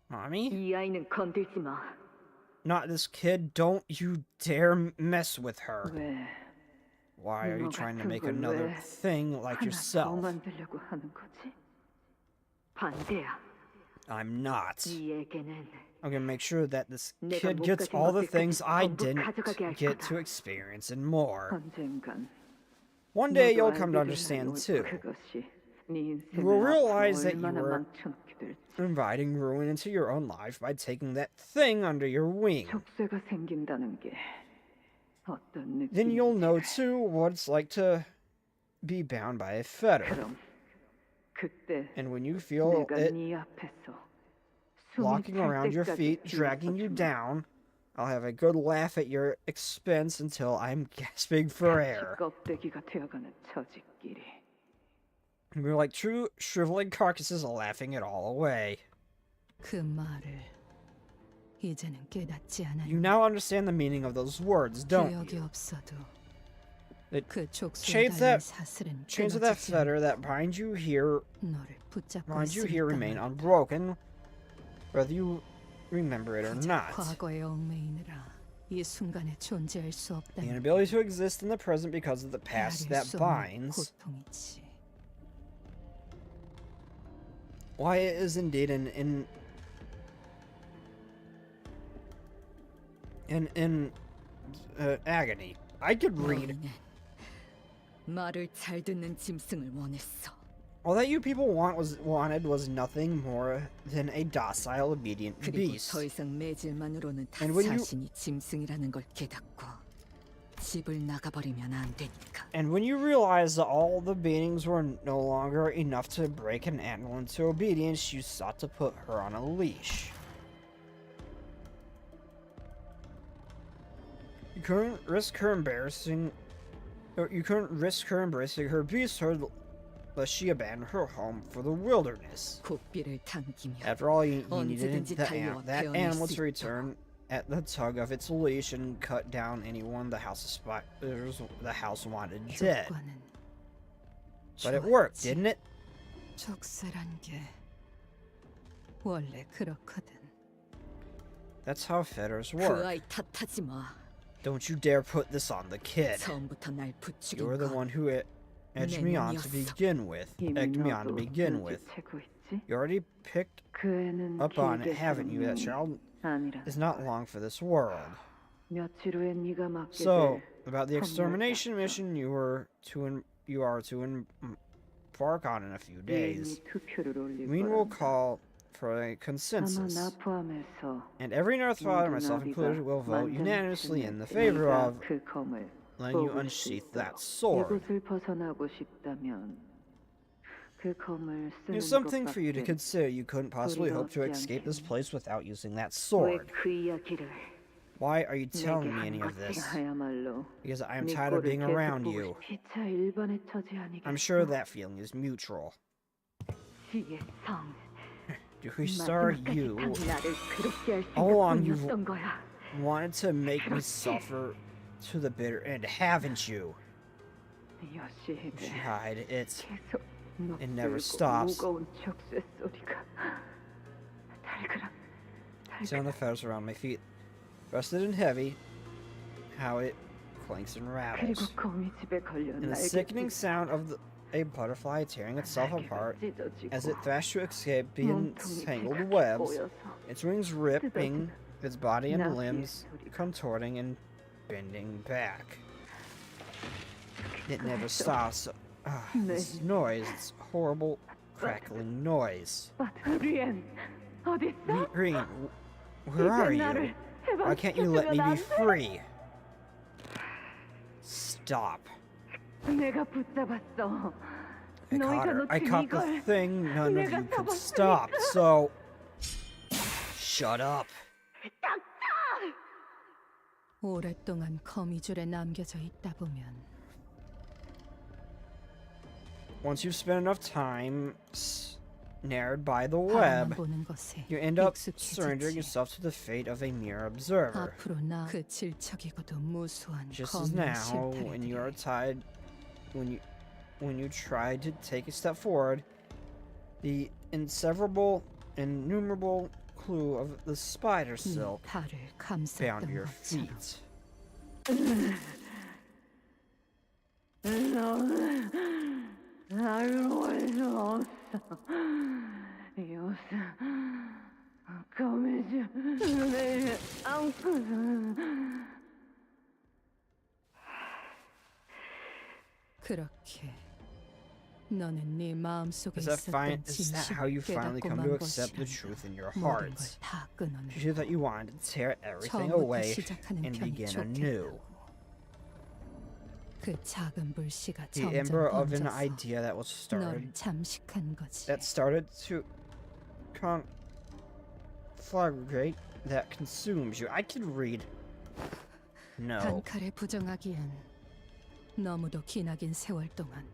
Mommy? 이 아이는 건들지 마. Not this kid. Don't you dare mess with her. 왜 Why are you 너 trying to 같은 make 걸 another 왜 thing like 하나 더 yourself? 만들려고 하는 거지? 반대야. I'm not. 이 애게는 I'm gonna make sure that this 내가 kid 못 gets 가진 all the 것들까지 things I 전부 didn't 가져가게 할 get 거다. to experience and more. 언젠간 One day 너도 you'll come to 알게 될 understand 날 too. 그것이 네 You will 인생을 realize 앞으로 that you 얼마나 were 망쳐놓게 될지. inviting ruin into your own life by taking that thing under your wing. 족쇄가 생긴다는 게 어떤 Then you'll 느낌인지. know too what it's like to be bound by a fetter. 그럼 그때 And when you feel 내가 it 네 앞에서 숨이 locking 찰 around your 때까지 feet, dragging you 비웃어주마. down, I'll have a good laugh at your expense until I'm gasping for air. 껍데기가 되어가는 처지끼리. We're like true shriveling carcasses laughing it all away. 그 말을 이제는 깨닫지 않아. You now understand the meaning of those words, don't 기억이 you? 없어도 The 그 족쇄에 chains 달린 that- 사슬은 Chains of that 끊어지지 fetter that bind you here 않- 너를 붙잡고 mind you here 있으니까 remain 말이다. unbroken, whether you remember it or 고작 not. 과거에 얽매이느라 이 순간에 존재할 수 The 없다는 inability to exist in the present because of the past 헤아릴 that 수 없는 binds. 고통이지. Why it is indeed in agony. I could read. 너희는 말을 잘 듣는 짐승을 원했어. All that you people wanted was nothing more than a docile, obedient 그리고 beast. 더 이상 매질만으로는 다 And when you- 자신이 짐승이라는 걸 깨닫고 집을 나가버리면 안 되니까. And when you realized that all the beatings were no longer enough to break an animal into obedience, you sought to put her on a leash. You couldn't risk her embracing her beasthood lest she abandon her home for the wilderness. 고삐를 당기며 After all, you needed 언제든지 달려와 that 베어낼 animal 수 to return at the tug of its leash and cut down anyone the house wanted dead. 효과는 But it worked, 좋았지. didn't it? 족쇄란 게 원래 그렇거든. That's how fetters 그 work. 아이 탓하지 마. Don't you dare put this on the kid. 처음부터 날 부추긴 You're the 건 one who edged me on to begin with. Egged me on to begin with. 눈치채고 있지? You already picked 그 애는 up on 길게 it, haven't you? That 살면 child 아니라 is not long for this world. 며칠 후에 네가 맡게 So, 될 about the extermination mission you are to embark on in a few days. 개인이 투표를 올릴 We will 거란다. call for a 아마 consensus, 나 포함해서 and every North Father, myself included, will vote unanimously in the favor of 그 검을 letting you 뽑을 수 unsheath 있어. that sword. 이곳을 벗어나고 싶다면 그 검을 쓰는 Here's something for you to 것밖에 consider. You couldn't possibly hope to escape this place without using that sword. 왜그 이야기를 Why are you 내게 telling me 한 any of this? 것이야말로 Because I'm 네 tired of 꼴을 being 계속 around 보고 you. 피차 일반의 처지 아니겠어? I'm sure that feeling is mutual. 지의 성 To restore you 마지막까지 나를 괴롭게 할 All along 생각뿐이었던 거야. wanted to make me suffer to the bitter end, haven't you? 여시해대 Tried it. 계속 It never 높들고 stops. 무거운 족쇄 소리가 달그락 Sound the feathers around my feet. Rusted and heavy. How it clanks and 그리고 rattles. 거미 집에 걸려 And the 날개 sickening sound of a butterfly tearing itself apart as it thrashed to escape the entangled webs, its wings ripping, its body and limbs contorting and bending back. It never stops. This noise, it's horrible crackling noise. 리엔 어딨어? Green, where are you? Why can't you let me be free? Stop. 내가 붙잡았어. I caught her. I caught the 이걸 thing none of 내가 you could 잡았으니까. stop, so... Shut up. 오랫동안 거미줄에 남겨져 있다 보면 Once you've spent enough time snared by the 바라만 web, 보는 것에 you end up surrendering 익숙해지지. yourself to the fate of a mere observer. 앞으로 나 그 질척이고도 무수한 Just as 거미의 now, when you are 실타래들이 tied, when you try to take a step forward, the innumerable clue of the spider 네 silk 발을 bound 감쌌던 your 것처럼 feet. 날 원수 없어. 이옷은 거미줄 눈을 안고서 그렇게 너는 네 마음속에 Is that 있었던 how you 진실을 finally 깨닫고 come 만 to accept the 것이란다. truth in your 모든 hearts? 걸다 You 끊어내 knew that you wanted to tear everything 처음부터 away 시작하는 and 편이 begin anew. 좋겠다고. 그 작은 불씨가 The 점점 ember of an 번져서 idea that was 너를 잠식한 거지. started to conflagrate that consumes you. I can read. No. 단칼에 부정하기엔 너무도 기나긴 세월 동안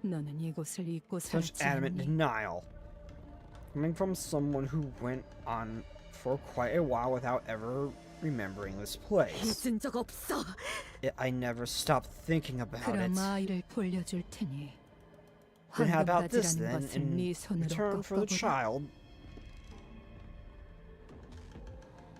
너는 이곳을 잊고 Such 살았지 adamant 않니? denial. Coming from someone who went on for quite a while without ever remembering this place. 잊은 적 없어. I never stopped thinking about it. 그럼 아이를 돌려줄 테니 Then how about this 황금바지라는 then? 것을 네 In 손으로 return for the 꺾어보라. child,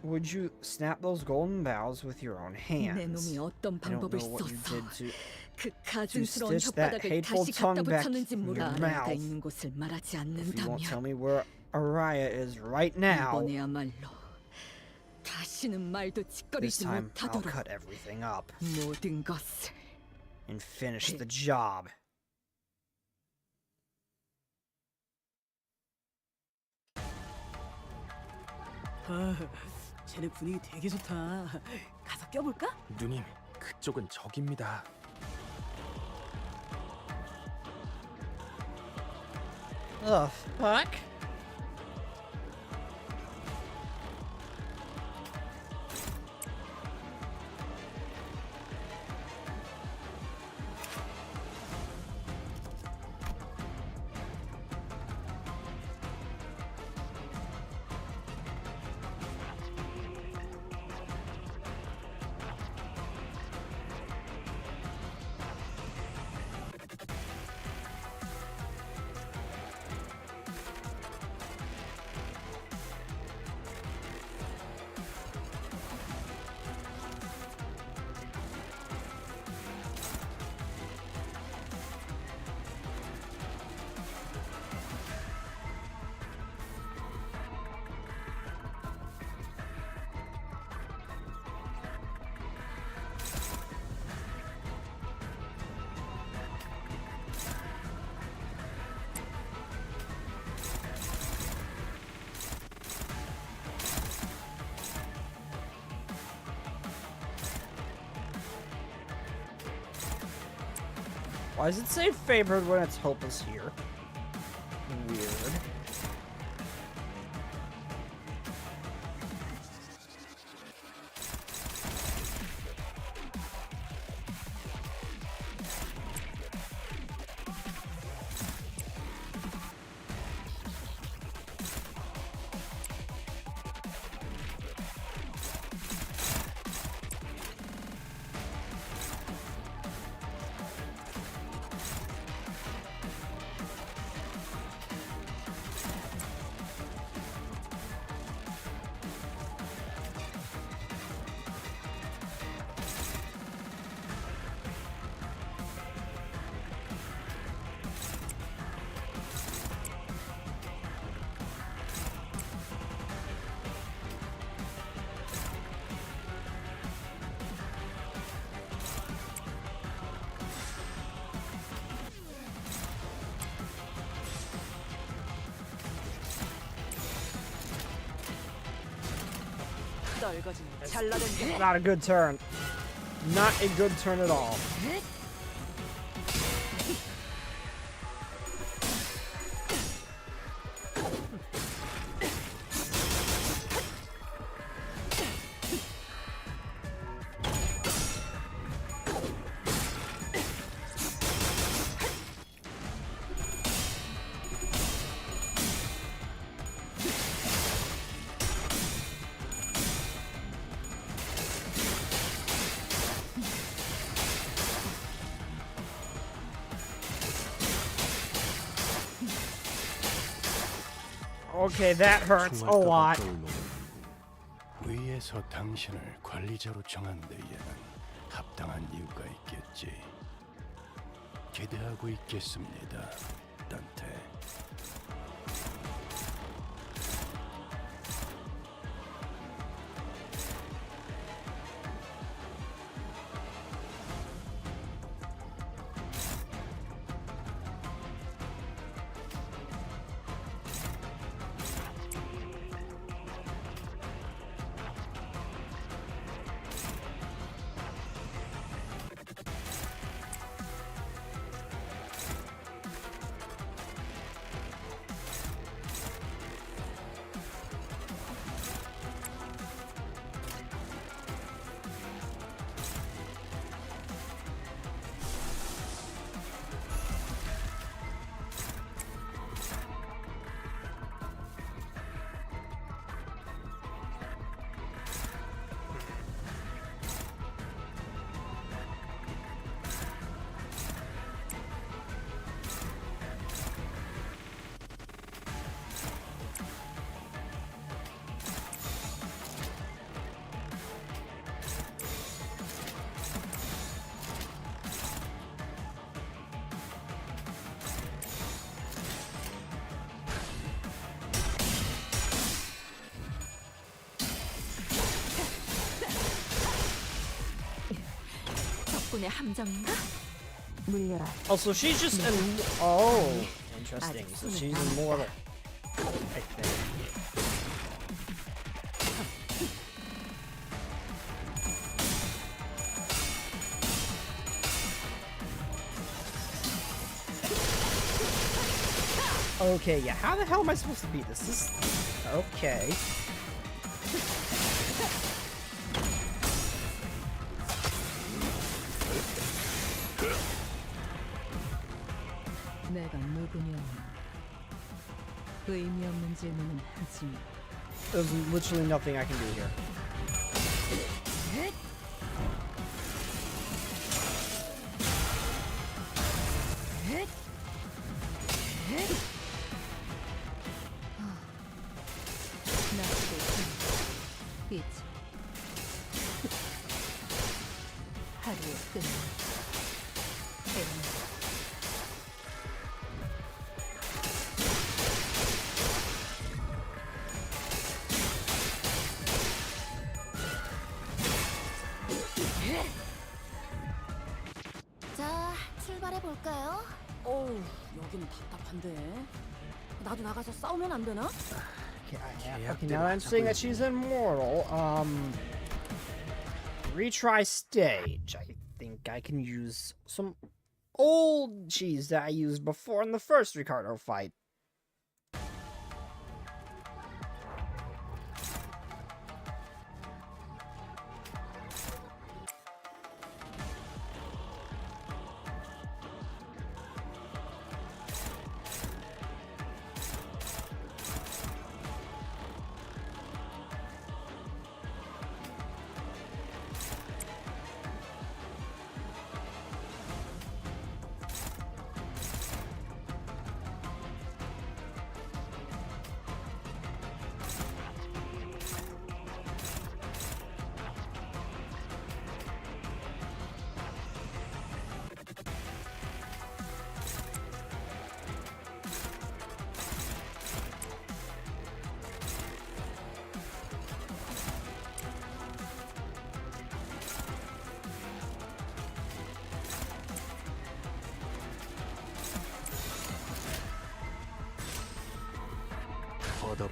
would you snap those golden boughs with your own 내 hands? 놈이 어떤 I don't 방법을 know what you 써서 did to 그 가증스러운 stitch that 혓바닥을 hateful 다시 tongue 갖다 back 붙였는지 in your 몰라. mouth. 내가 있는 곳을 말하지 If you won't tell 않는다면 me where Araya is right now, 이번에야말로 다시는 말도 this 짓거리지 time I'll 못하도록 cut everything up 모든 것을 and finish the job. 쟤네 분위기 되게 좋다. 가서 껴볼까? 누님, 그쪽은 적입니다. The fuck? Why does it say favored when it's Hope is here? Weird. Not a good turn. Not a good turn at all. Okay, that hurts a lot. 위에서 당신을 관리자로 정한 데에는 합당한 이유가 있겠지. 기대하고 있겠습니다, 단테. 적군의 함정인가? 물려라. Oh, so she's just oh, interesting. So she's immortal. I think. Okay, yeah, how the hell am I supposed to beat this? This okay. 내가 누구냐? 의미 없는 질문은 하지 마. There's literally nothing I can do here. 이제 하루의 끝. 자, 출발해 볼까요? 어우, 여기는 답답한데. 나도 나가서 싸우면 안 되나? Okay, now I'm saying that she's immortal. Retry stage. I think I can use some old cheese that I used before in the first Ricardo fight.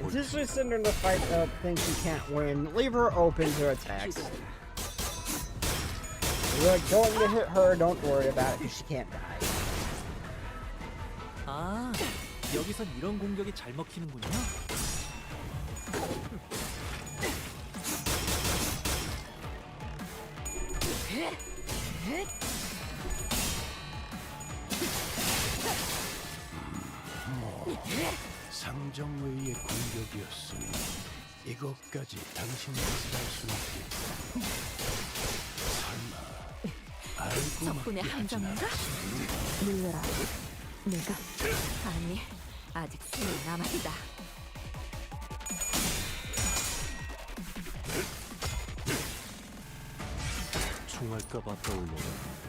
This is sitting in the fight thinks she can't win. Leave her open to attacks. We're going to hit her, don't worry about it, because she can't die. 아, 여기선 이런 공격이 잘 먹히는군요. 상정외의 공격이었으니 이것까지 당신 것을 할 수 있겠다. 설마 알고 적군의 함정인가? 물려라. 내가 아니, 아직 숨이 남아있다. 총알값 아까울려나.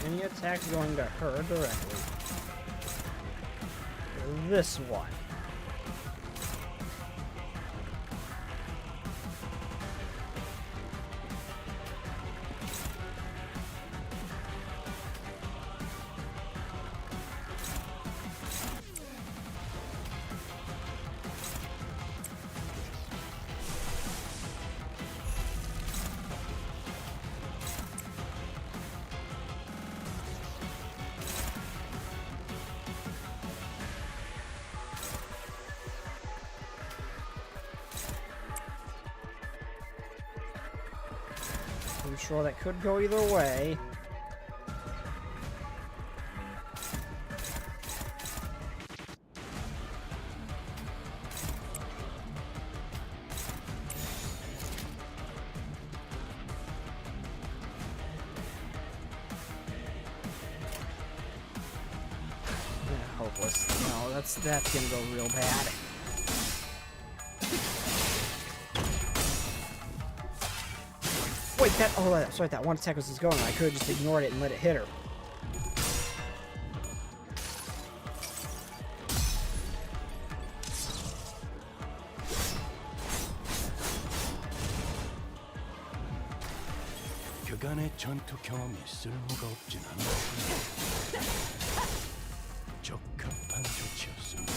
Any attack going to her directly. This one. I'm sure that could go either way. Hopeless. No, that's gonna go real bad. Wait, that's right, that one attack was just going. I could have just ignored it and let it hit her. 그간의 전투 경험이 쓸모가 없진 않았군요. 적합한 조치였습니다.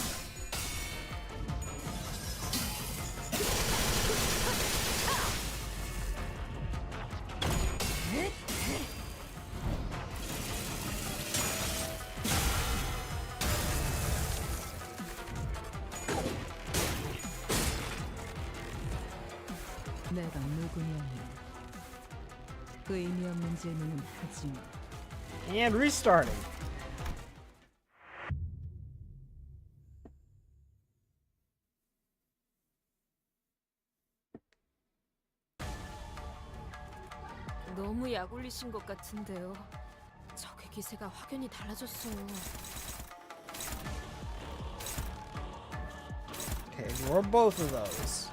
내가 누구냐니 의미 없는 질문은 하지 마. And restarting. 너무 약 올리신 것 같은데요. 적의 기세가 확연히 달라졌어요. Okay, ignore both of those.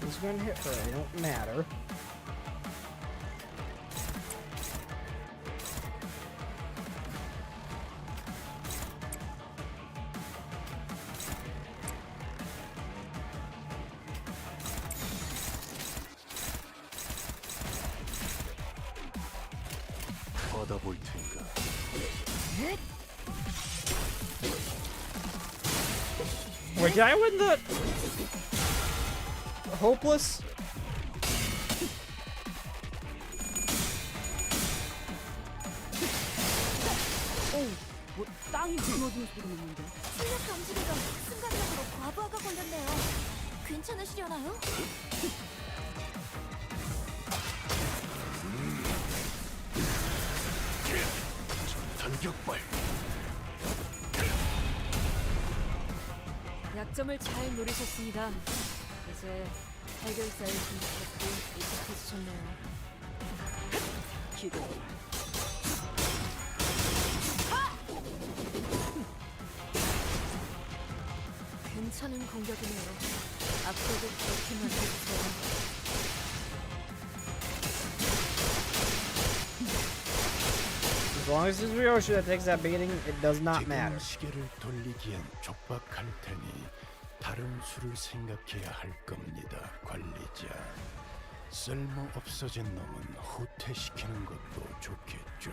Nothing's gonna hit her, it don't matter. 받아볼 테니까. Wait, did I win the hopeless? 뭐 땅이 무너진 소리 났는데. 실력 감지기가 순간적으로 과부하가 걸렸네요. 괜찮으시려나요? 전격발. 약점을 잘 노리셨습니다. 이제 해결사의 진입도 익숙해지셨네요. 기도. 괜찮은 공격이네요. 앞으로도 그렇게만 해주세요. As long as it's Ryoshi that takes that beating, it does not matter. 시계를 돌리기엔 촉박할 테니 다른 수를 생각해야 할 겁니다, 관리자. 쓸모 없어진 놈은 후퇴시키는 것도 좋겠죠.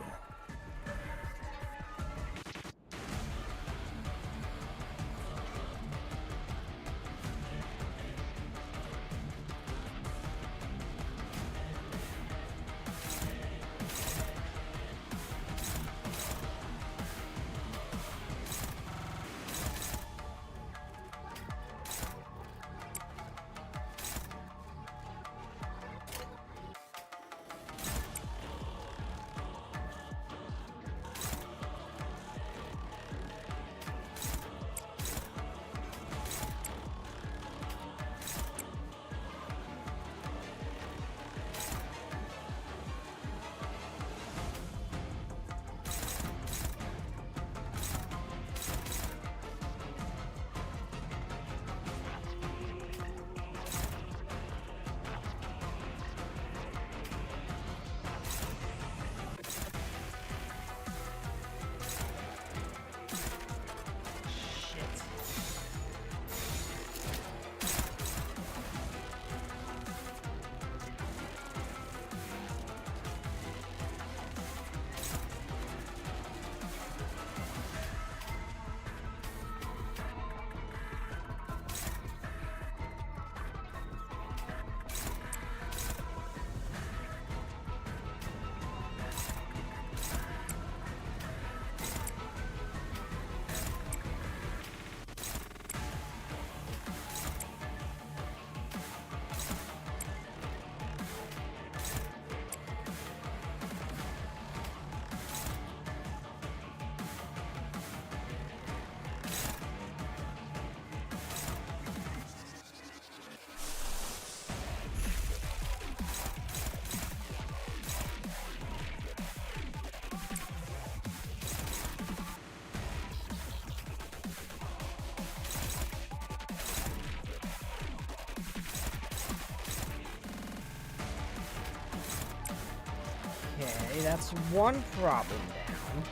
Okay, that's one problem down.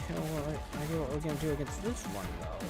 I don't know what we're gonna do against this one, though.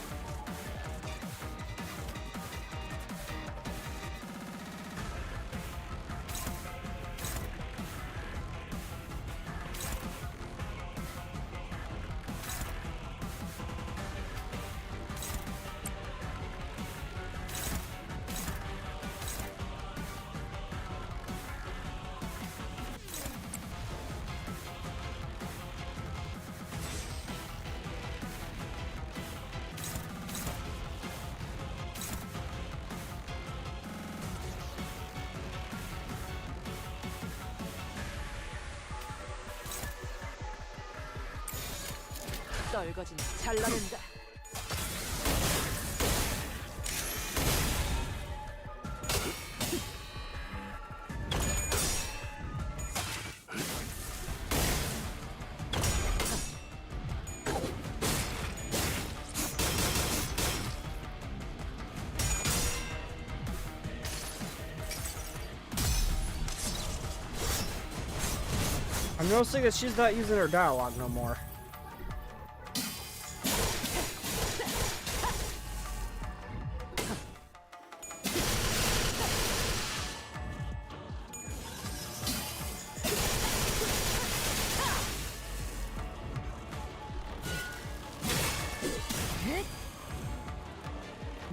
떨거진 잘라낸다. I'm noticing that she's not using her dialogue no more.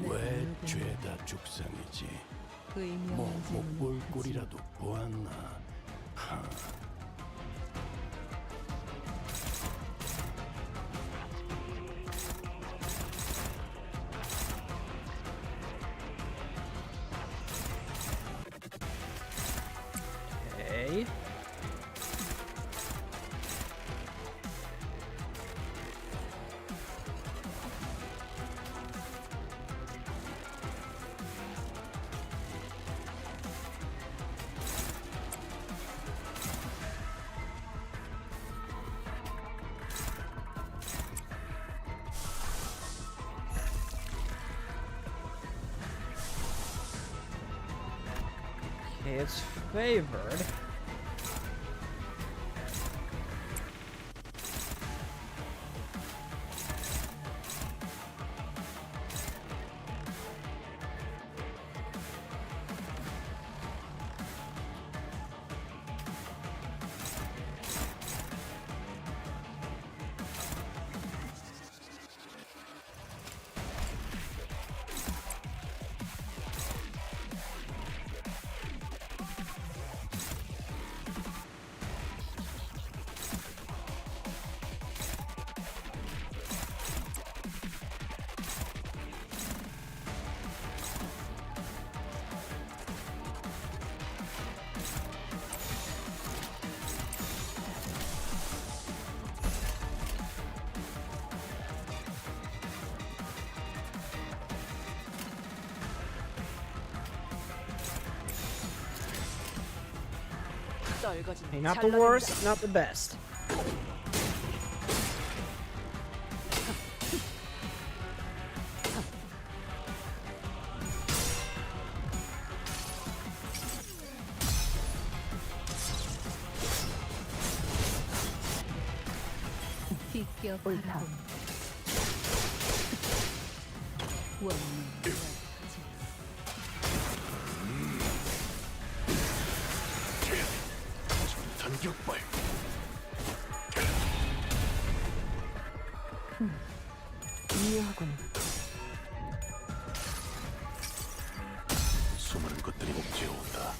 왜 죄다 죽상이지? 뭐 못 볼 꼴이라도 보았나? 하. Okay. It's favored. 떨거진 Hey, not the worst, not the best. 옳다. 전격발. 이해하군. 수많은 것들이 옥죄어온다.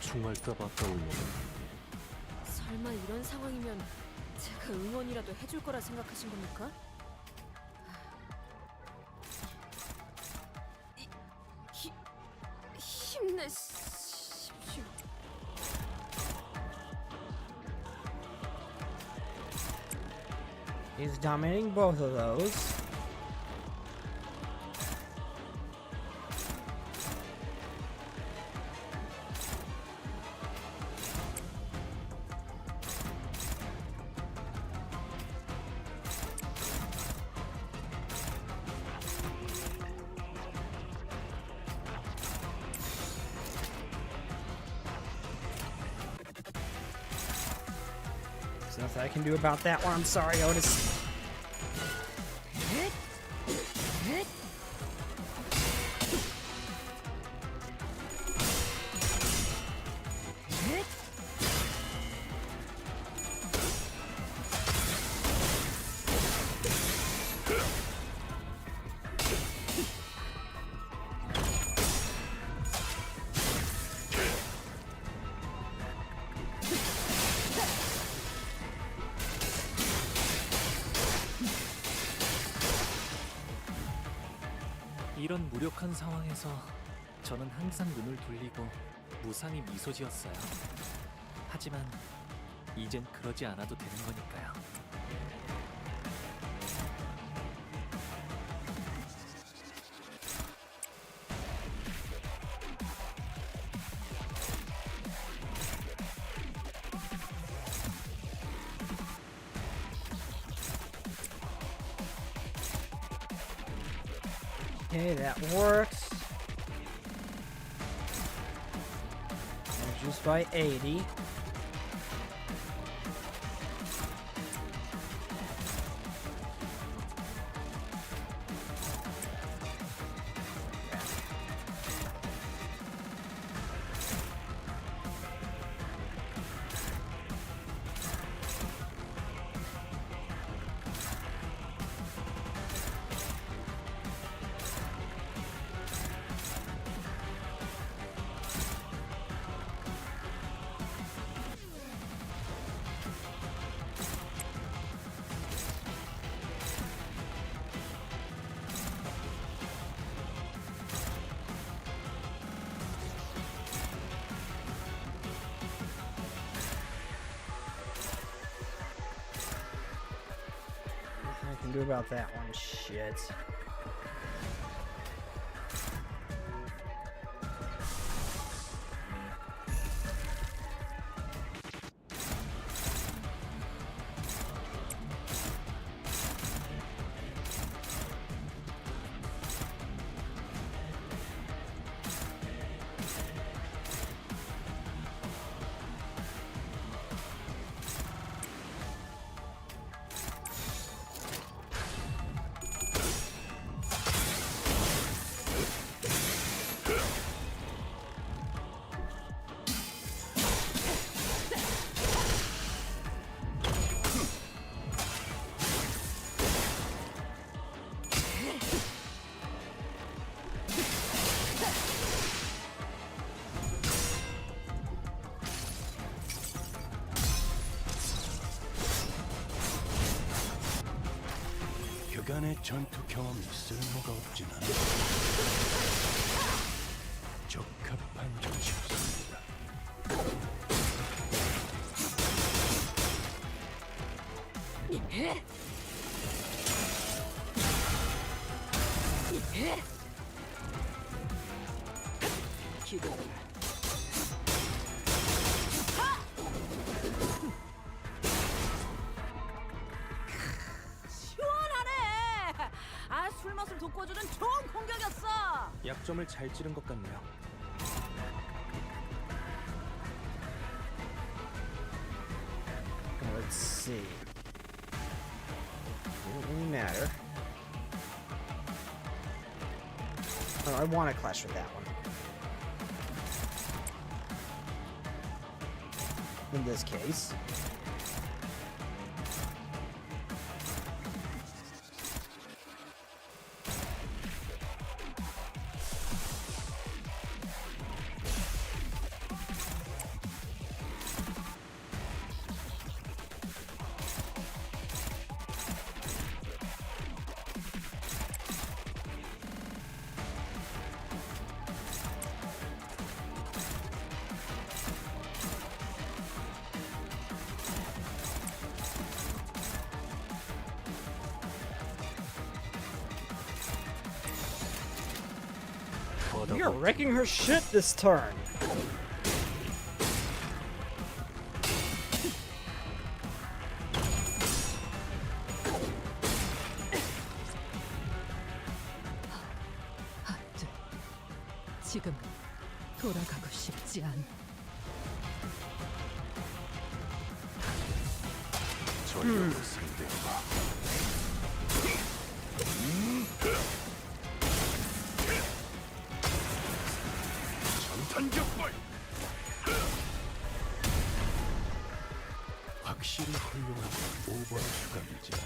총알값 아까운 놈은 설마 이런 상황이면 제가 응원이라도 해줄 거라 생각하신 겁니까? 힘내십시오. He's dominating both of those. Nothing I can do about that one. I'm sorry, Otis. 이런 무력한 상황에서 저는 항상 눈을 돌리고 무상히 미소 지었어요. 하지만 이젠 그러지 않아도 되는 거니까요. Okay, that works. Reduced by 80. Nothing I can do about that one. Shit. 그간의 전투 경험이 쓸모가 없진 않아. 적합한 조치였습니다. 시원하네. 아, 술맛을 돋궈주는 좋은 공격이었어. 약점을 잘 찌른 것 같네요. Let's see. Doesn't really matter. Oh, I want to clash with that one. In this case. You're wrecking her shit this turn. 지금 돌아가고 싶지 않아. 전력으로 상대해봐. 전탄격발! 확실히 훌륭한 오버의 수감이자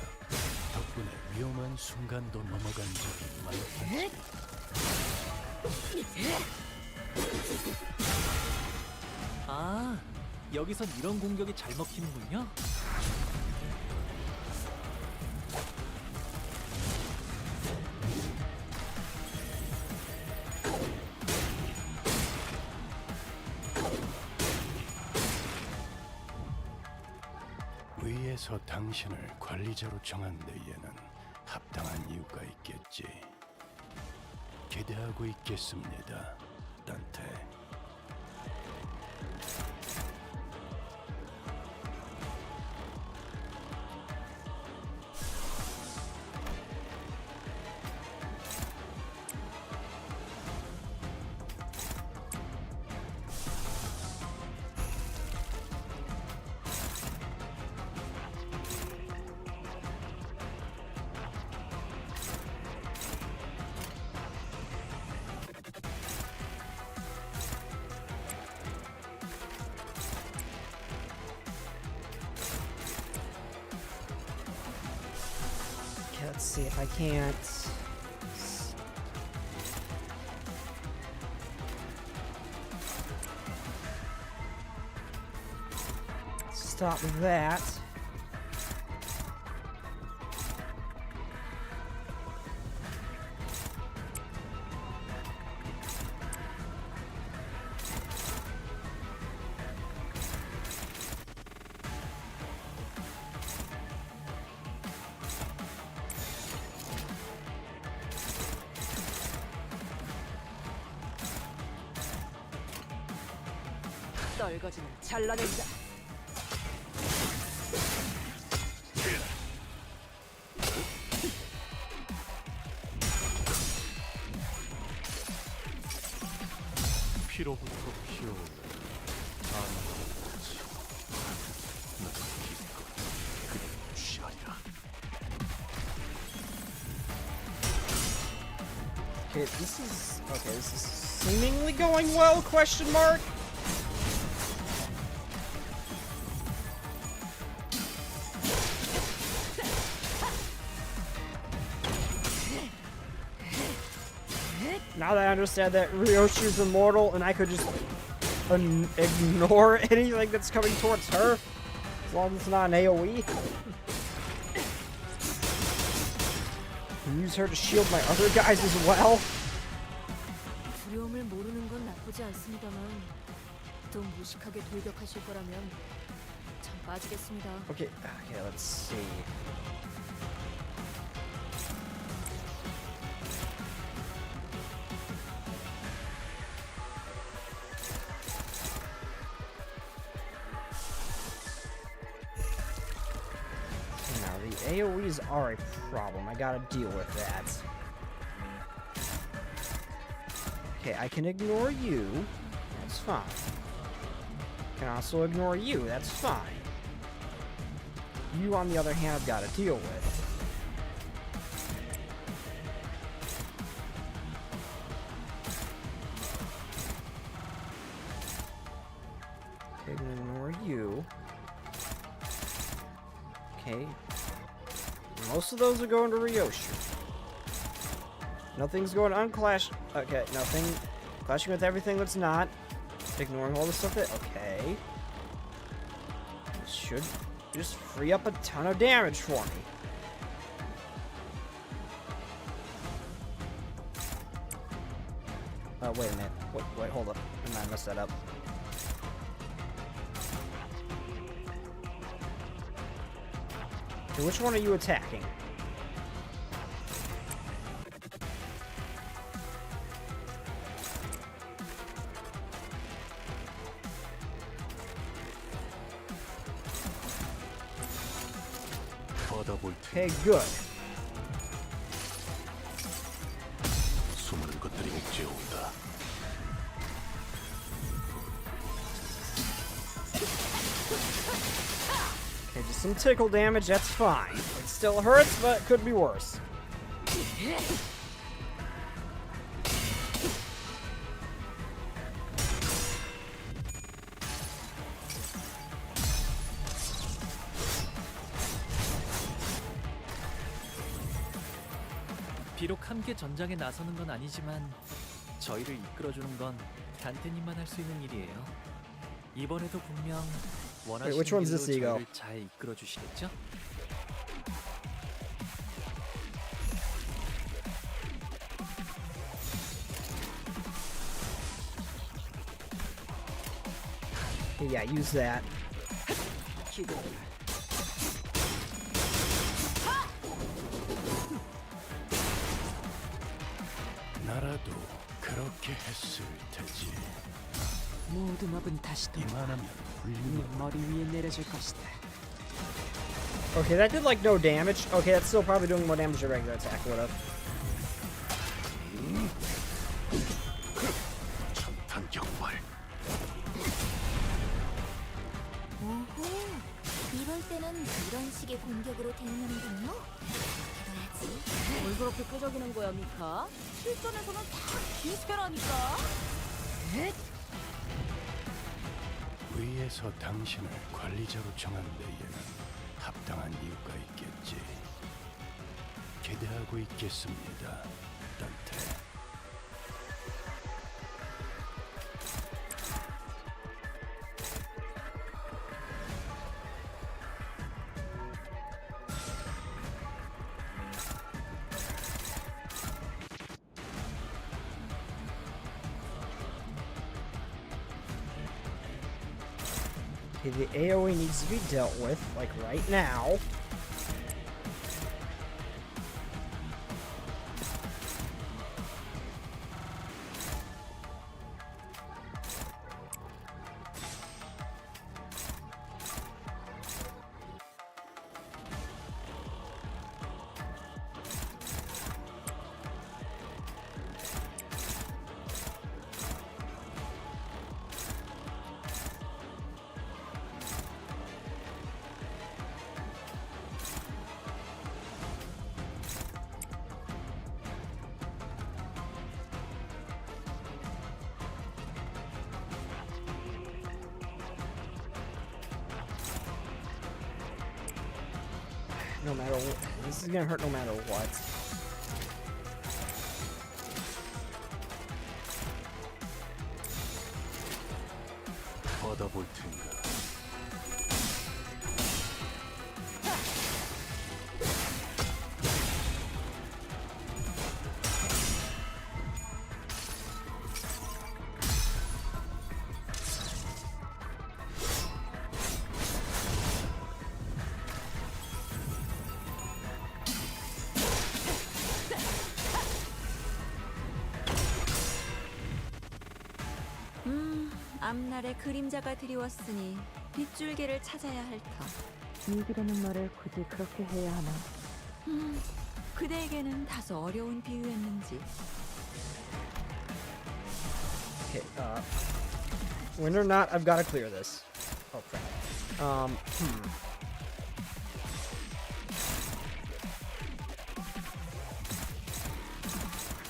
덕분에 위험한 순간도 넘어간 적이 많겠지. 아, 여기선 이런 공격이 잘 먹히는군요. 위에서 당신을 관리자로 정한 데에는 합당한 이유가 있겠지. 기대하고 있겠습니다, 단테. Okay, let's see if I can't. Stop that. 떨거지는 잘라낸다. 피로부터 피어오는 아나같이 나는 기꺼이 그를 취하리라. Okay, this is seemingly going well, question mark? Now that I understand that Ryoshi's immortal and I could just ignore anything that's coming towards her, as long as it's not an AoE. Use her to shield my other guys as well. 두려움을 모르는 건 나쁘지 않습니다만 또 무식하게 돌격하실 거라면 참 빠지겠습니다. Okay, let's see. Now, the AoEs are a problem. I gotta deal with that. Okay, I can ignore you. That's fine. I can also ignore you. That's fine. You, on the other hand, I've got to deal with. Okay, I'm gonna ignore you. Okay. Most of those are going to Ryoshi. Nothing's going to unclash. Okay, nothing. Clashing with everything that's not. Ignoring all the stuff that. Okay. This should just free up a ton of damage for me. Wait a minute. Wait, hold up. I might mess that up. Okay, which one are you attacking? Okay, good. 수많은 것들이 옥죄어온다. Okay, just some tickle damage, that's fine. It still hurts, but it could be worse. 비록 함께 전장에 나서는 건 아니지만 저희를 이끌어주는 건 간테님만 할 수 있는 일이에요. 이번에도 분명 원하시는 which one's 길로 this ego? 저희를 잘 이끌어주시겠죠? Yeah, use that. 나라도 그렇게 했을 테지. 모든 업은 다시 또 이만하면 훌륭. 머리 위에 내려질 것이다. Okay, that did like no damage. Okay, that's still probably doing more damage than a regular attack would have. 천탄 격발. 오호, 이럴 때는 이런 식의 공격으로 대응하는군요. 그래야지. 뭘 그렇게 끄적이는 거야, 미카? 실전에서는 다 비슷하라니까. 위에서 당신을 관리자로 정한 데에는 합당한 이유가 있겠지. 기대하고 있겠습니다, 단테. Okay, the AoE needs to be dealt with, like right now. No matter what. This is gonna hurt no matter what. 받아볼 텐가. 앞날에 그림자가 드리웠으니 빗줄기를 찾아야 할 터. 일기라는 말을 굳이 그렇게 해야 하나? 그대에게는 다소 어려운 비유였는지. Okay, when or not, I've got to clear this. Oh crap.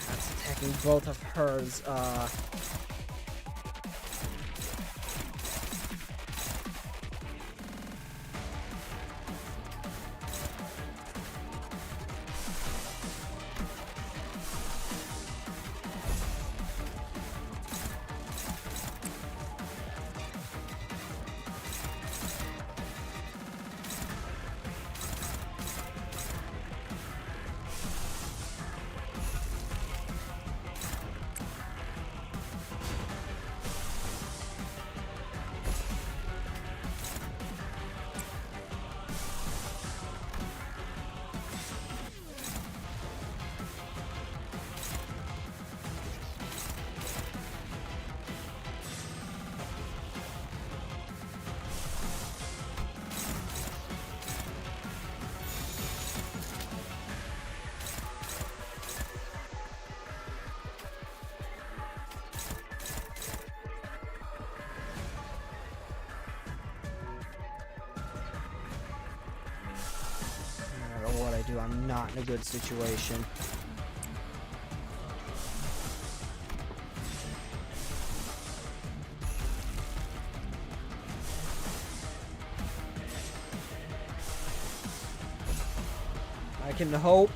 That's attacking both of hers, what I do. I'm not in a good situation. I can hope,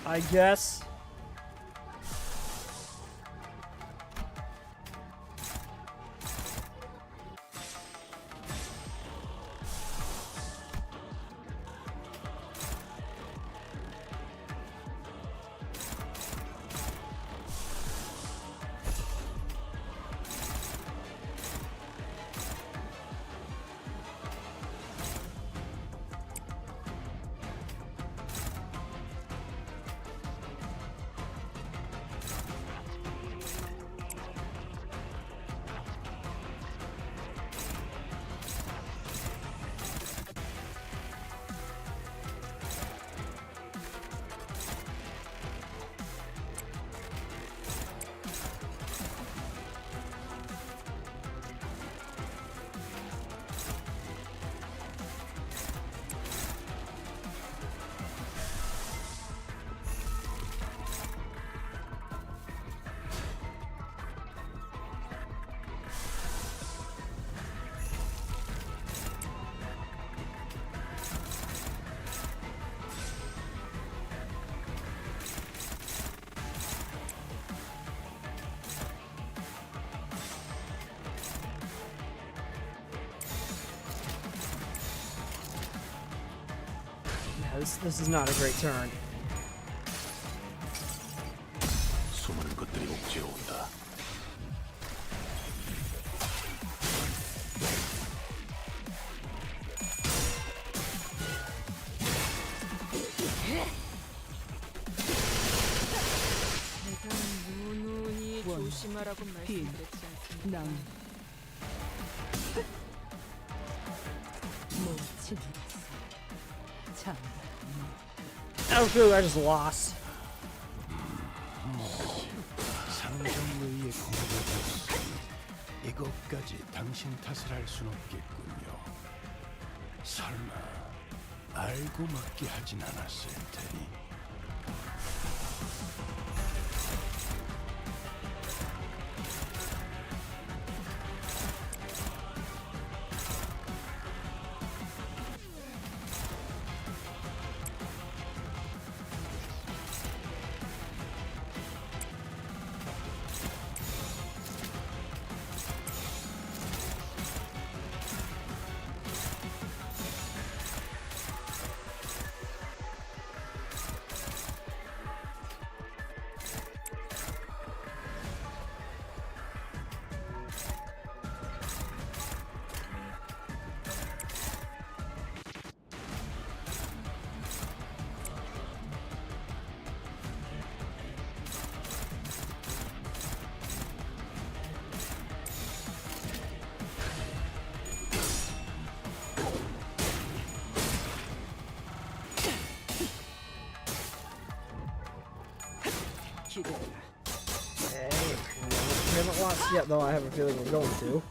I guess. This is not a great turn. 수많은 것들이 옥죄어 온다. 조심하라고 말씀드렸지 않습니까? I feel I just lost. 상정의의 공격이었으니 이것까지 당신 탓을 할 순 없겠군요. 설마 알고 맞게 하진 않았을 테니. Hey, we haven't lost yet, though. I have a feeling we're going to.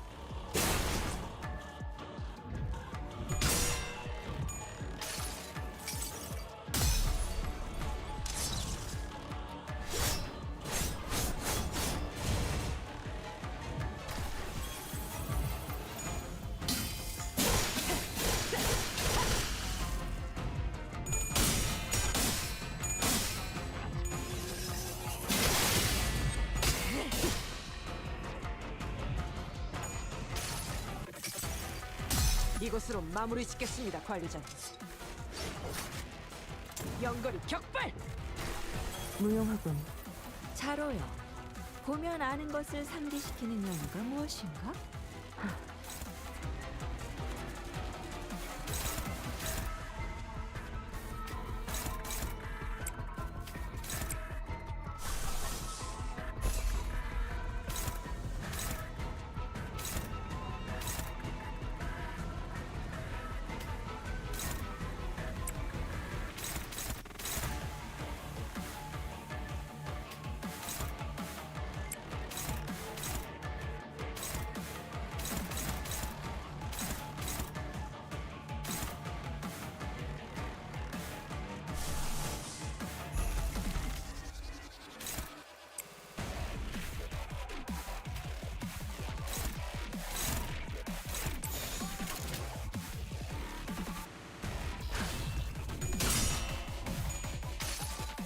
이곳으로 마무리 짓겠습니다, 관리자님. 연거리 격발! 무용하군. 자로요. 보면 아는 것을 상기시키는 연유가 무엇인가?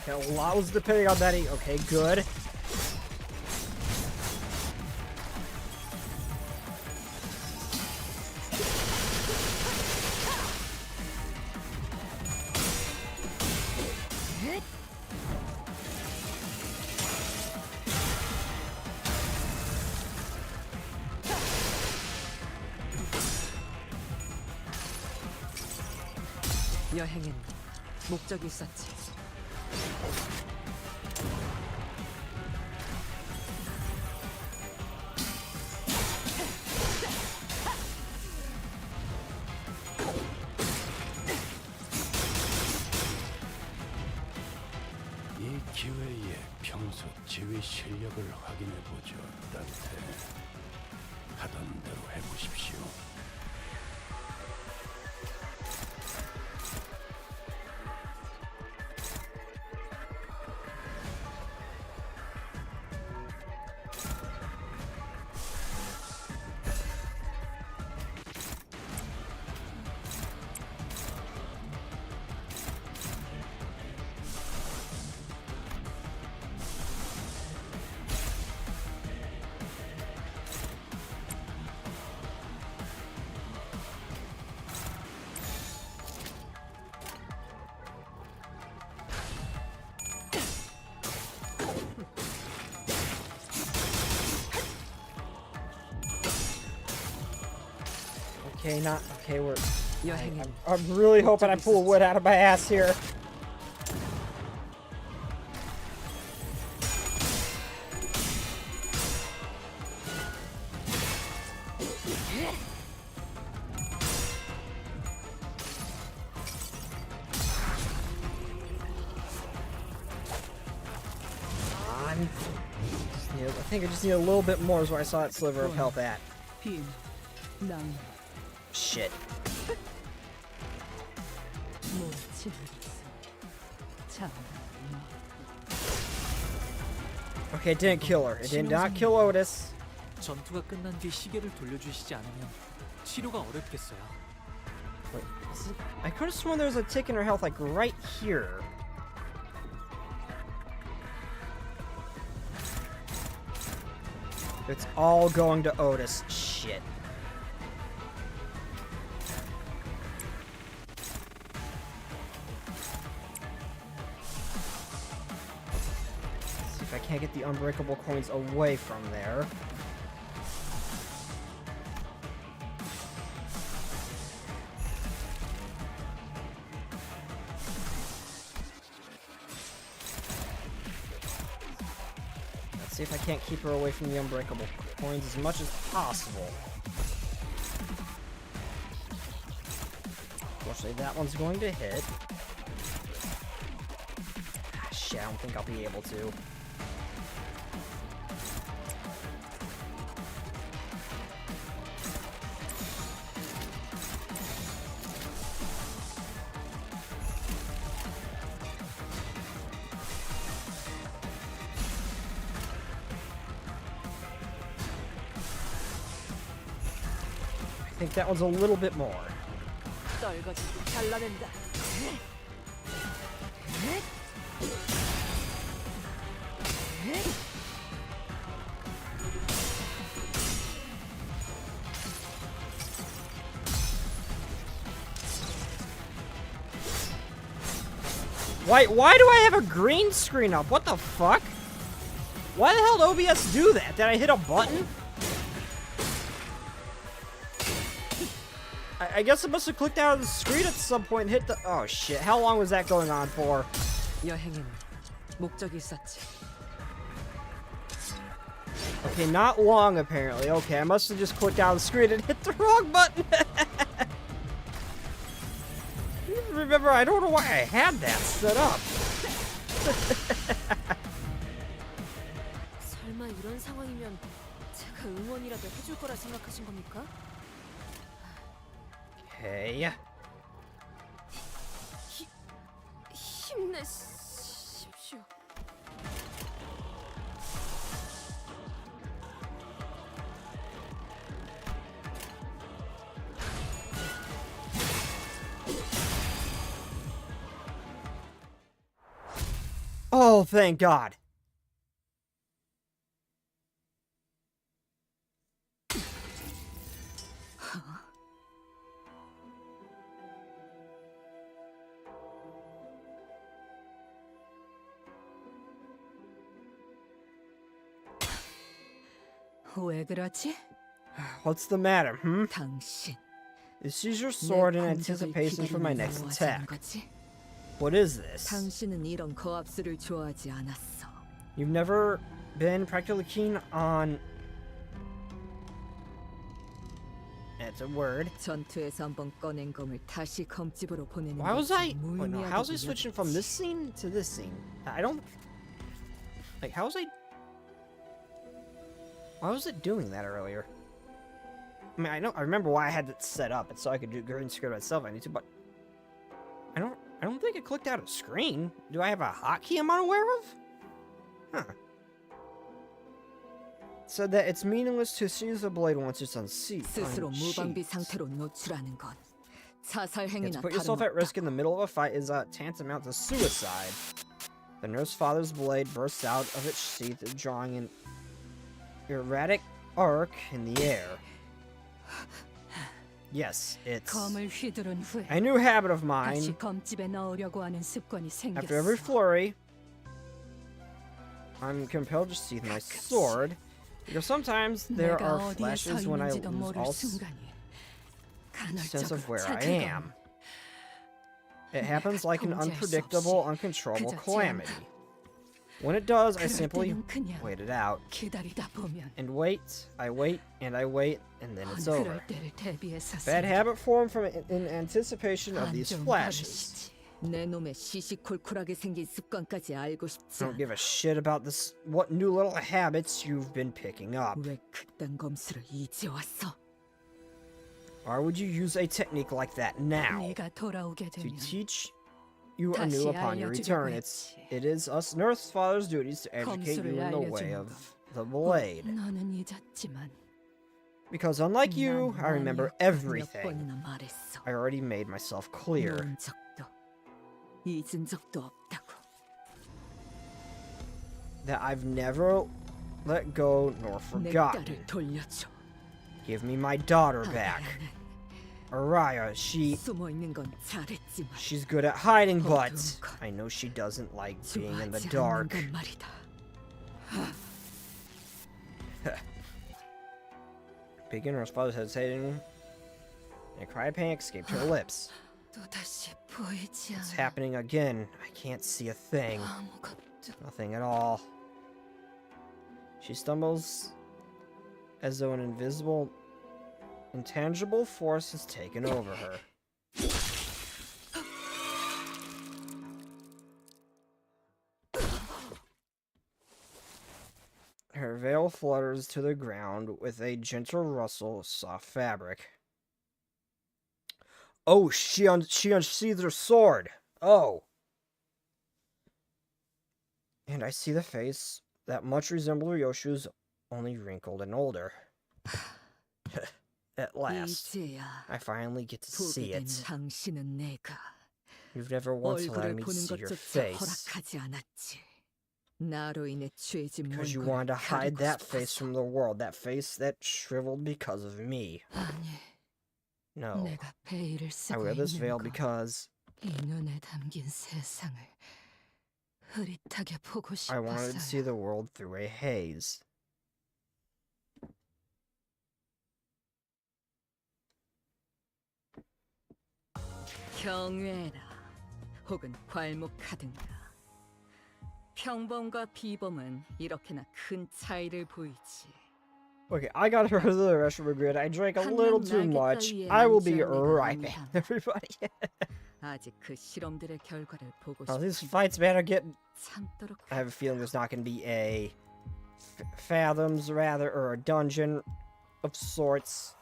Okay, allows depending on that. Okay, good. 여행엔 목적이 있었지. 이 기회에 평소 지휘 실력을 확인해 보죠, 따뜻해. 하던 대로 해보십시오. Okay, not okay. We're. 여행엔 I'm really hoping I pull wood out of my ass here. I think I just need a little bit more is where I saw that sliver of health at. 빈, 낭, Shit. 모친, 참. Okay, it didn't kill her. It did not kill Otis. 전투가 끝난 뒤 시계를 돌려주시지 않으면 치료가 어렵겠어요. Wait, I could have sworn there was a tick in her health, like right here. It's all going to Otis. Shit. See if I can't get the unbreakable coins away from there. See if I can't keep her away from the unbreakable coins as much as possible. Fortunately, that one's going to hit. Shit, I don't think I'll be able to. I think that one's a little bit more. 떨거지 잘라낸다. Why do I have a green screen up? What the fuck? Why the hell did OBS do that? Did I hit a button? I guess I must have clicked out of the screen at some point and hit the... Oh shit, how long was that going on for? 여행엔 목적이 있었지. Okay, not long apparently. Okay, I must have just clicked out of the screen and hit the wrong button. Remember, I don't know why I had that set up. 설마 이런 상황이면 제가 응원이라도 해줄 거라 생각하신 겁니까? Okay. 힘내십시오. Oh, thank God. 왜 그러지? What's the matter, hmm? 당신 You seize your sword in 내 anticipation for my 공격을 next 기다리며 뭐 하자는 attack. 거지? What is this? 당신은 이런 거압수를 좋아하지 않았어. You've never been practically keen on... That's a word. 전투에서 한번 꺼낸 검을 다시 검집으로 보내는 Why was I... 게 Wait, no, how's I 무의미하게 switching from this scene to this scene? I don't... Like, how was I... Why was it doing that earlier? I mean, I remember why I had it set up. It's so I could do green screen myself. I need to, but... I don't think it clicked out a screen. Do I have a hotkey I'm unaware of? Huh. Said that it's meaningless to seize the blade once it's unsheathed. 스스로 무방비 상태로 노출하는 건 자살 To 행위나 put yourself at 다름없다. risk in the middle of a fight is tantamount to suicide. The nurse father's blade bursts out of its sheath, drawing an erratic arc in the air. Yes, it's 검을 휘두른 후에 a new habit of mine. 다시 검집에 넣으려고 하는 습관이 After every 생겼어. flurry, I'm compelled to sheath my sword, because sometimes there 내가 are 어디에 서 flashes when I 있는지도 lose 모를 all 순간이 sense of 간헐적으로 where I 찾아가. am. It happens like an 통제할 수 unpredictable, 없이 uncontrollable 그저 calamity. When it does, I 그럴 simply 때는 그냥 wait it out. 기다리다 보면 And wait, I wait, and I wait, and then it's over. 그럴 때를 대비해서 Bad 생긴 habit formed from in anticipation of 안 these 좋은 flashes. 버릇이지. 내 놈의 시시콜콜하게 생긴 습관까지 알고 싶지 I don't 않아. give a shit about this. What new little habits you've been picking up? 왜 그딴 검수를 이제 왔어? Why would you use a technique like that now? 네가 돌아오게 To 되면 teach you 다시 anew upon your return. 알려주려고 It is us nurse fathers' duties to educate you in the way of the blade. 너는 잊었지만 Because unlike you, I remember 몇 everything. 번이나 말했어. I already made myself clear. 놓은 적도 잊은 적도 없다고. That I've never let go nor 내 forgotten. 딸을 돌려줘. Give me my daughter back. Araya, 숨어 있는 건 잘했지만 she's good at hiding, but 어두운 건 I know she doesn't like being in the 좋아하지 않는 dark. 건 말이다. Beginner's father's hesitating. A cry of panic escaped her lips. 또다시 보이지 It's 않아. happening again. I can't see a thing. 아무것도. Nothing at all. She stumbles as though an invisible, intangible force has taken over her. Her veil flutters to the ground with a gentle rustle of soft fabric. Oh, she unsheathed her sword. Oh. And I see the face that much resembled Ryoshu's, only wrinkled and older. At last, 이제야 I finally get to 보게 see 된 it. 당신은 내가 You've never once allowed 얼굴을 me to 보는 see your 것조차 face. 허락하지 않았지. 나로 인해 죄진 Because you 물건을 wanted to hide 가리고 that face 싶었어. from the world. That face that shriveled because of me. 아니, No. 내가 베일을 I 쓰고 wear this veil 있는 건 because 이 눈에 담긴 세상을 흐릿하게 보고 I wanted to see 싶었어요. the world through a haze. 경외라 혹은 괄목하든가. 평범과 비범은 이렇게나 큰 차이를 보이지. Okay, I got rid of the rest of the grid. I drank a little too much. I will be right back, everybody. 아직 그 실험들의 결과를 보고 Oh, these 싶은 fights better get... 참도록 I have a feeling there's not going to be a fathoms, rather, or a dungeon of sorts,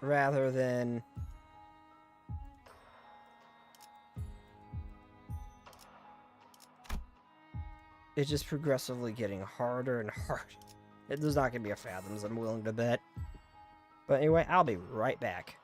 rather than... It's just progressively getting harder and harder. There's not going to be a fathoms, I'm willing to bet. But anyway, I'll be right back.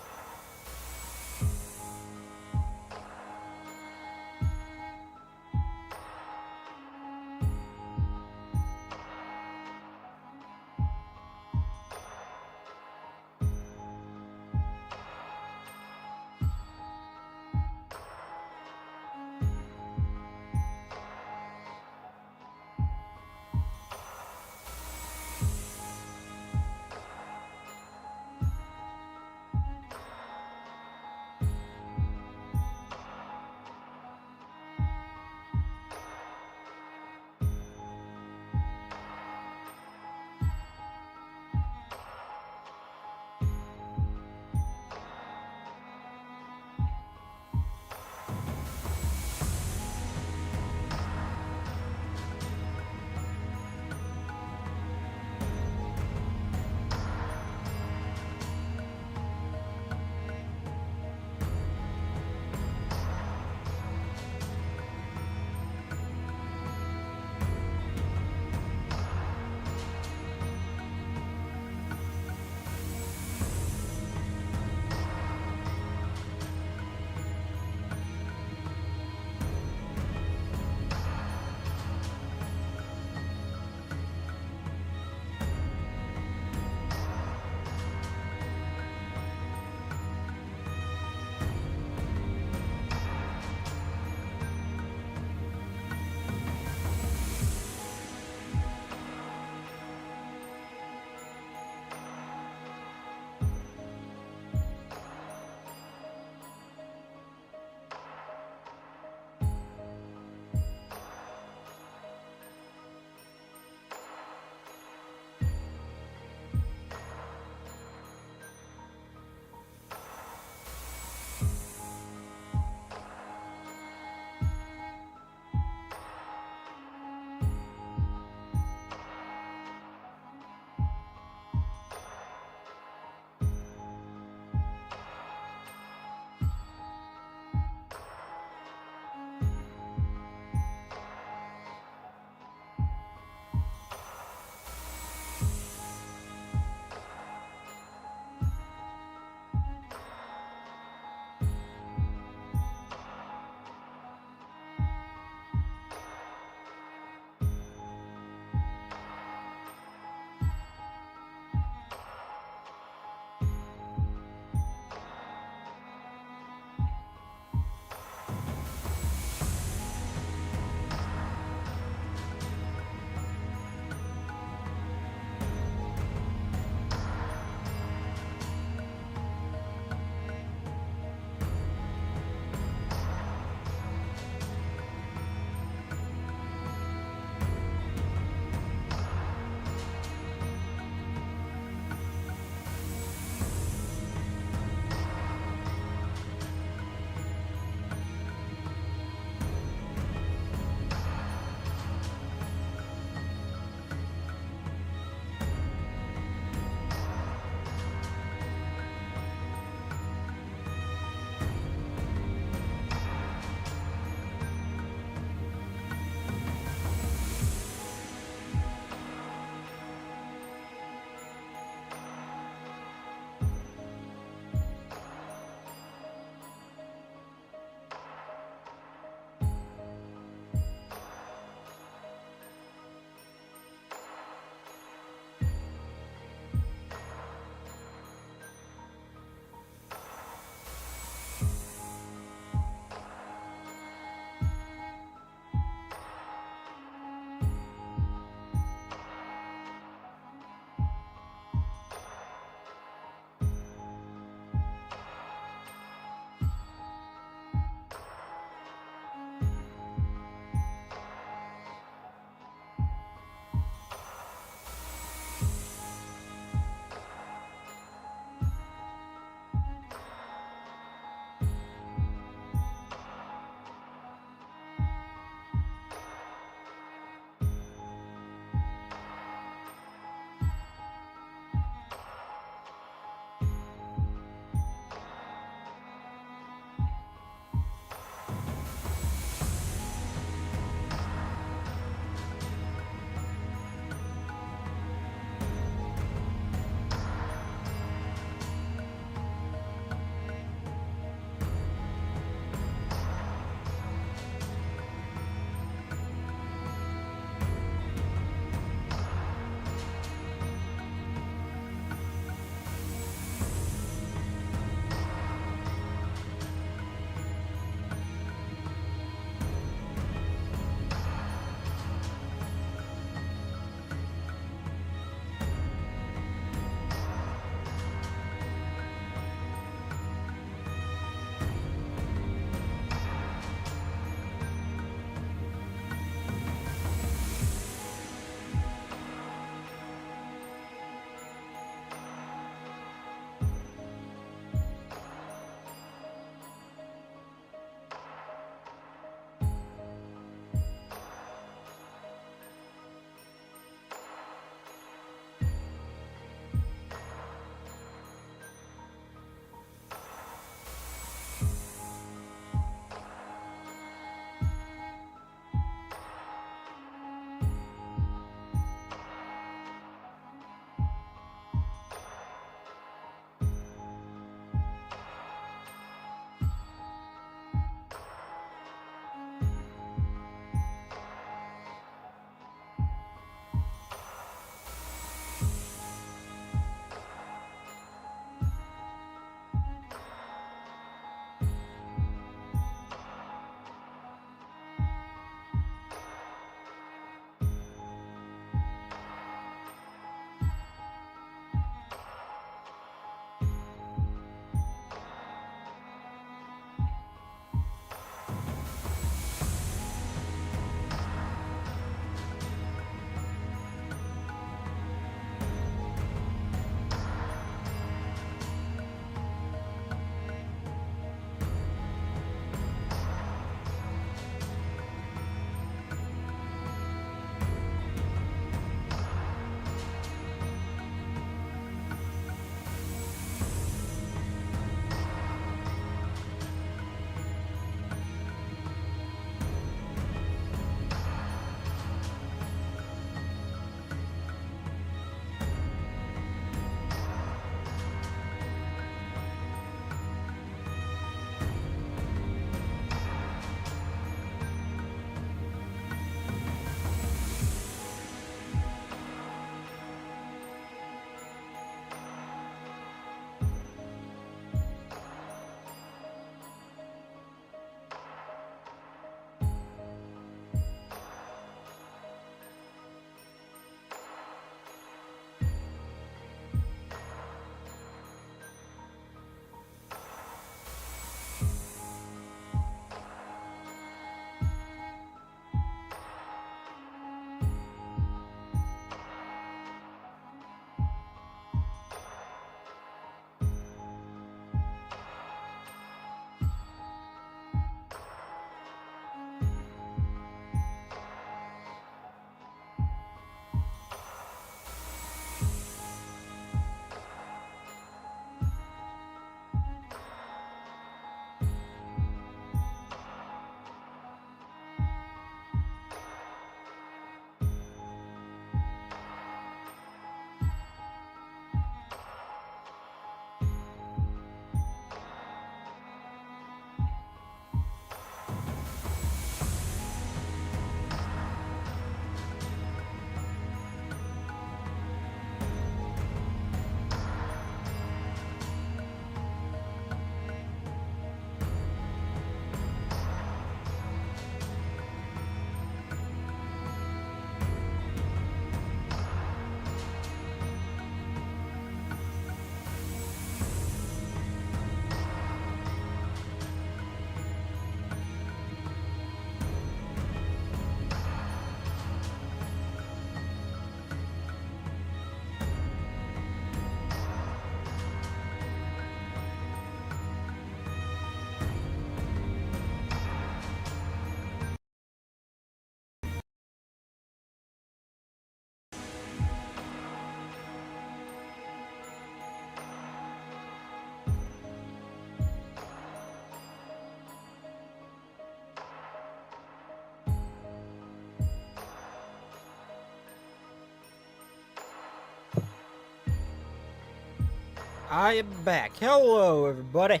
I am back. Hello, everybody.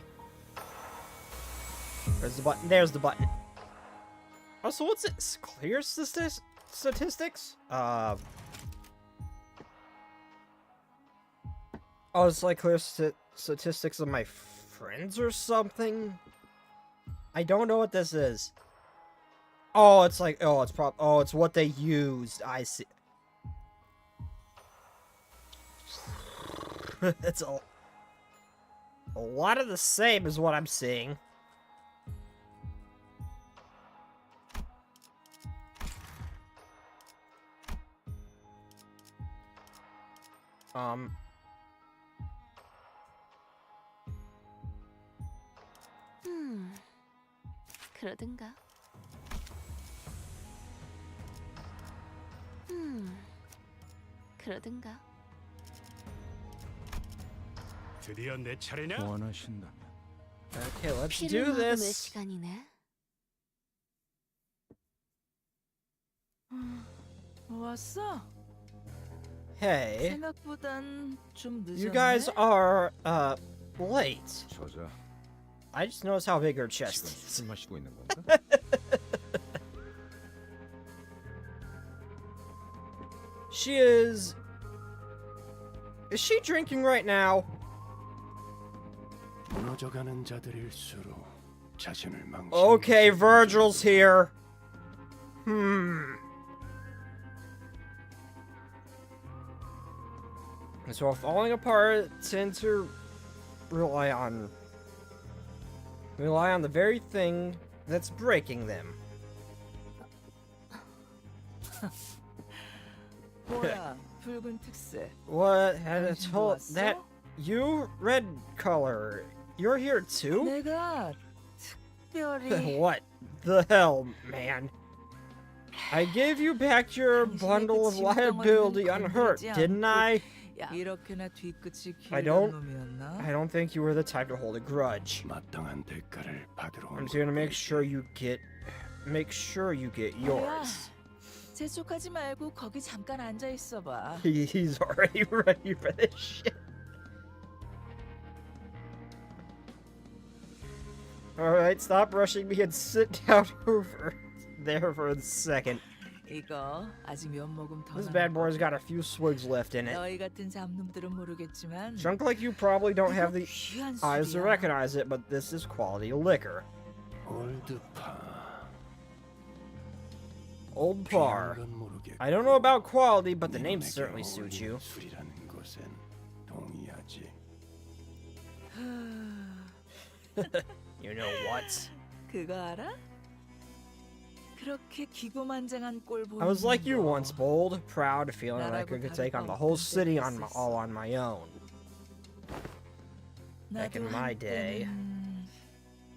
Where's the button? There's the button. Oh, so what's it? Clear statistics? Oh, it's like clear statistics of my friends or something? I don't know what this is. Oh, it's like, it's what they used. I see. It's a lot of the same is what I'm seeing. 그러든가. 그러든가. 드디어 내 차례냐? 원하신다. Okay, let's 피를 do 머금을 this. 시간이네. 왔어? Hey, 생각보단 좀 늦었네. you guys are, late. 저자 I just noticed how big her chest 지금 is. 술 마시고 있는 건가? She is... Is she drinking right now? 무너져가는 자들일수록 자신을 망치는 Okay, 것이 Virgil's here. So while falling apart, tend to rely on the very thing that's breaking them. 뭐야, 붉은 특색. What had it 당신도 told 왔어? that you red color? You're here too? 내가 특별히 What the hell, man? I gave you back your bundle of liability unhurt, didn't I? 이렇게나 뒤끝이 I 길던 don't- 놈이었나? I don't think you were the type to hold a grudge. 마땅한 대가를 받으러 온 I'm here to make 것뿐이지. sure you get yours. 재촉하지 말고 거기 잠깐 앉아 있어봐. He's already ready for this shit. Alright, stop rushing me and sit down over there for a second. 이거 아직 몇 모금 더 This 남았거든. bad boy's got a few swigs left in it. 너희 같은 잡놈들은 모르겠지만 Drunk like you probably don't have the 귀한 eyes to 술이야. recognize it, but this is quality liquor. 올드파. Old 귀한 par. 건 모르겠고 I don't know about quality, but the name 네가 certainly 내게 suits 어울리는 you. 술이라는 것엔 동의하지. You know what? 그거 알아? 그렇게 기고만장한 꼴 보이는 I was like you 거. once, bold, proud, feeling like I could take on the whole city all on my own. Back in 나도 my day. 한때는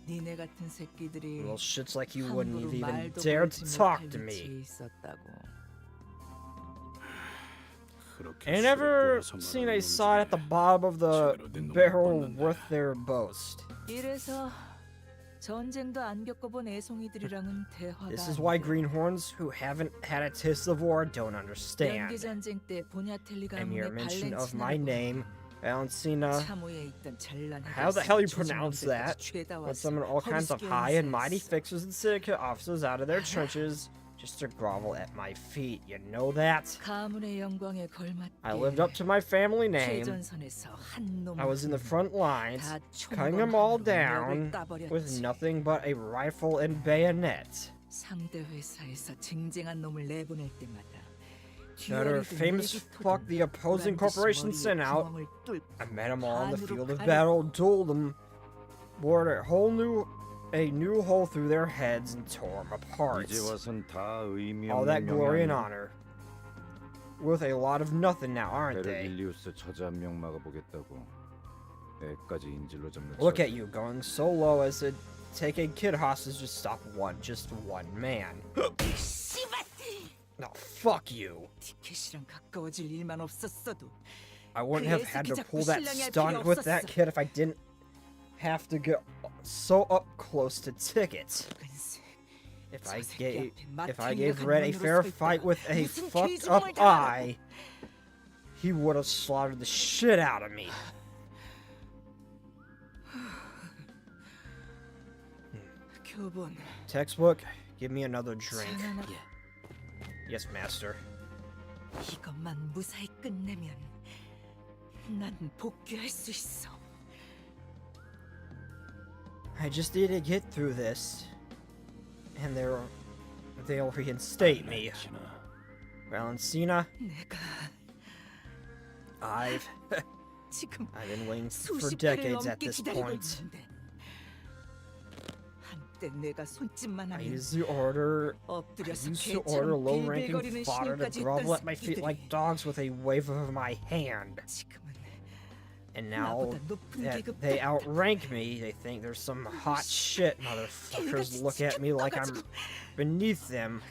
니네 같은 새끼들이 Little shits like you wouldn't 함부로 even 말도 dare 걸지 to talk 못할 to 위치에 me. 있었다고. I never seen a side at the bottom of the barrel worth their boast. 이래서 전쟁도 안 겪어본 애송이들이랑은 대화가 This is 안 why 돼. greenhorns who haven't had a taste of war don't 연기 understand. 전쟁 때 보냐텔리 And your 가문의 mention of 발렌치나를 my name, Valentina. 참호에 있던 잘난 How the hell you 조직원들까지 pronounce that? 죄다 Would 왔어. summon all kinds of 허리스케 high and mighty 인사했어. fixers and syndicate officers out of their trenches just to grovel at my feet. You know that? 가문의 영광에 걸맞게 I lived up to my family name. 최전선에서 한 놈 I was in the front lines, 다 cutting them all 총검한으로 down 멱을 with 따버렸지. nothing but a rifle and bayonet. 상대 회사에서 쟁쟁한 놈을 내보낼 때마다 Another famous fuck the opposing corporation sent out. I met them all in the field of battle, dueled them, bored a new hole through their heads and tore them apart. All that glory and honor. With a lot of nothing now, aren't they? Look at you, going so low as to take a kid hostage to stop just one man. No, fuck you. 티켓이랑 가까워질 일만 없었어도 I wouldn't have had to pull that stunt with that kid if I didn't have to get so up close to tickets. If I gave Red a fair fight with a fucked up eye, he would have slaughtered the shit out of me. 교본. Textbook, give me another drink. 예. Yes, master. 이것만 무사히 끝내면 난 복귀할 수 있어. I just need to get through this, and they'll reinstate me. Valentina, 내가 I've 지금 been waiting for 수십 회를 decades at 넘게 this 기다리고 point. 있는데 한때 내가 손짓만 I 하면 used to order 엎드려서 low-ranking 개처럼 fodder to 실실거리는 grovel 신용까지 at my feet 했던 like dogs with a wave of my hand. 지금은 And now 나보다 높은 that 계급 they 같다. outrank me, they think there's some hot shit. Motherfuckers look at me like I'm beneath them.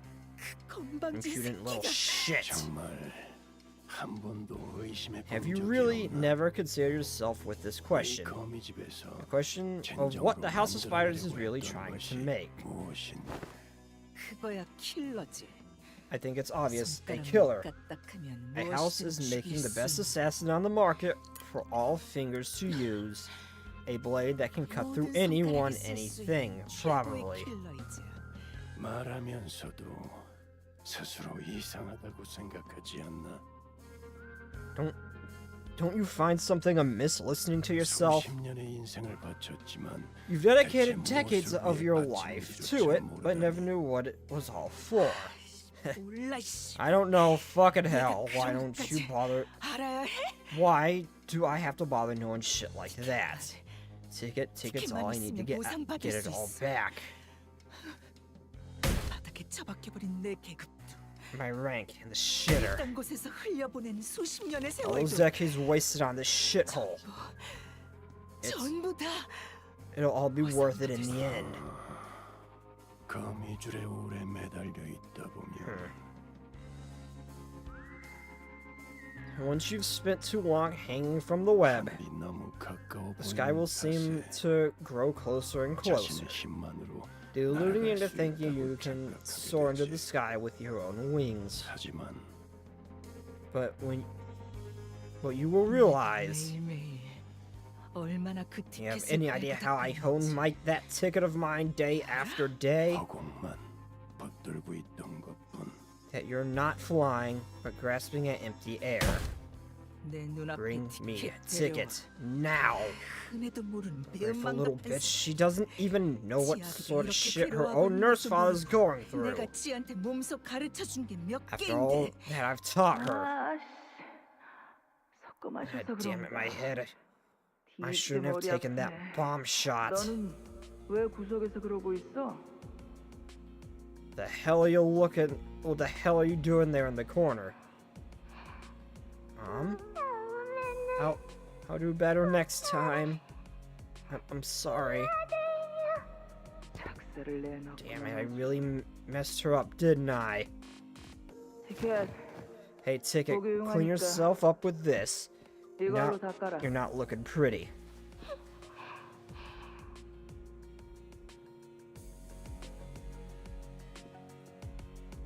건방진 Impudent little 새끼가. shit. 정말 한 번도 의심해 Have 본 you 적이 really 없나? never considered yourself with this 이 question? 거미집에서 The question of what the House of Spiders is really trying to make. 무엇인? 그거야 킬러지. I think it's obvious, a 손가락만 killer. 까딱하면 A house is 무엇이든 making the 죽일 best 수 assassin on the market for all fingers to use. A blade that can cut through 모든 anyone, 손가락이 쓸 수 anything, 있는 최고의 probably. 킬러이지. 말하면서도 스스로 이상하다고 생각하지 않나? Don't you find something amiss listening to yourself? 수십 년의 인생을 바쳤지만 You've dedicated decades of your life to it, but never knew what it was all for. 몰라 씨. I don't know, fucking hell. Why don't you bother? 알아야 해? Why do I have to bother knowing shit like that? Ticket's all I need to get it all back. 바닥에 처박혀버린 내 계급도 My rank in the shitter. 딴 곳에서 흘려보낸 수십 년의 All those 세월도 decades wasted on this shithole. 전부 다 It'll all be worth it in the end. 거미줄에 오래 매달려 있다 보면 Once you've spent too long hanging from the web, 하늘이 너무 가까워 the sky will seem to grow closer and closer, 자신의 힘만으로 deluding you into 날아갈 수 thinking you 있다고 can 착각하게 soar into 되지. the sky with your own wings. 하지만 But you will realize, 매일매일 얼마나 you have any idea how I honed that ticket of mine day after day? 허공만 붙들고 있던 것뿐. That you're not flying, but grasping at empty air. 내 눈앞에 Bring me a 티켓 ticket now. 흔해도 모르는 Grateful little 배은망덕한 bitch. She doesn't even know what 지하도 sort of 이렇게 shit her 괴로워하고 own 있는 nurse 것도 father's going through. 내가 지한테 몸소 가르쳐준 게 몇 After all 개인데 that I've taught her. 아씨, 섞어 마셔서 God damn it, my 그런가. head. I 뒤집게 shouldn't have 머리 taken that 아프네. bomb shot. 너는 왜 구석에서 그러고 있어? The hell are you looking? What the hell are you doing there in the corner? I'll do better next time. I'm sorry. 착세를 내놓고. Damn it, I really messed her up, didn't I? 티켓, Hey, Ticket, 거기 clean 응하니까. yourself up with this. 이걸로 닦아라. You're not looking pretty.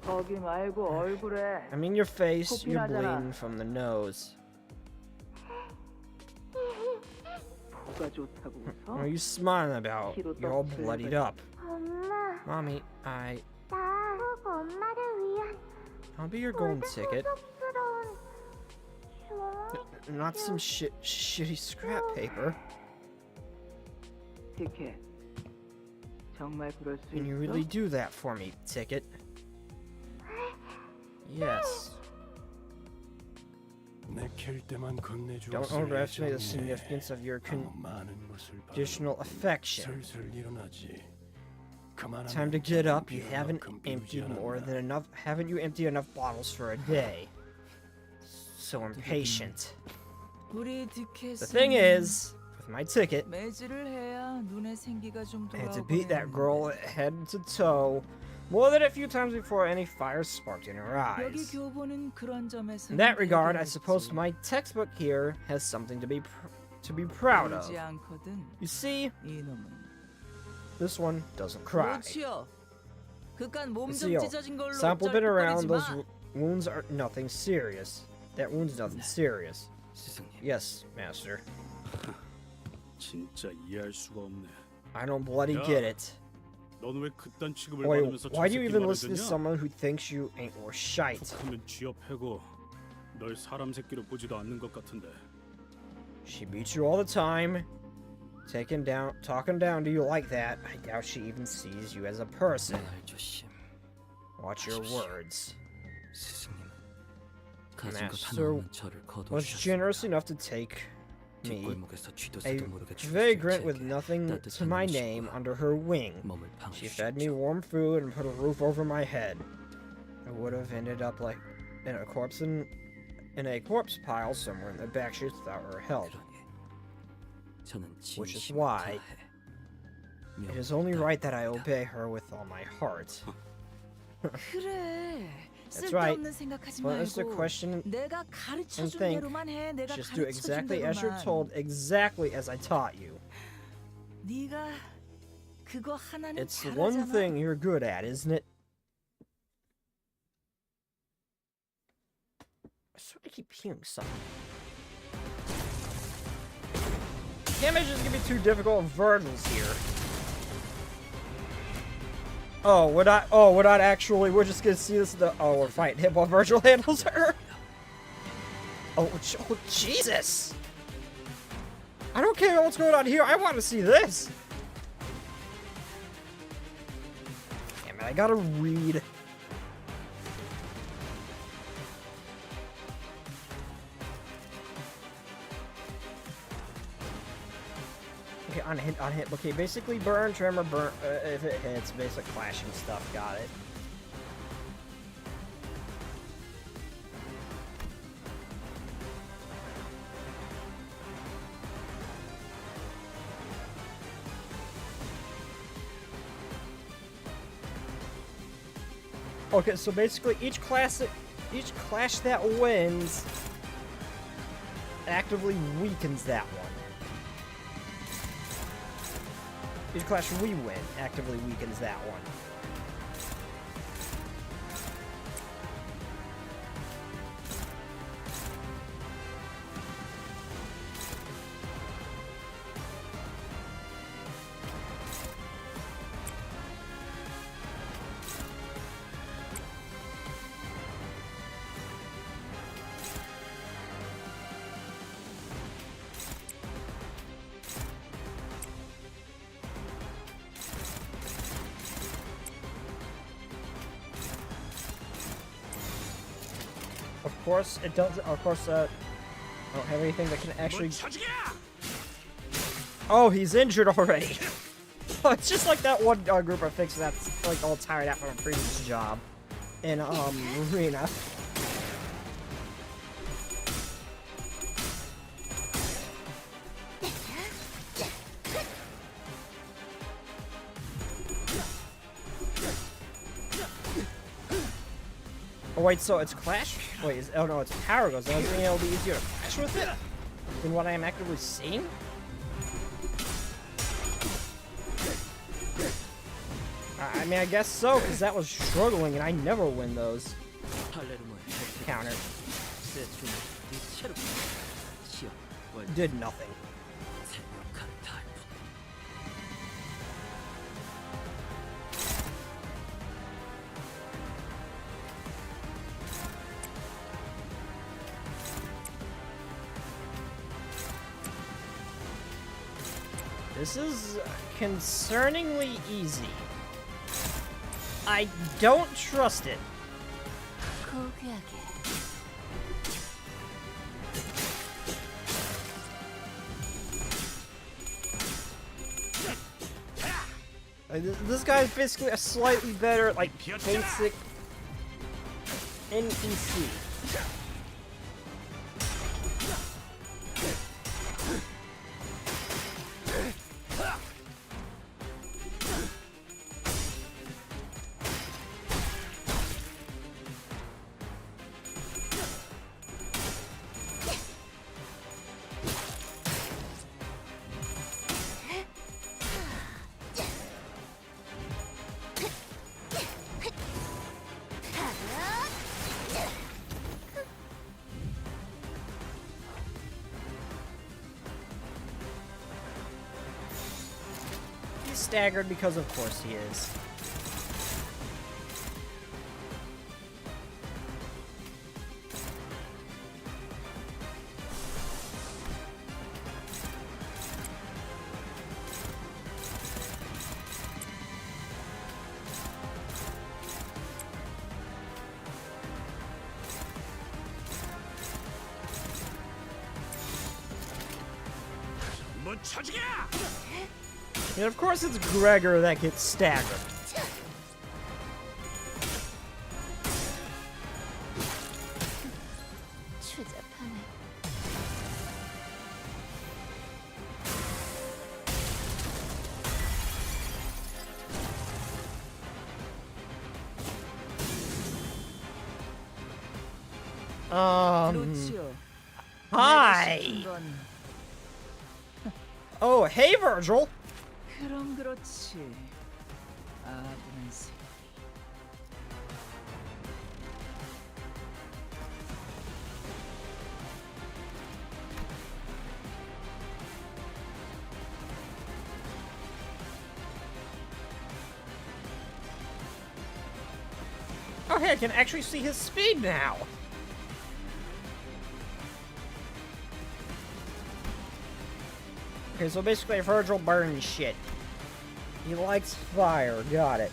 거기 말고 얼굴에. I mean your face, 코피 you're 나잖아. bleeding from the nose. 뭐가 좋다고 웃어? What are you smiling about? 피로 You're all 떡칠을 bloodied 거지. up. 엄마, Mommy, 나 꼭 엄마를 위한 I'll be your golden ticket. 고급스러운 종이 Not some shitty scrap paper. 티켓. 정말 그럴 수 Can you 있어? really do that for me, Ticket? Yes. 내킬 때만 건네주었을 Don't underestimate the 애정에 significance of your 너무 많은 것을 conditional 바라보고 affection. 슬슬 일어나지. 그만하면 Time to get up. You 비가 haven't 만큼 비우지 emptied more 않았나. than enough. Haven't you emptied enough bottles for a day? So impatient. 우리 티켓은 The thing is, with my ticket, 매질을 해야 눈에 생기가 좀 I had to 돌아오고 beat that girl head to toe more than a few times before any fire sparked in her 여기 eyes. 교본은 그런 점에서 In that regard, I suppose my textbook here has something to be proud of. 울지 않거든. You see, 이놈은 this one doesn't cry. 그렇지요. 그깟 몸 좀 Lucio, 찢어진 걸로 sample been around. 쩔뚝거리지 Those 마. wounds are nothing serious. That wound's nothing serious. 스승님, Yes, master. 진짜 이해할 수가 없네. I don't bloody get it. 넌 왜 그딴 취급을 Wait, 받으면서 why do you 저 새끼 even 말을 listen to 듣냐? someone who thinks you ain't worth shite? 하면 쥐어 패고 널 사람 새끼로 보지도 않는 것 같은데. She beats you all the time. Talking down to you like that. I doubt she even sees you as a person. Watch your words. Master was generous enough to take me, a vagrant with nothing to my name, under her wing. She fed me warm food and put a roof over my head. I would have ended up like in a corpse pile somewhere in the back streets without her help. Which is why it is only right that I obey her with all my heart. That's right. Pointless to question and think. Just do exactly as you're told, exactly as I taught you. It's the one thing you're good at, isn't it? I sort of keep hearing something. Damage is gonna be too difficult. Virgil's here. Oh, we're not actually. We're just gonna see this. We're fighting him while Virgil handles her. Oh, Jesus! I don't care what's going on here. I want to see this. Damn it! I gotta read. Okay, on hit. Okay, basically burn, tremor, burn. If it hits, basic clashing stuff. Got it. Okay, so basically each clash that wins actively weakens that one. Each clash we win actively weakens that one. Of course, it doesn't. Of course, I don't have anything that can actually. Oh, he's injured already. Oh, it's just like that one group of fixers that's like all tired out from a previous job in Arena. Oh wait, so it's Clash? Wait, oh no, it's Power Goes. Does that mean it'll be easier to Clash with it than what I am actively seeing? I mean, I guess so, because that was struggling, and I never win those. Counter. Did nothing. This is concerningly easy. I don't trust it. Like, this guy's basically a slightly better, like, basic NPC. staggered because of course he is. And of course it's Gregor that gets staggered. 추잡하네. 루치오. Hi! Oh, hey Virgil! 그럼 그렇지. 아부는 새. Oh hey, I can actually see his speed now! Okay, so basically Virgil burns shit. He likes fire, got it.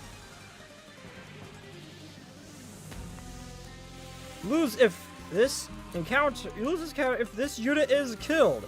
Lose if this encounter, you lose this encounter if this unit is killed.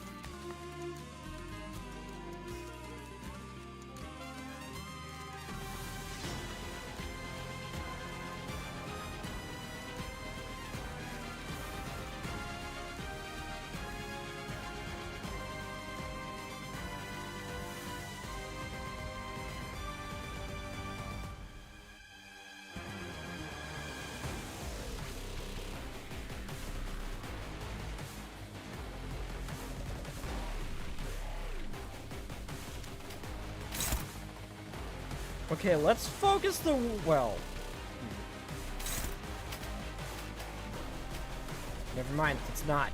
Okay, let's focus the well. Never mind, it's not.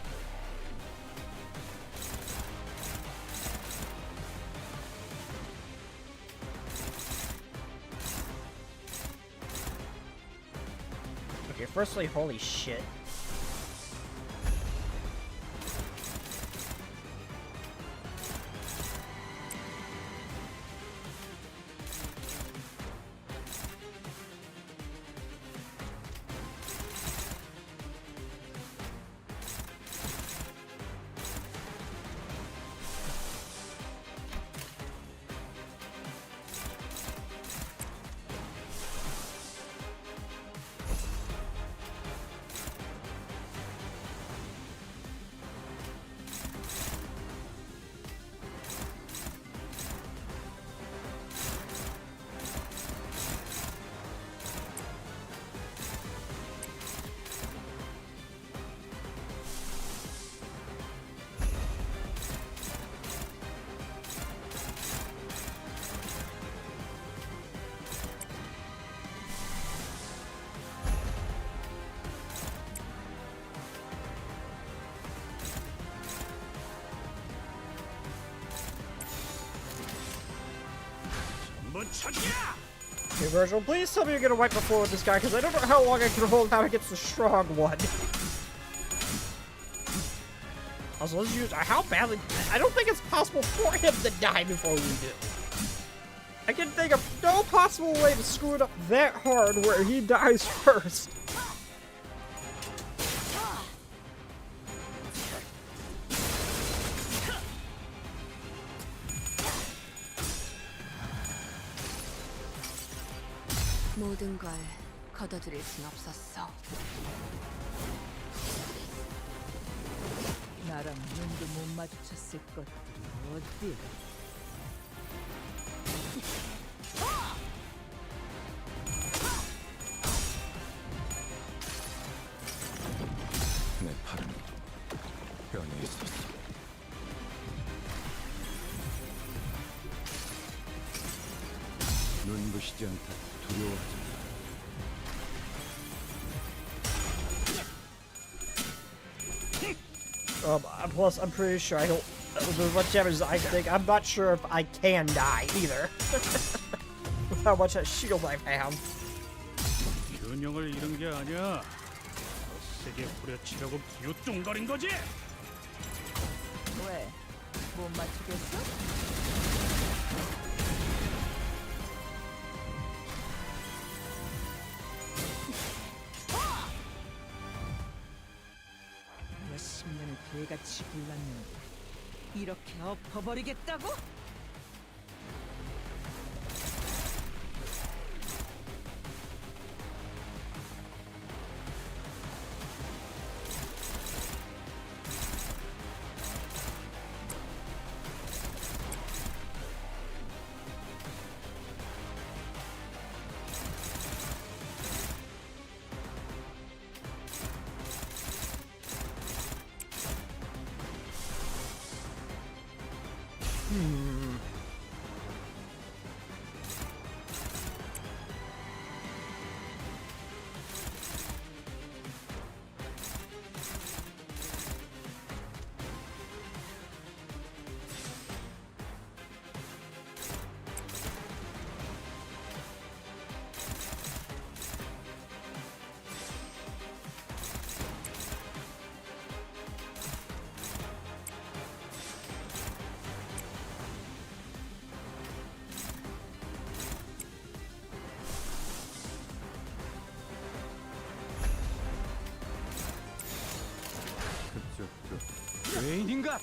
Okay, firstly, holy shit. Okay, Virgil, please tell me you're gonna wipe the floor with this guy, because I don't know how long I can hold out against the strong one. Also, let's use how badly. I don't think it's possible for him to die before we do. I can think of no possible way to screw it up that hard where he dies first. 모든 걸 거둬들일 순 없었어. 나랑 눈도 못 마주쳤을 것들이 어디? 내 팔은 변해 있었어. 눈부시지 않다. 두려워하지 마. Plus, I'm pretty sure I don't. As much damage as I think, I'm not sure if I can die either. With how much that shield I have. 균형을 잃은 게 아니야. 더 세게 후려치려고 기우뚱거린 거지. 왜? 못 맞추겠어? 몇십 년을 개같이 굴렀는데 이렇게 엎어버리겠다고? 죄인인가?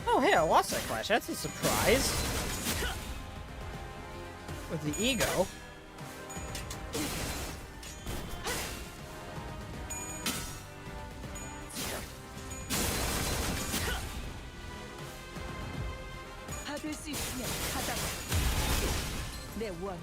Oh, hey, I lost that clash. That's a surprise. With the ego. 받을 수 있으면 받아봐. 내 원망.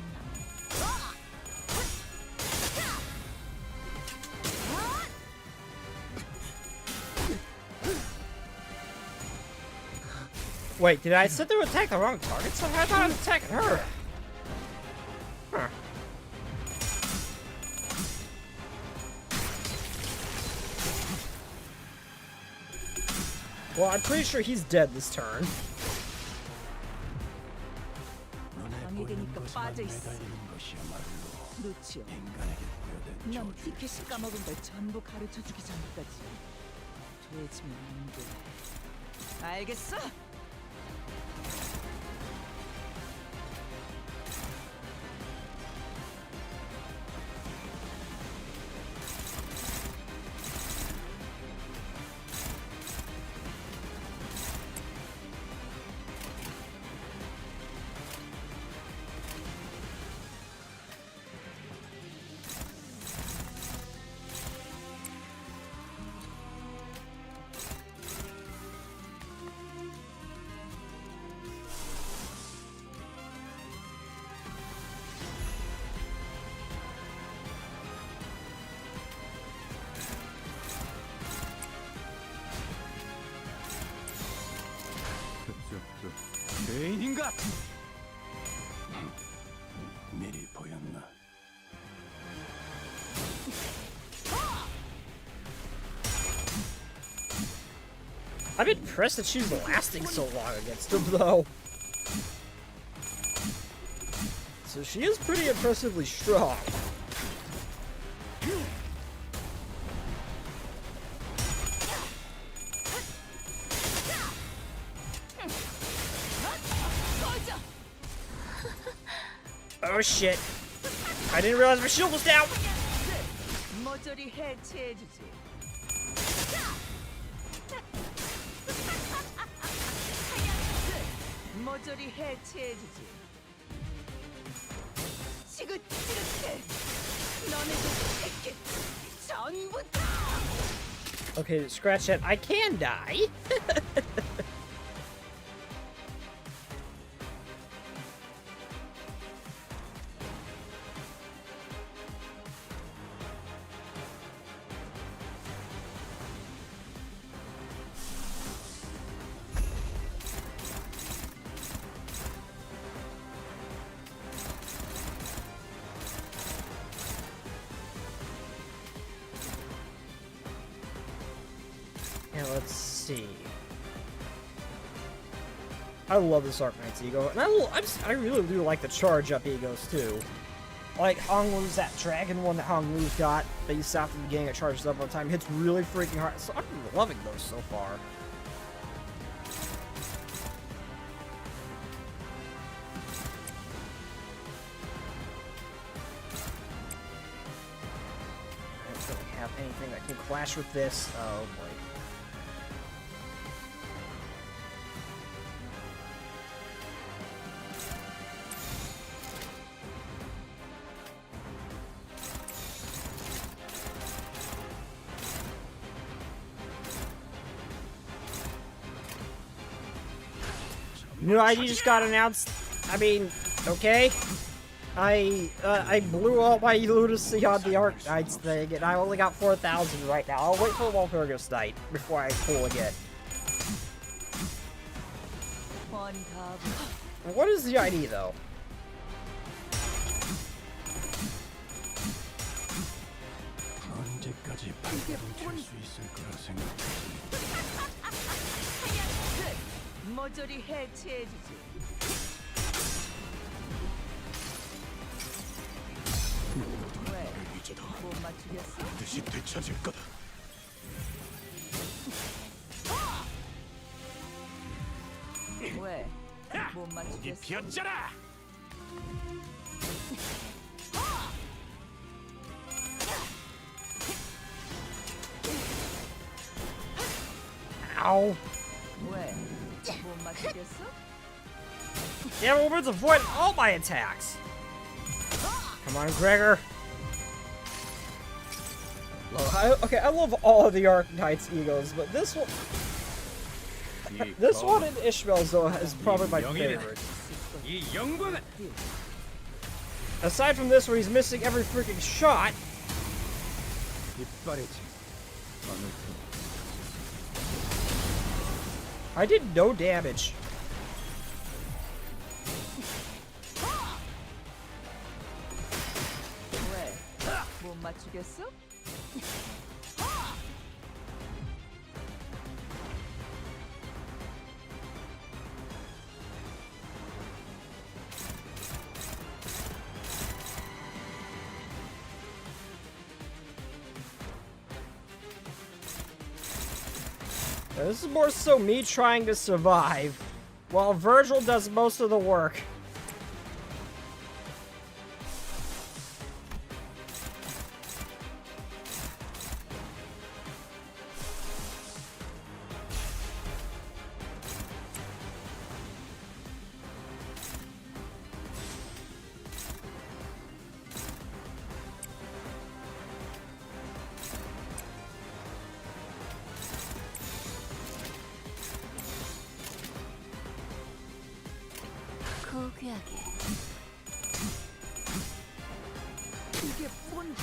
Wait, did I sit there to attack the wrong target? So I thought I was attacking her. Huh. Well, I'm pretty sure he's dead this turn. 왕이 되니까 빠져있어. 루치오, 넌 티켓이 까먹은 걸 전부 가르쳐주기 전까지 돼지면 안 돼. 알겠어? 죄인인가? 미리 보였나? I'm impressed that she's lasting so long against him, though. So she is pretty impressively strong. Oh shit. I didn't realize my shield was down. 모조리 해체해주지. 모조리 해체해주지. 지긋지긋해. 너네도 새끼 전부 다. Okay, scratch that. I can die. let's see. I love this Arcanite's ego, and I really do like the charge up egos too. Like Honglu's, that dragon one that Honglu's got, that you stop at the beginning, it charges up all the time, hits really freaking hard. So I'm loving those so far. I don't really have anything that can clash with this. Oh boy. New ID just got announced. I mean, okay. I blew all my lunacy on the Arcanites thing, and I only got 4,000 right now. I'll wait for Walpurgis Night before I pull again. What is the ID though? 언제까지 발버둥 칠수 있을 거라 생각했지. 모조리 해체해주지. 왜? 못 맞추겠어? 반드시 되찾을 거다. 왜? 못 맞추겠어? 비었잖아. Ow. 왜? 못 맞추겠어? Yeah, Wolverine's avoiding all my attacks. Come on, Gregor. Okay, I love all of the Arcanites' egos, but this one... This one in Ishmael's, though, is probably my favorite. Aside from this, where he's missing every freaking shot... I did no damage. 왜? 못 맞추겠어? This is more so me trying to survive, while Virgil does most of the work. 고귀하게. 이게 뭔?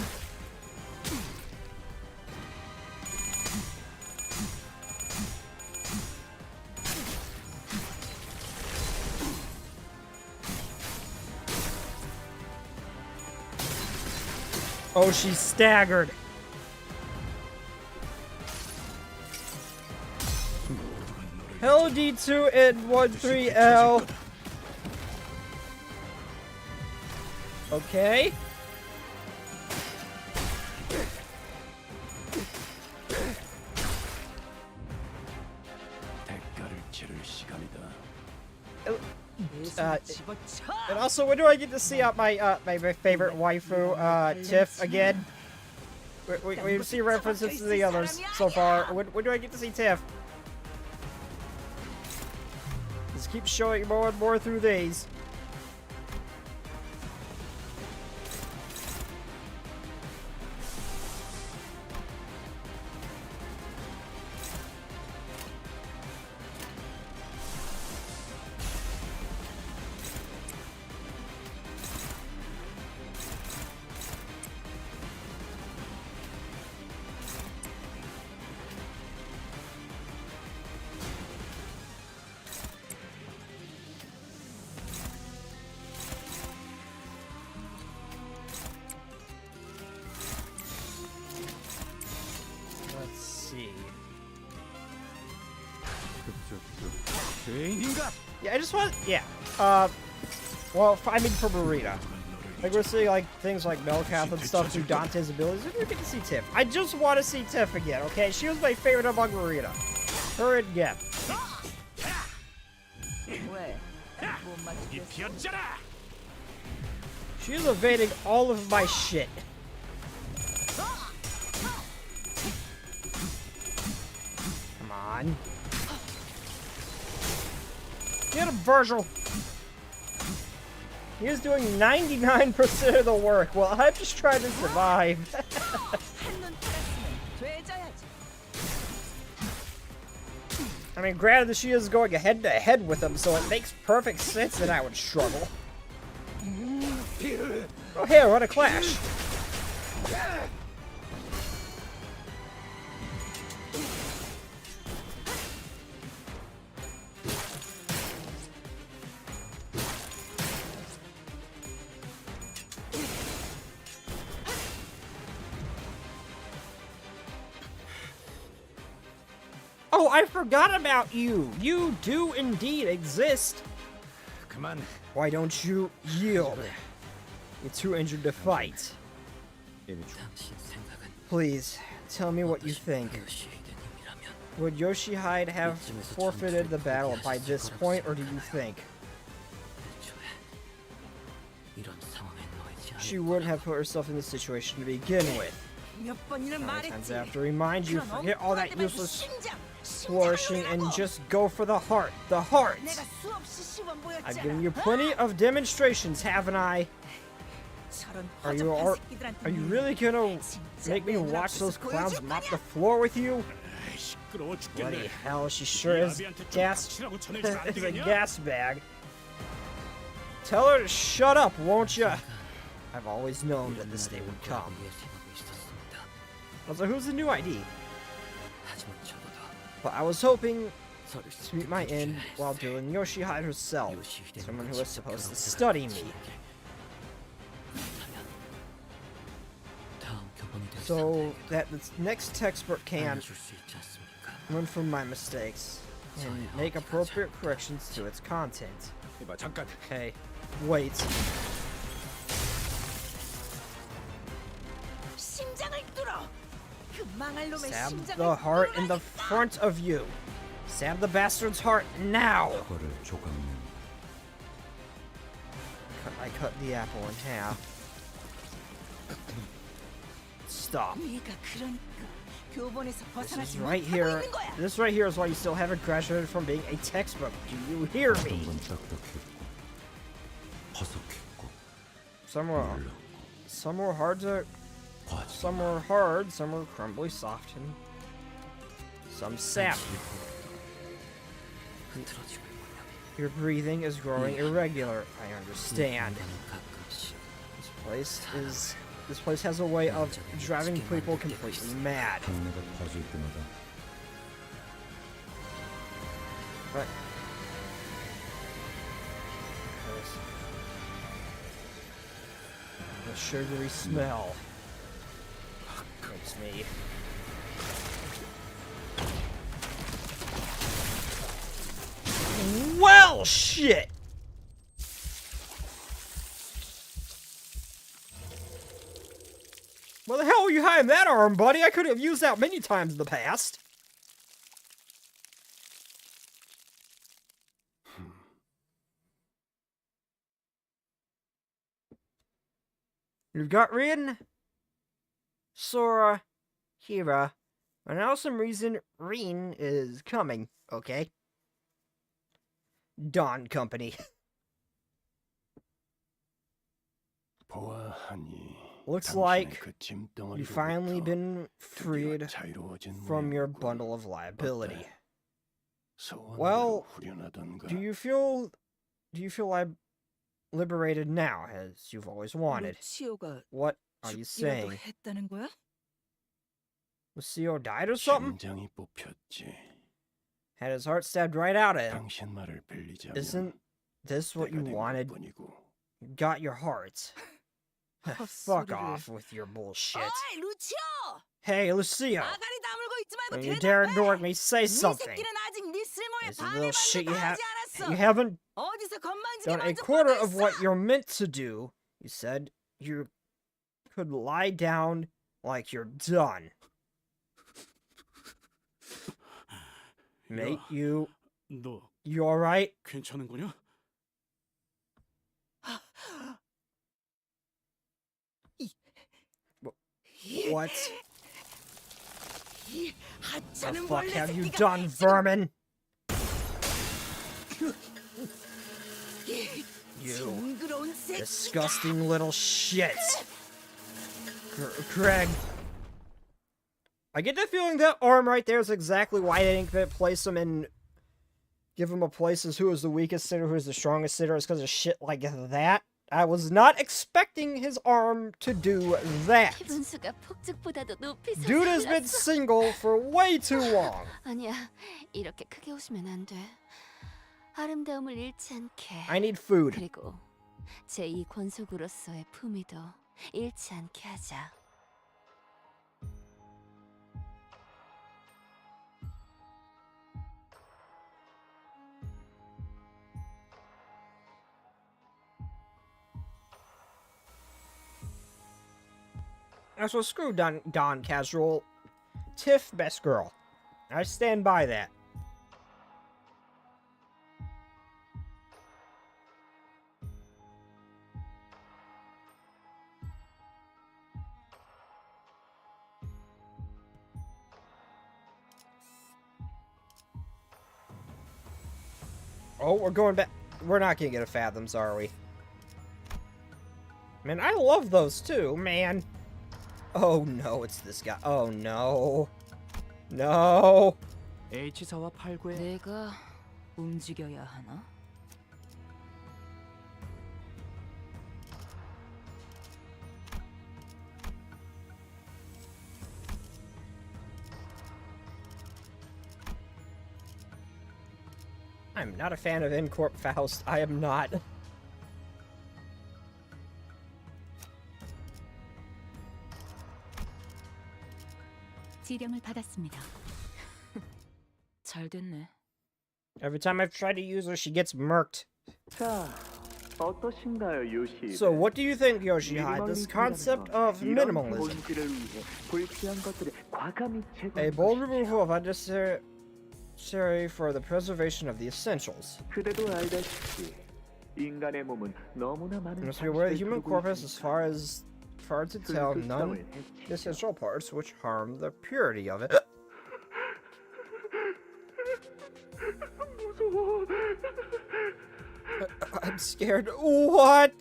Oh, she's staggered. LD2 and 13L. Okay. 대가를 치를 시간이다. And also, when do I get to see my my favorite waifu, Tiff, again? We've seen references to the others so far. When do I get to see Tiff? Just keep showing more and more through these. Yeah, I just want, yeah. Well, I mean for Burrito. Like, we're seeing, like, things like Melcath and stuff through Dante's abilities. We get to see Tiff. I just want to see Tiff again, okay? She was my favorite among Burrito. Her again. She is evading all of my shit. Come on. Get him, Virgil! He is doing 99% of the work while I'm just trying to survive. I mean, granted that she is going head-to-head with him, so it makes perfect sense that I would struggle. Oh, here, what a clash! Oh, I forgot about you! You do indeed exist! Come on. Why don't you yield? You're too injured to fight. Please, tell me what you think. Would Yoshihide have forfeited the battle by this point, or do you think she wouldn't have put herself in this situation to begin with? Many times I have to remind you, forget all that useless flourishing and just go for the heart. The heart! I've given you plenty of demonstrations, haven't I? Are you really gonna make me watch those clowns mop the floor with you? Bloody hell, she sure is gas is a gas bag. Tell her to shut up, won't ya? I've always known that this day would come. Also, who's the new ID? But I was hoping to meet my end while doing Yoshihide herself, someone who was supposed to study me. So that the next textbook can learn from my mistakes and make appropriate corrections to its content. Okay, wait. Stab the heart in the front of you. Stab the bastard's heart now. I cut the apple in half. Stop. This is right here. This right here is why you still haven't graduated from being a textbook. Do you hear me? Some were hard, some were crumbly soft, and some sappy. Your breathing is growing irregular. I understand. This place has a way of driving people completely mad. But the sugary smell makes me. Well, shit! Where the hell were you hiding that arm, buddy? I could have used that many times in the past. You've got Rin, Sora, Hira, and now some reason Rin is coming, okay? Dawn Company. Looks like you've finally been freed from your bundle of liability. Well, do you feel liberated now, as you've always wanted? What are you saying? Lucio died or something? Had his heart stabbed right out of him. Isn't this what you wanted? You got your heart. Fuck off with your bullshit. Hey, Lucio! When you dare ignore me, say something! This is a little shit you haven't done a quarter of what you're meant to do. You said you could lie down like you're done. Mate, you alright? 괜찮은 거냐? What? The fuck have you done, vermin? You disgusting little shit. Greg. I get the feeling that arm right there is exactly why they didn't place him in. Give him a place as who is the weakest sitter, who is the strongest sitter, is because of shit like that. I was not expecting his arm to do that. Dude has been single for way too long. 아니야, 이렇게 크게 웃으면 안 돼. 아름다움을 잃지 않게. I need food. 그리고 제2 권속으로서의 품위도 잃지 않게 하자. So screw Don Casual. Tiff, best girl. I stand by that. Oh, we're going back. We're not gonna get a Fathoms, are we? Man, I love those too, man. Oh no, it's this guy. Oh no. No. H사와 8구에 내가 움직여야 하나? I'm not a fan of Incorp Faust. I am not. 지령을 받았습니다. 잘 됐네. Every time I've tried to use her, she gets murked. 자, 어떠신가요, 요시? So, what do you think, Yoshihide? This concept of minimalism. 본질을 위해 불필요한 것들을 과감히 A bold removal of unnecessary for the preservation of the essentials. 그대도 알다시피 인간의 몸은 너무나 많은 You must be aware the 장치를 human 두고 corpus, 있습니다. as far to tell, none essential parts which harm the purity of it. I'm scared. What?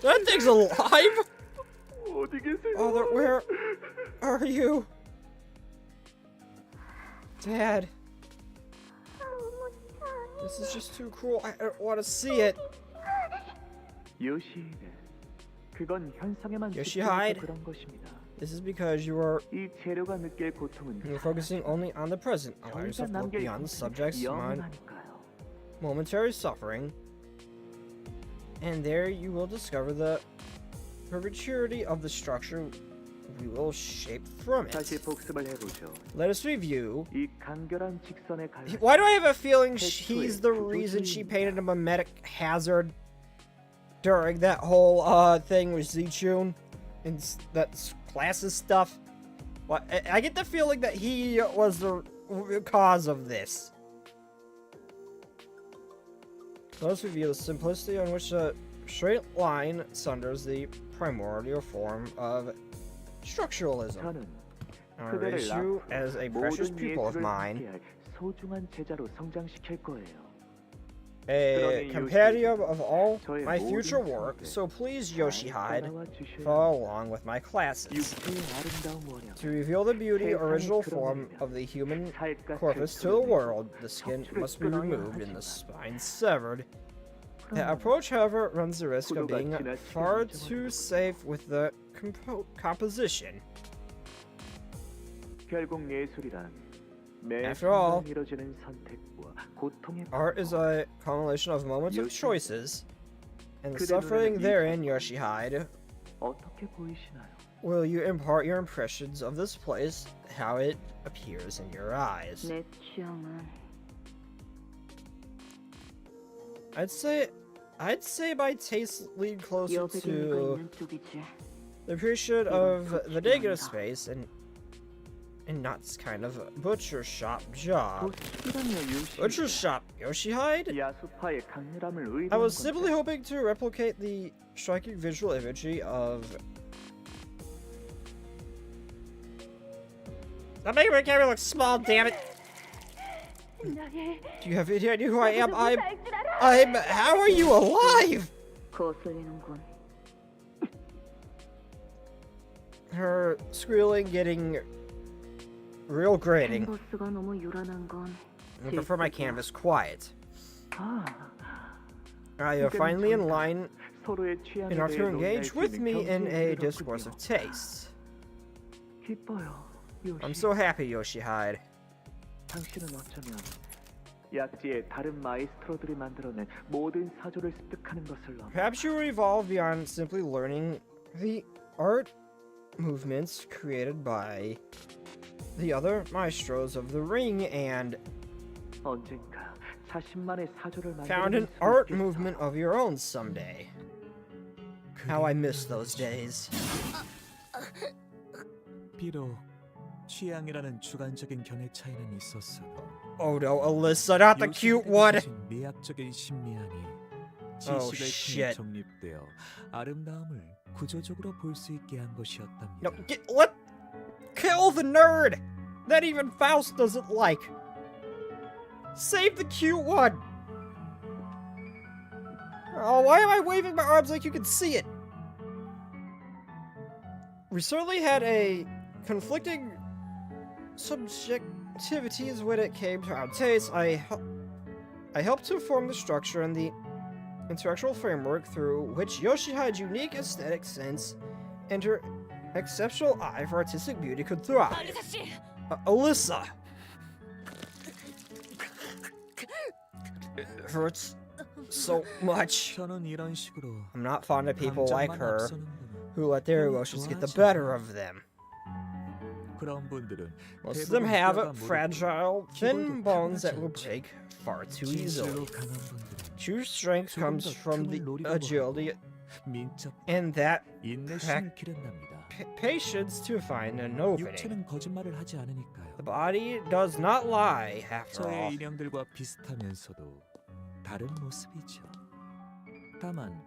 That thing's alive? 어디 계세요? Oh, where are you? Dad. This is just too cruel. I don't want to see it. 요시히데, 그건 현상에만 Yoshihide. 집중해서 그런 것입니다. This is because you're 이 재료가 느낄 고통은 focusing only on the present. Allow yourself to look beyond the subject's 영원하니까요. momentary suffering, and there you will discover the perpetuity of the structure we will shape from 다시 it. 복습을 해보죠. Let us review. 이 간결한 직선의 갈. Why do I have a feeling he's the reason she painted him a medic hazard during that whole thing with Zichun and that classes stuff? What? I get the feeling that he was the cause of this. Let us review the simplicity on which a straight line sunders the primordial form of structuralism. 저는 I 그대를 raise you as a precious 모든 pupil of 예술을 mine, 함께할 소중한 제자로 성장시킬 거예요. a compendium of all 저의 my 모든 future work, 성들 so please, 잘 Yoshihide, 따라와 주셔야 follow along with my classes. 육체의 아름다운 원형, To reveal the beauty, 세상에 original form 드러내면 of the human 살갗을 corpus to the 드러내고 world, the skin 척추를 must be 끊어야 removed and the 하지만 spine severed. The 그러나 approach, however, runs the risk of 구도가 being 지나치게 far 인정하는 too 것. safe with the composition. 결국 예술이란 매 After all, 순간 이뤄지는 선택과 고통의 Art is a culmination of moments of Yoshi. choices, and the 그대 suffering 눈에는 therein, 이 Yoshihide. 어떻게 보이시나요? Will you impart your impressions of this place, how it appears in your eyes? 내 취향은 I'd say my tastes lean closer to the appreciation of the negative space and not this kind of butcher shop job. Butcher shop, Yoshihide? 야수파의 강렬함을 I was 의도한 simply 건데 hoping to replicate the striking visual imagery of... Stop making my camera look small, damn it! Do you have any idea who I am? How are you alive? 거슬리는군. Her squealing getting real grating. 캔버스가 너무 요란한 건 I prefer my canvas quiet. 아, You're finally in line 서로의 취향에 enough to 대해 engage 논의할 with 수 있는 me in a 경쟁이 discourse of 되었군요. taste. 기뻐요, 요시. I'm so happy, Yoshihide. 당신은 어쩌면 야지의 다른 마이스트로들이 만들어낸 모든 사조를 습득하는 것을 넘어 Perhaps you will evolve beyond simply learning the art movements created by the other maestros of the ring and 언젠가 자신만의 사조를 found an 만드는 art movement of your own someday. How I miss those days. 비록 취향이라는 주관적인 견해 차이는 있었어도 Oh no, Alyssa, not the cute one! 미학적인 심리안이 Oh, 지식을 shit. 통해 정립되어 아름다움을 구조적으로 볼 수 있게 한 것이었답니다. No, kill the nerd! That even Faust doesn't like. Save the cute one! Oh, why am I waving my arms like you can see it? We certainly had a conflicting subjectivities when it came to our tastes. I helped to form the structure and the intellectual framework through which Yoshihide's unique aesthetic sense and her exceptional eye for artistic beauty could thrive. Alyssa! It hurts so much. 저는 이런 식으로 I'm not fond of people like 감정만 her 앞서는 who let their emotions get the better of them. 그런 분들은 Most of them 대부분 have 뼈가 무릎, fragile, thin 기본도 bones that 강하지 will 않죠. break far too 진실로 easily. 강한 분들은 True strength 조금 comes 더 from the 틈을 노리려고 agility 하고 민첩, and that 인내심을 기른답니다. patience to find an opening. 육체는 거짓말을 하지 않으니까요. The body does not lie, after 저의 all. 인형들과 비슷하면서도 다른 모습이죠. 다만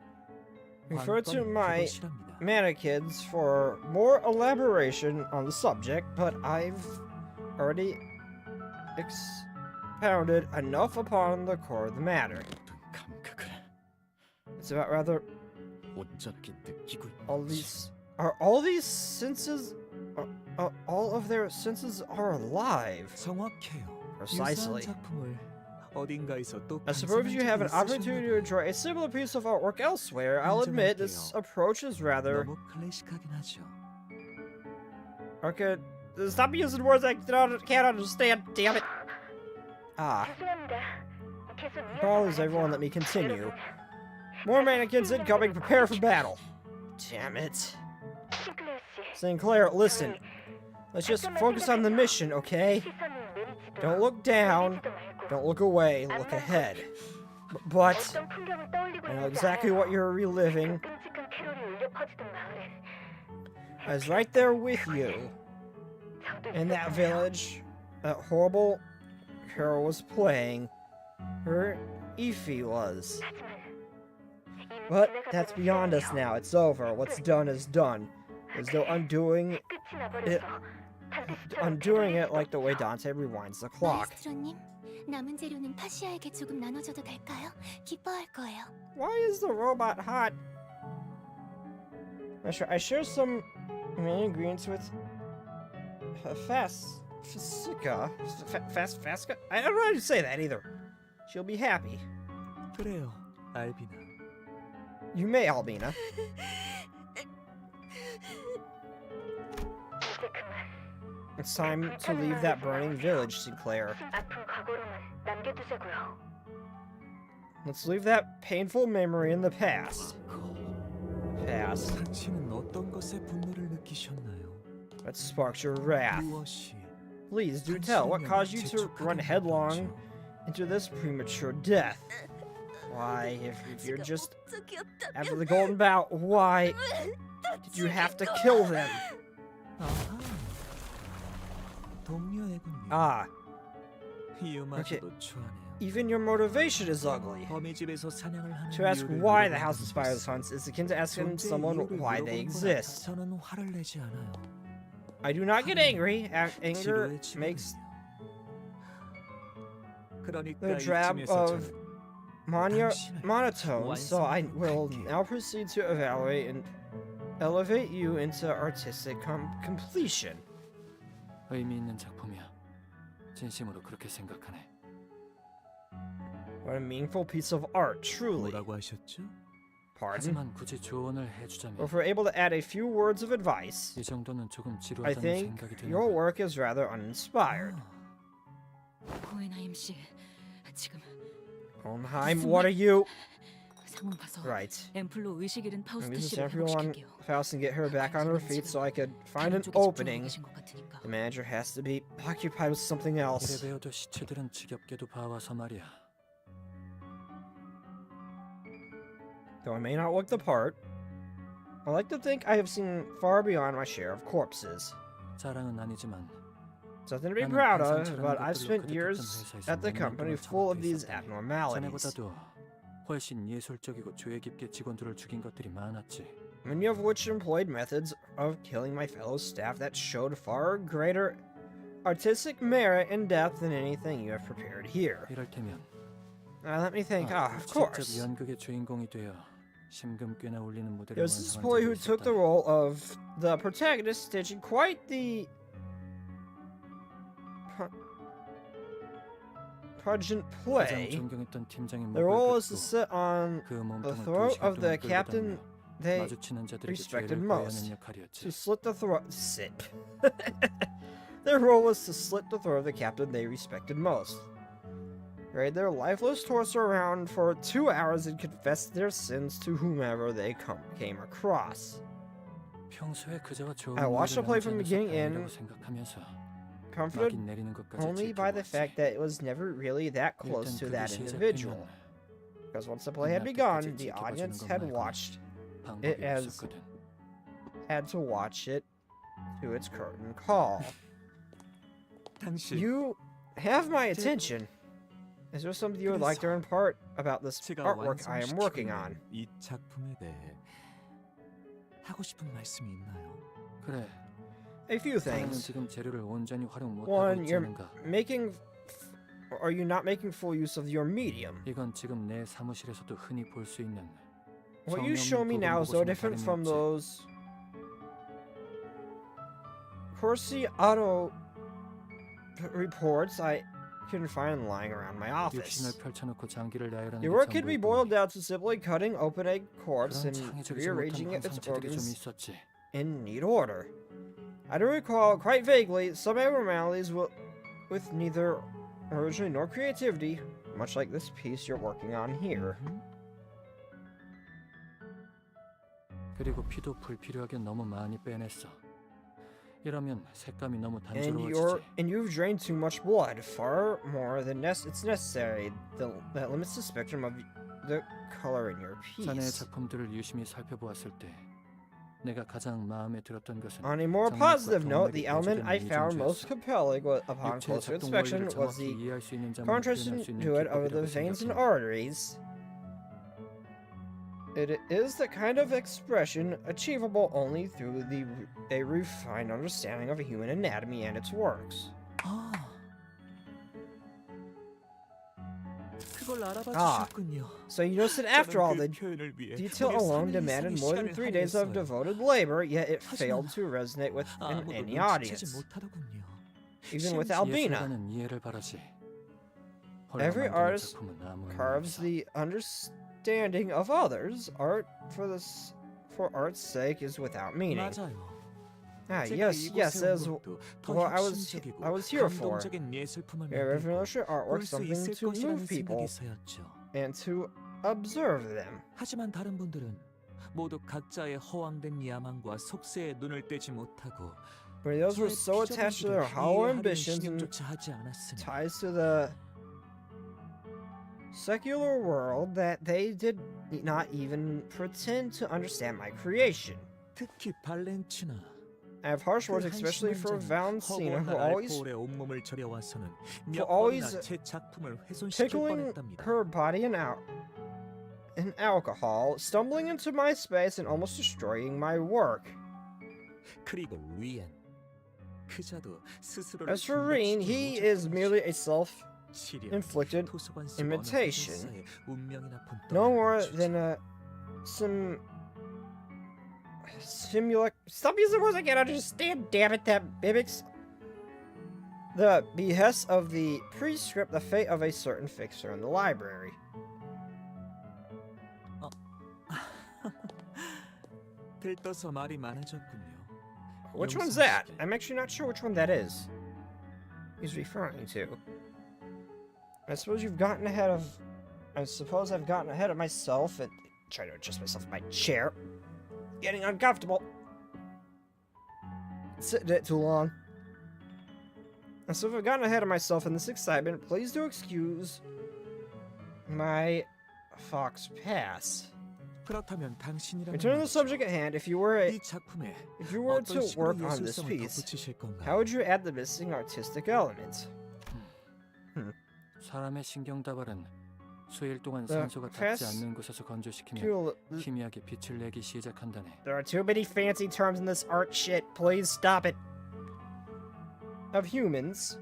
Refer to 관건 my 그것이랍니다. mannequins for more elaboration on the subject, but I've already expounded enough upon the core of the matter. 감각을 It's about rather 온전하게 느끼고 all these senses all of their senses are alive. 정확해요. Precisely. 유사한 작품을 어딘가에서 또 I suppose you have an 반성한 적이 opportunity to 있으셨나 enjoy a similar piece of artwork elsewhere. I'll admit this approach is 봐요. rather 너무 클래식하긴 하죠. okay. Stop using words I can't understand. Damn it. Please, everyone, let me continue. More mannequins incoming. Prepare for battle. Damn it. Sinclair, listen. Let's just focus on the mission, okay? Don't look down. Don't look away. Look ahead. But I know exactly what you're reliving. I was right there with you. In that village, that horrible girl was playing. Her Ify was. But that's beyond us now. It's over. What's done is done. There's no undoing it like the way Dante rewinds the clock. 마에스트로님, 남은 재료는 파시아에게 조금 나눠줘도 될까요? 기뻐할 거예요. Why is the robot hot? I share some main ingredients with Fasca. I don't know how to say that either. She'll be happy. 그래요, 알비나. You may, Albina. It's time to leave that burning village, Sinclair. Let's leave that painful memory in the past. Past. 당신은 어떤 것에 분노를 느끼셨나요? What sparked your wrath? 무엇이 Please do tell. What caused you to run headlong into this premature death? Why, if you're just after the golden bout, why did you have to kill them? 아하. 동료애군요. Ah, 이유마저도 추하네요. even your motivation is ugly. 범의 집에서 사냥을 하는 To ask 이유를 why the 물어보는 House of Spires 것은 hunts is akin to asking 존재의 someone 이유를 why they 물어보는 exist. 거라 저는 화를 내지 않아요. I do not get angry. Anger 치료의 치료군요. makes 그러니까 the drab 이쯤에서 of 저는 monotone, so I will now proceed to evaluate and elevate you into artistic completion. 의미 있는 작품이야. 진심으로 그렇게 생각하네. What a meaningful piece of art, truly. 뭐라고 하셨죠? Pardon? 하지만 굳이 조언을 해주자면 If we're able to add a few words of advice, 이 정도는 조금 I 지루하다는 think 생각이 드는 your 거야. work is rather uninspired. 호에나임 씨, 지금 Hohenheim, what are you? 상황 봐서 Right. 앰플로 의식 잃은 I'm 파우스트 using 씨를 everyone 회복시킬게요. Faust and get her back on her feet so I could find an 다른 쪽에 집중하고 opening. 계신 것 같으니까. The manager has to be occupied with something 이래 else. 배워도 시체들은 지겹게도 봐와서 말이야. Though I may not look the part, I like to think I have seen far beyond my share of corpses. 자랑은 아니지만 Something to be proud of, but I've spent years at the company full of these abnormalities. 전에보다도 훨씬 예술적이고 조예 깊게 직원들을 죽인 것들이 많았지. Many of which employed methods of killing my fellow staff that showed far greater artistic merit and depth than anything you have prepared here. 이럴테면 Let me think. Of 직접 course. 연극의 주인공이 되어 심금 꽤나 울리는 무대를 There's this 완성한 boy 적이 who took the 있었다. role of the protagonist, staging quite the pungent 가장 play. 존경했던 팀장의 The 목을 role is to 긋고 sit on 그 the 몸통을 throat of 2시간 the 동안 captain 끌어다니며 they 마주치는 자들에게 respected 죄를 most. 고하는 역할이었지. to slit the throat. Their role was to slit the throat of the captain they respected most. Parade their lifeless torso around for 2 hours and confess their sins to whomever they came across. 평소에 그저와 좋은 I watched the 일을 play 하지 from 않아서 beginning 다행이라고 in 생각하면서 comforted 막인 내리는 것까지 only by the 지켜보았지. fact that it was never really that close to 일단 that 그게 individual. 시작되면 Because once the play had begun, the audience had watched it 방법이 as 없었거든. had to watch it to its curtain call. 당신 You have my attention. Is there something you would like to impart about this 제가 artwork I am working on? 이 작품에 대해 하고 싶은 말씀이 있나요? 그래. A few 사람은 things. 지금 재료를 온전히 활용 못하고 One, 있지 you're 않은가? making. Are you not making full use of your medium? 이건 지금 내 사무실에서도 흔히 볼 수 있는 What you show me now is no different from those Corsi auto reports I can find lying around my office. 육신을 펼쳐놓고 장기를 나열하는 Your work can be boiled down to simply cutting open a corpse 그런 and 창의적이지 rearranging 못한 its 상체들이 좀 organs 있었지. in neat order. I do recall quite vaguely some abnormalities with neither originality nor creativity, much like this piece you're working on here. 그리고 피도 불필요하게 너무 많이 빼냈어. 이러면 색감이 너무 And 단조로워지지. you've drained too much blood, far more than it's necessary. That limits the spectrum of the color in your 자네의 piece. 작품들을 유심히 살펴보았을 때 내가 가장 마음에 들었던 것은 On a more 장면과 positive note, the 동물에게 element I 보여주는 found most 이정주였어. compelling upon 육체의 closer 작동 inspection 원리를 was 정확히 the 이해할 수 있는 자만 contrast 표현할 수 있는 to it of the 기법이라고 veins and 생각해. arteries. It is the kind of expression achievable only through a refined understanding of human anatomy and its works. 아, 그걸 알아봐 아. 주셨군요. So you notice that after all, the 표현을 위해 detail 우리 alone 3일 demanded 이상의 more than 시간을 3 days of 할애했어요. devoted labor, yet it 하지만 failed to resonate with 아무도 any 눈치채지 audience, 못하더군요. even with Albina. 예술가는 이해를 바라지. Every 홀로 만드는 artist 작품은 아무 의미 carves 없어. the understanding of others. Art for art's sake is without meaning. 맞아요. Ah, 제가 yes, 이곳에 that's 온 것도 더 what I 혁신적이고 was here for. 감동적인 예술품을 Yeah, 만들고 revolutionary artwork, 볼 수 something 있을 to 것이라는 move people 생각에서였죠. and to observe them. 하지만 다른 분들은 모두 각자의 허황된 야망과 속세에 눈을 떼지 못하고 But those were 저의 so attached to their 피조물들을 hollow 이해하려는 ambitions and 신경조차 하지 않았으니 ties to the secular world that they did not even pretend to understand my creation. 특히 발렌티나. I have harsh words, especially for Valentina, who always 온몸을 절여와서는 for 몇 always 번이나 제 작품을 훼손시킬 pickling 뻔했답니다. her body in alcohol, stumbling into my space and almost destroying my work. 그리고 리엔. 그자도 스스로를 As for Reen, he is merely a 시련, self-inflicted 도서관 속 imitation, 어느 회사의 운명이나 본 no 떠나는 more 주제. than a Stop using words I can't understand, damn it, that mimics the behest of the prescript, the fate of a certain fixer in the library. 들떠서 말이 많아졌군요. Which one's that? I'm actually not sure which one that is. He's referring to. I suppose I've gotten ahead of myself and trying to adjust myself in my chair. Getting uncomfortable. Sitting it too long. And so if I've gotten ahead of myself in this excitement, please do excuse my fox pass. 그렇다면 당신이라면 Returning to the subject at hand, if you were 이 작품에 to 어떤 work 식으로 on this 예술성을 piece, 덧붙이실 건가요? how would you add the missing artistic element? 사람의 신경다발은 수일 동안 The 산소가 닿지 fast 않는 곳에서 건조시키면 fuel- 희미하게 빛을 내기 시작한다네. There are too many fancy terms in this art shit. Please stop it. Of humans,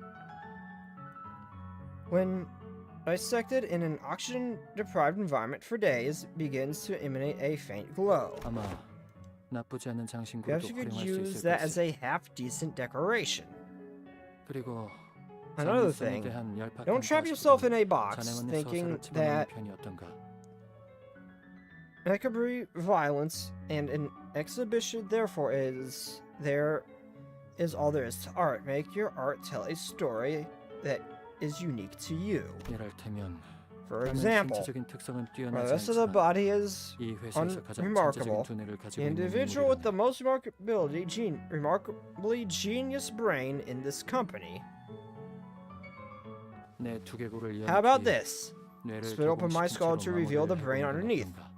when dissected in an oxygen-deprived environment for days, begins to emanate a faint glow. 아마 나쁘지 않은 장신구로도 Perhaps you could 활용할 수 use 있을 that as 것이. a half-decent decoration. 그리고 Another 장민성에 thing, 대한 열팍한 don't trap yourself in a box 자네만의 thinking 서사를 집어넣는 that 편이 어떤가? Equabry violence and an exhibition therefore is all there is to art. Make your art tell a story that is unique to you. 이랄테면 For 나는 example, 신체적인 특성은 while the 뛰어나지 rest of the 않지만 body is 이 회사에서 가장 unremarkable, 천재적인 두뇌를 the 가지고 있는 individual with the 인물이라네. most remarkably genius brain in this company. 내 두개골을 How about 열기 this? 뇌를 Split open my 개봉시킨 skull 채로 to reveal the 마무리를 brain 해보는 건 underneath. 어떤가?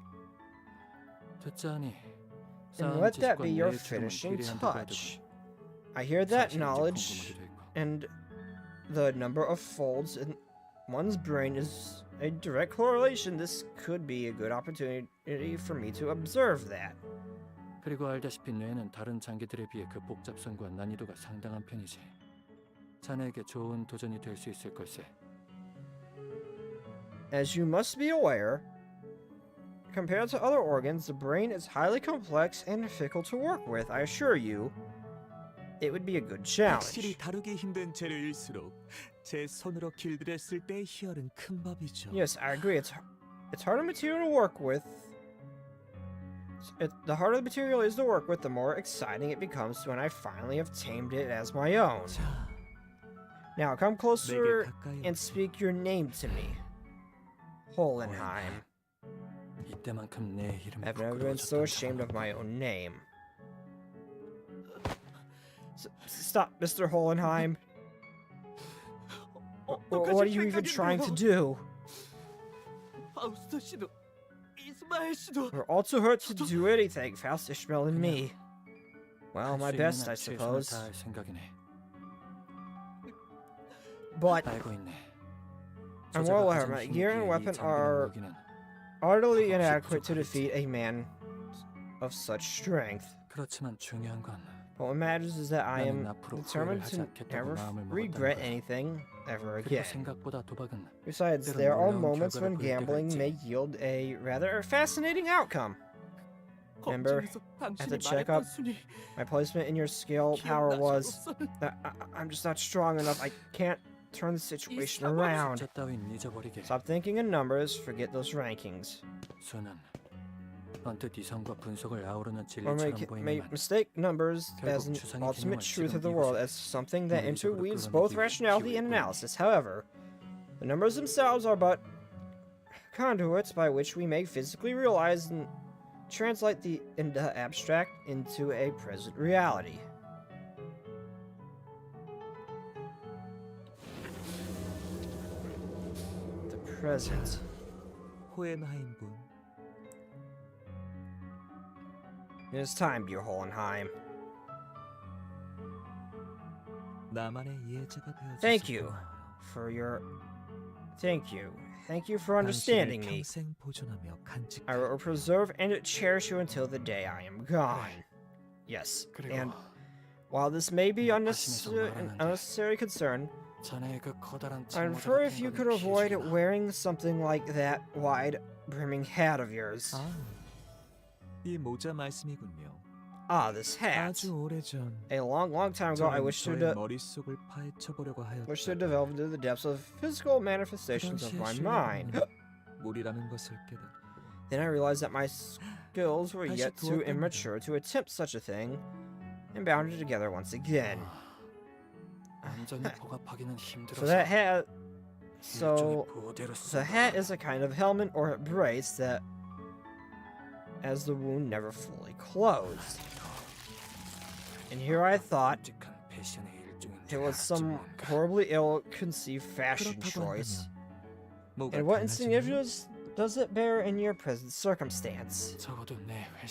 듣자하니 And 쌓은 let that 지식과 be your 뇌의 주름은 finishing 비례한다고 touch. 하더군. I hear that 사실인지 knowledge 궁금하기도 했고. and the number of folds in one's brain is a direct correlation. This could be a good opportunity for me to observe that. 그리고 알다시피 뇌는 다른 장기들에 비해 그 복잡성과 난이도가 상당한 편이지. 자네에게 좋은 도전이 될 수 있을 걸세. As you must be aware, compared to other organs, the brain is highly complex and difficult to work with. I assure you, it would be a good 확실히 challenge. 다루기 힘든 재료일수록 제 손으로 길들였을 때의 희열은 큰 법이죠. Yes, I agree. It's harder material to work with. The harder the material is to work with, the more exciting it becomes when I finally have tamed it as my own. 자, Now come 내게 closer 가까이 and speak your name to me. Hohenheim. 이때만큼 내 이름이 I've never been so 부끄러워졌단다. ashamed of my own name. Stop, Mr. Hohenheim. What are you even trying to do? 파우스트 씨도 이스마엘 씨도 We're all too hurt to do anything, Faust, Ishmael, and me. Well, 할 my 수 있는 best, I 한 최선을 suppose. 다할 생각이네. But 알고 있네. I'm 저자가 well aware 가진 my 힘이 gear and 이 weapon 장비를 are 먹이는 utterly 그것이 inadequate to 부족하겠지. defeat a man of such strength. 그렇지만 중요한 건 But what matters is that I am 나는 앞으로 determined 후회를 to 하지 않겠다고 never 마음을 regret 먹었다는 거야. anything ever 그리고 again. 생각보다 도박은 Besides, 때론 there are 놀라운 moments 결과를 when 보일 때가 gambling 있지. may yield a rather fascinating outcome. Remember, 검증에서 at 당신이 the checkup, 말했던 순위 my placement in your scale power was 기억나시고서는 that I'm just not strong enough. I can't turn the situation 사과를 around. 숫자 따윈 잊어버리게. Stop thinking in numbers, forget those rankings. 수는 언뜻 이성과 분석을 아우르는 Or 진리처럼 may 보이지만 mistake numbers as an 결국 추상의 ultimate 개념을 truth of 지금 the world, 이곳에 as something that 논리적으로 interweaves 끌어내기 both 위해 rationality and 기호에 analysis. However, the numbers themselves are but conduits by which we may physically realize and translate the abstract into a present reality. The present. 호헨하임군. It is time, dear Hohenheim. 나만의 이해자가 되어줘서 Thank you 고마워요. for your... Thank you for understanding 당신을 me. 평생 보존하며 I will preserve and cherish you until the day I am gone. Yes, and while this may be an unnecessary concern, I'd prefer if you could avoid wearing something like that wide, brimming hat of yours. 이 모자 말씀이군요. Ah, this hat. 아주 오래전 A long time ago, I wished to 머릿속을 파헤쳐 보려고 하였다. delve into the depths of physical manifestations of my mind. 무리라는 것을 깨닫고 Then I realized that my skills were yet too immature to attempt such a thing, and bound it together once again. So that hat... So, the hat is a kind of helmet or brace that... as the wound never fully closed. And here I thought it was some horribly ill-conceived fashion choice. And what insignificance does it bear in your present circumstance?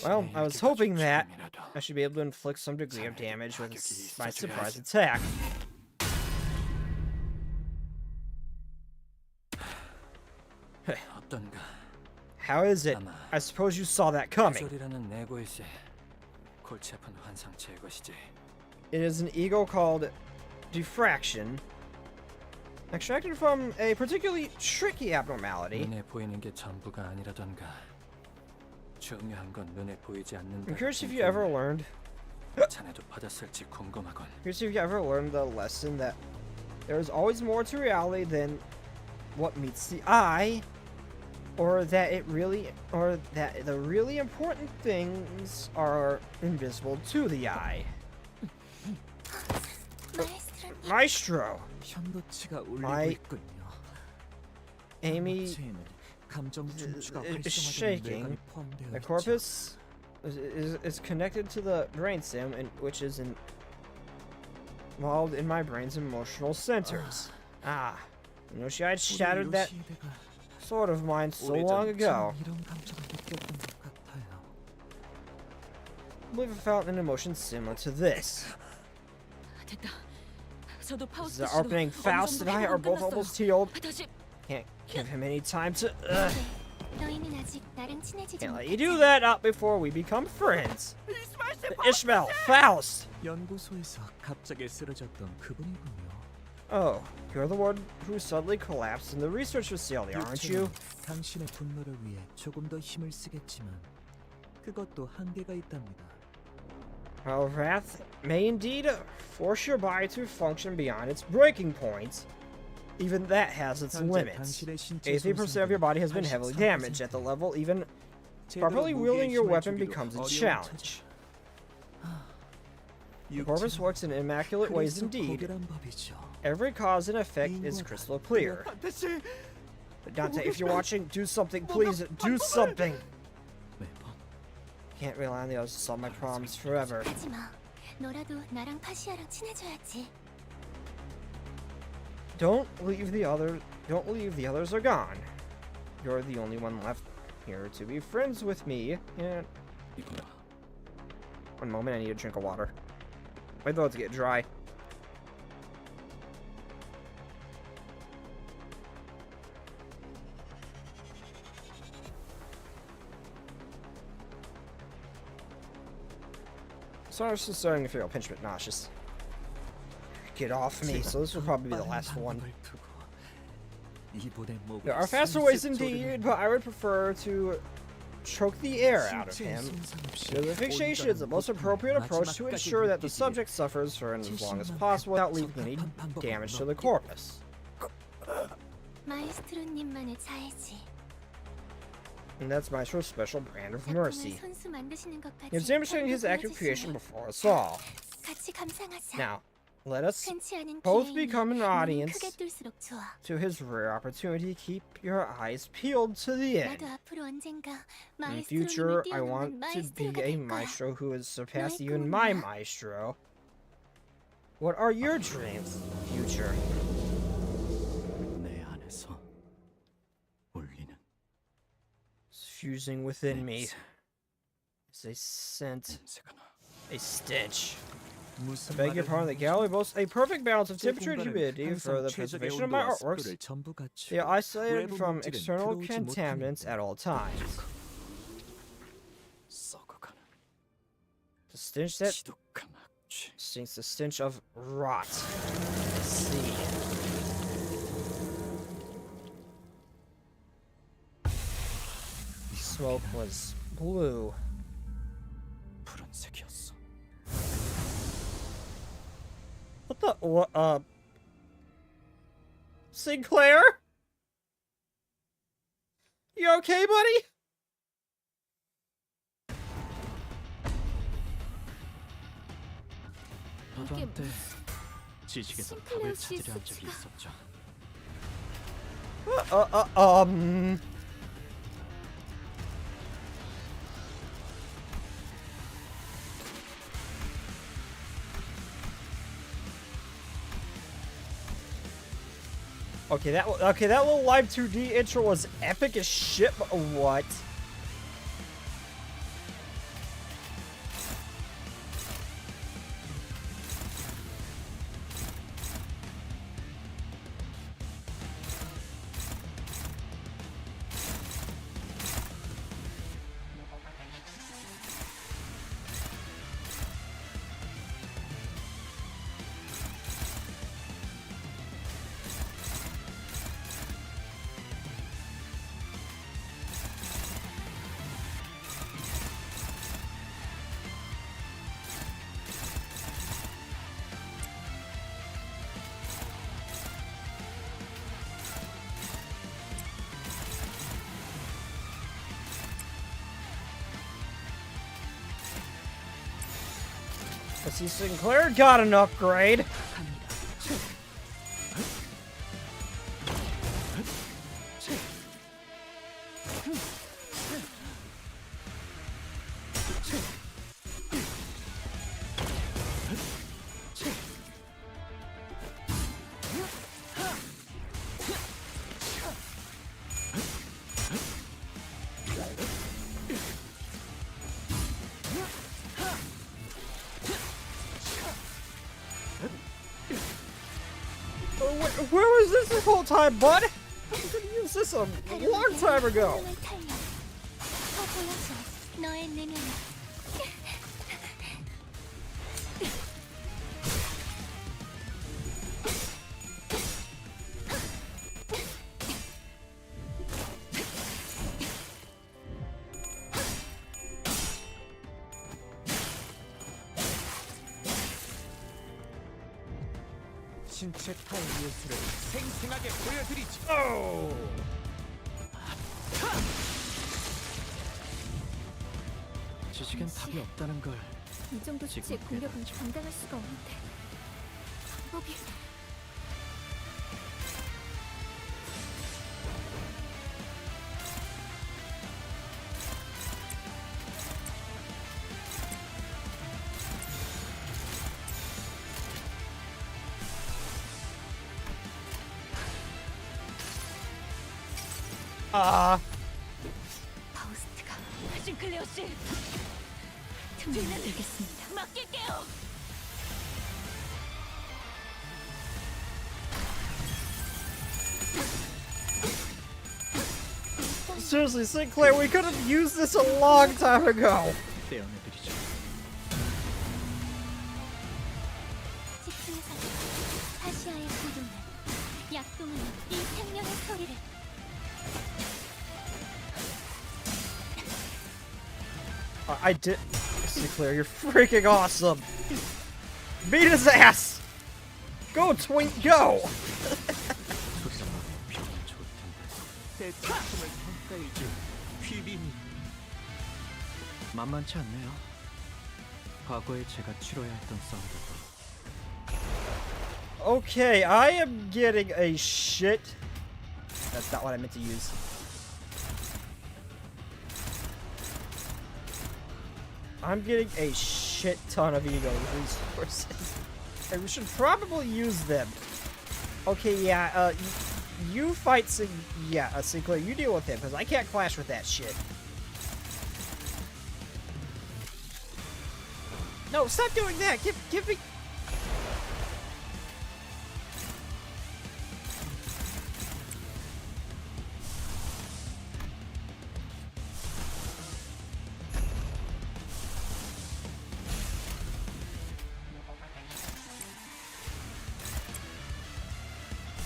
Well, I was hoping that I should be able to inflict some degree of damage with my surprise attack. How is it? I suppose you saw that coming. It is an ego called diffraction, extracted from a particularly tricky abnormality. I'm curious if you ever learned the lesson that there is always more to reality than what meets the eye, or that the really important things are invisible to the eye. Maestro! My Amy is shaking. The corpus is connected to the brainstem, which is involved in my brain's emotional centers. Ah, Yoshi, I shattered that sort of mine so long ago. I believe I felt an emotion similar to this. This is the opening. Faust and I are both almost healed. Can't give him any time to... Can't let you do that up before we become friends. Ishmael, Faust! 연구소에서 갑자기 쓰러졌던 그분이군요. Oh, you're the one who suddenly collapsed in the research facility, aren't you? 당신의 분노를 위해 조금 더 힘을 쓰겠지만 그것도 한계가 있답니다. Well, wrath may indeed force your body to function beyond its breaking point. Even that has its limits. 80% of your body has been heavily damaged. At the level, even properly wielding your weapon becomes a challenge. The corpus works in immaculate ways indeed. Every cause and effect is crystal clear. But Dante, if you're watching, do something, please, do something! Can't rely on the others to solve my problems forever. Don't leave the others are gone. You're the only one left here to be friends with me, and... One moment, I need a drink of water. My throat's get dry. So I was just starting to feel a pinch bit nauseous. Get off me, so this will probably be the last one. There are faster ways indeed, but I would prefer to choke the air out of him. The fixation is the most appropriate approach to ensure that the subject suffers for as long as possible without leaving any damage to the corpus. And that's Maestro's special brand of mercy. He was demonstrating his active creation before us all. Now, let us both become an audience to his rare opportunity. Keep your eyes peeled to the end. In the future, I want to be a maestro who has surpassed even my maestro. What are your dreams, future? fusing within me is a scent, a stench. I beg your pardon, the gallery boasts a perfect balance of temperature and humidity for the preservation of my artworks. They are isolated from external contaminants at all times. The stench that stinks the stench of rot. I see. Smoke was blue. What the? Sinclair? You okay, buddy? 나도 한때 지식에서 답을 찾으려 한 적이 있었죠. Okay, that little Live 2D intro was epic as shit, but what? Let's see, Sinclair got an upgrade. Where was this whole time, bud? I could have used this a long time ago. 신체 타임 예술을 생생하게 보여드리지. 지식엔 답이 없다는 걸. 이 정도 수치의 공격은 감당할 수가 없는데 방법이... 파우스트가 신클레어 씨 되겠습니다. 맡길게요. Seriously, Sinclair, we could have used this a long time ago. 떼어내드리죠. 집중해서 아시아의 구름은 약동하는 이 생명의 소리를 I did. Sinclair, you're freaking awesome. Beat his ass. Go, Twink, go. 만만치 않네요. 과거에 제가 치러야 했던 싸움도. Okay, I am getting a shit. That's not what I meant to use. I'm getting a shit ton of ego resources. And we should probably use them. Okay, yeah, you fight Sinclair, you deal with him, because I can't clash with that shit. No, stop doing that! Give me...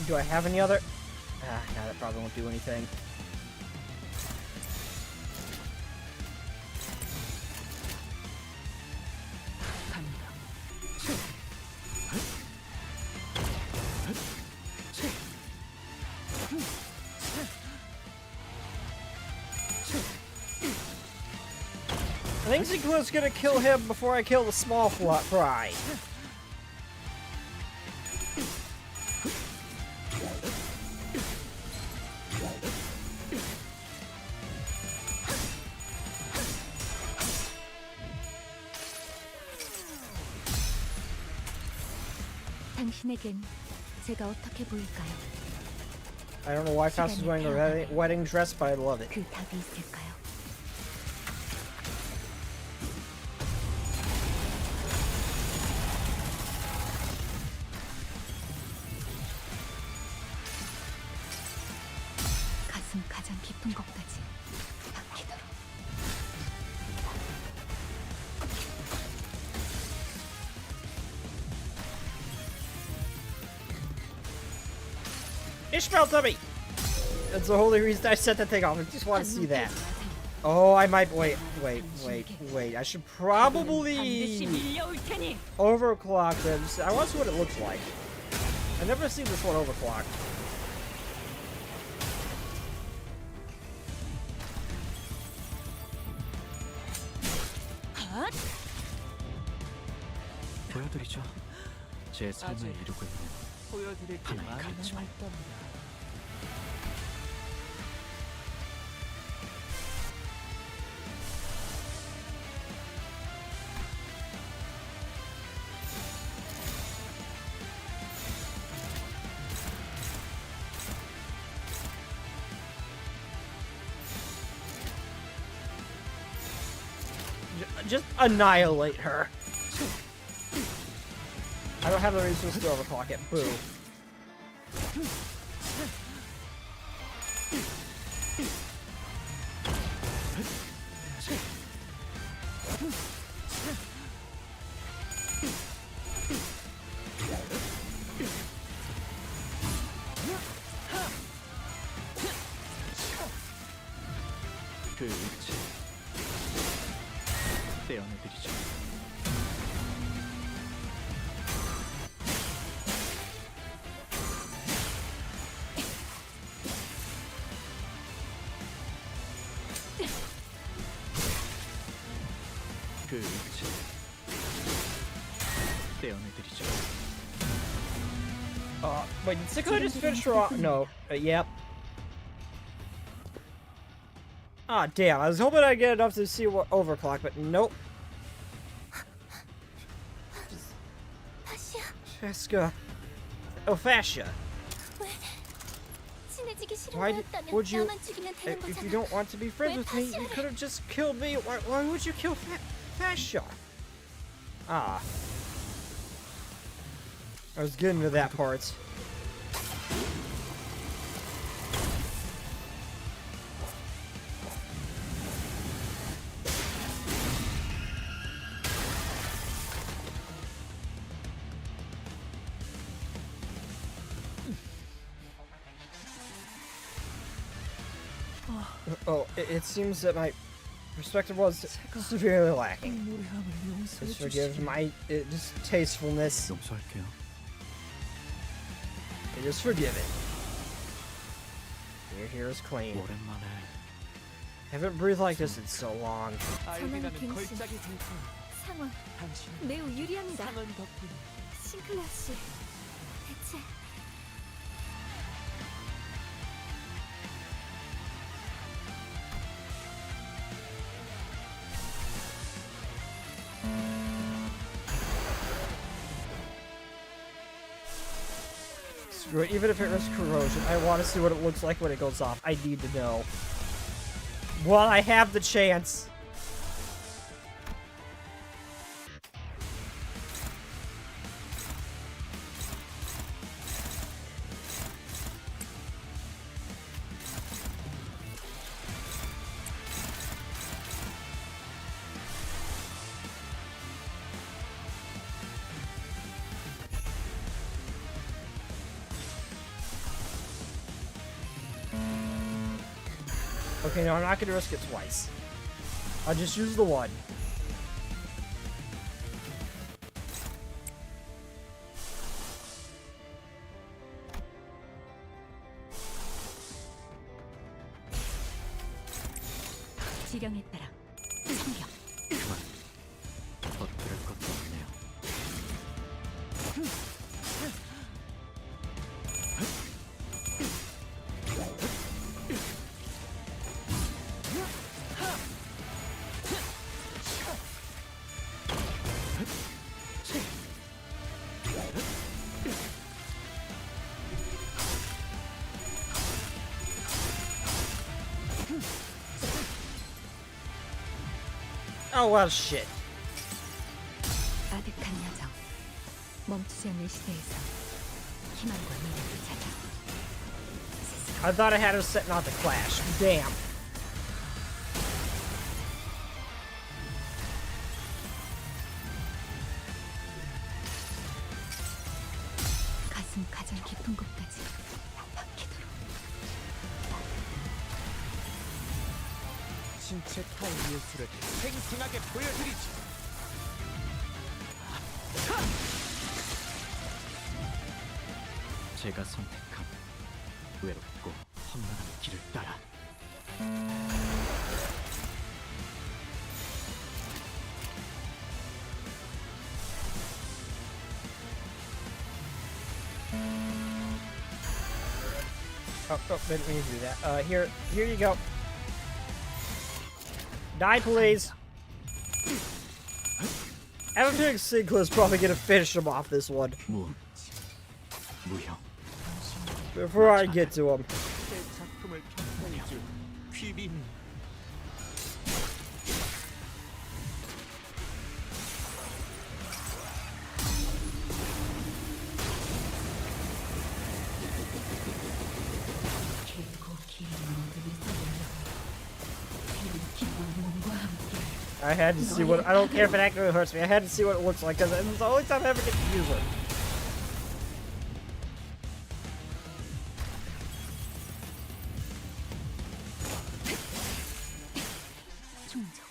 Do I have any other? Ah, no, that probably won't do anything. I think Ziegler's gonna kill him before I kill the small fry. 당신에겐 제가 어떻게 보일까요? I don't know why Faust is wearing the wedding dress, but I love it. 그 답이 있을까요? 가슴 가장 깊은 곳까지 박히도록. Ishmael Tubby! That's the only reason I set that thing off. I just want to see that. Oh, I might... Wait. I should probably... overclock this. I want to see what it looks like. I've never seen this one overclocked. 보여드리죠. 제 삶을 이루고 있는 보여드릴 게 하나의 많이 가르침. 남아있답니다. Just annihilate her. I don't have the resources to overclock it. Boo. 그 위치 떼어내드리죠. 그 위치 떼어내드리죠. Wait, did Sicko just finish her off? No. Yep. Ah, damn. I was hoping I'd get enough to see what overclock, but nope. Jessica. Oh, fascia. Why would you... If you don't want to be friends with me, you could have just killed me. Why would you kill fascia? Ah. I was getting to that part. Oh, it seems that my perspective was severely lacking. Just forgive my distastefulness. 용서할게요. Just forgive it. Here is clean. 오랜만에 하ven't breathed like this in so long. 전원 갱신 상황 매우 유리합니다. 싱클레어 씨 대체 Screw it, even if it risks corrosion, I want to see what it looks like when it goes off. I need to know. While I have the chance. Okay, no, I'm not gonna risk it twice. I'll just use the one. 지령에 따라 공격. 그만. 더 들을 것도 없네요. Oh well, shit. 아득한 여정. 멈추지 않는 시대에서 희망과 미래를 찾아. I thought I had her set not to clash. Damn. 가슴 가장 깊은 곳까지 박히도록. 신체 타운 예술을 생생하게 보여드리지. 제가 선택한 외롭고 험난한 길을 따라 Oh, didn't mean to do that. Here you go. Die, please. I have a feeling Sinclair's probably gonna finish him off this one 무형 before I get to him. 제 작품을 평가해줄 귀빈. I had to see what. I don't care if it actually hurts me. I had to see what it looks like because it's the only time I ever get to use it. 충족.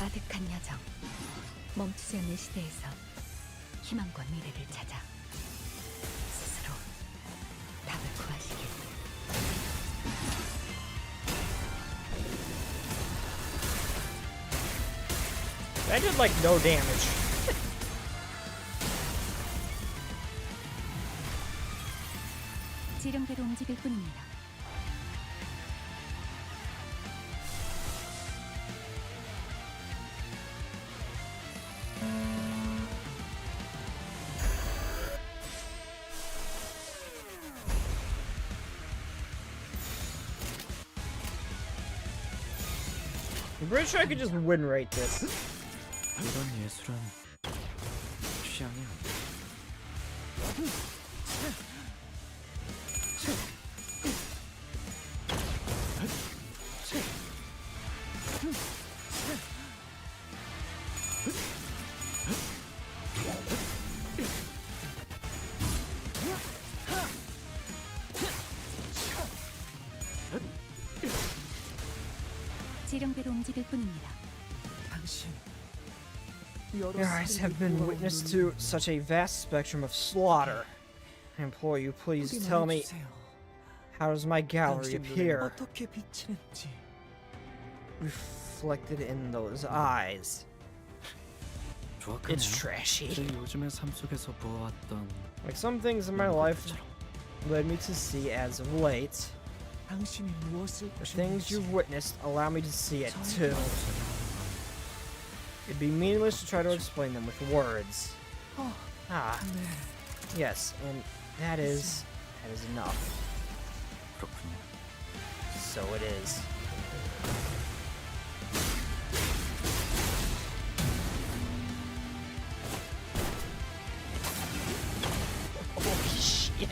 아득한 여정. 멈추지 않는 시대에서 희망과 미래를 찾아 스스로 답을 구하시길. I did like no damage. 지령대로 움직일 뿐입니다. I'm pretty sure I could just win rate this. 이런 예술은 취향이야. 지령대로 움직일 뿐입니다. 당신 Your eyes have been witness to such a vast spectrum of slaughter. I implore you, please tell me, how does my gallery appear? 어떻게 비치는지. Reflected in those eyes. It's trashy. 요즘의 삶 속에서 보아왔던 Like some things in my life led me to see as of late. 당신이 무엇을 The things you've witnessed allow me to see it too. It'd be meaningless to try to explain them with words. Ah, yes, and that is enough. 그렇군요. So it is. Holy shit.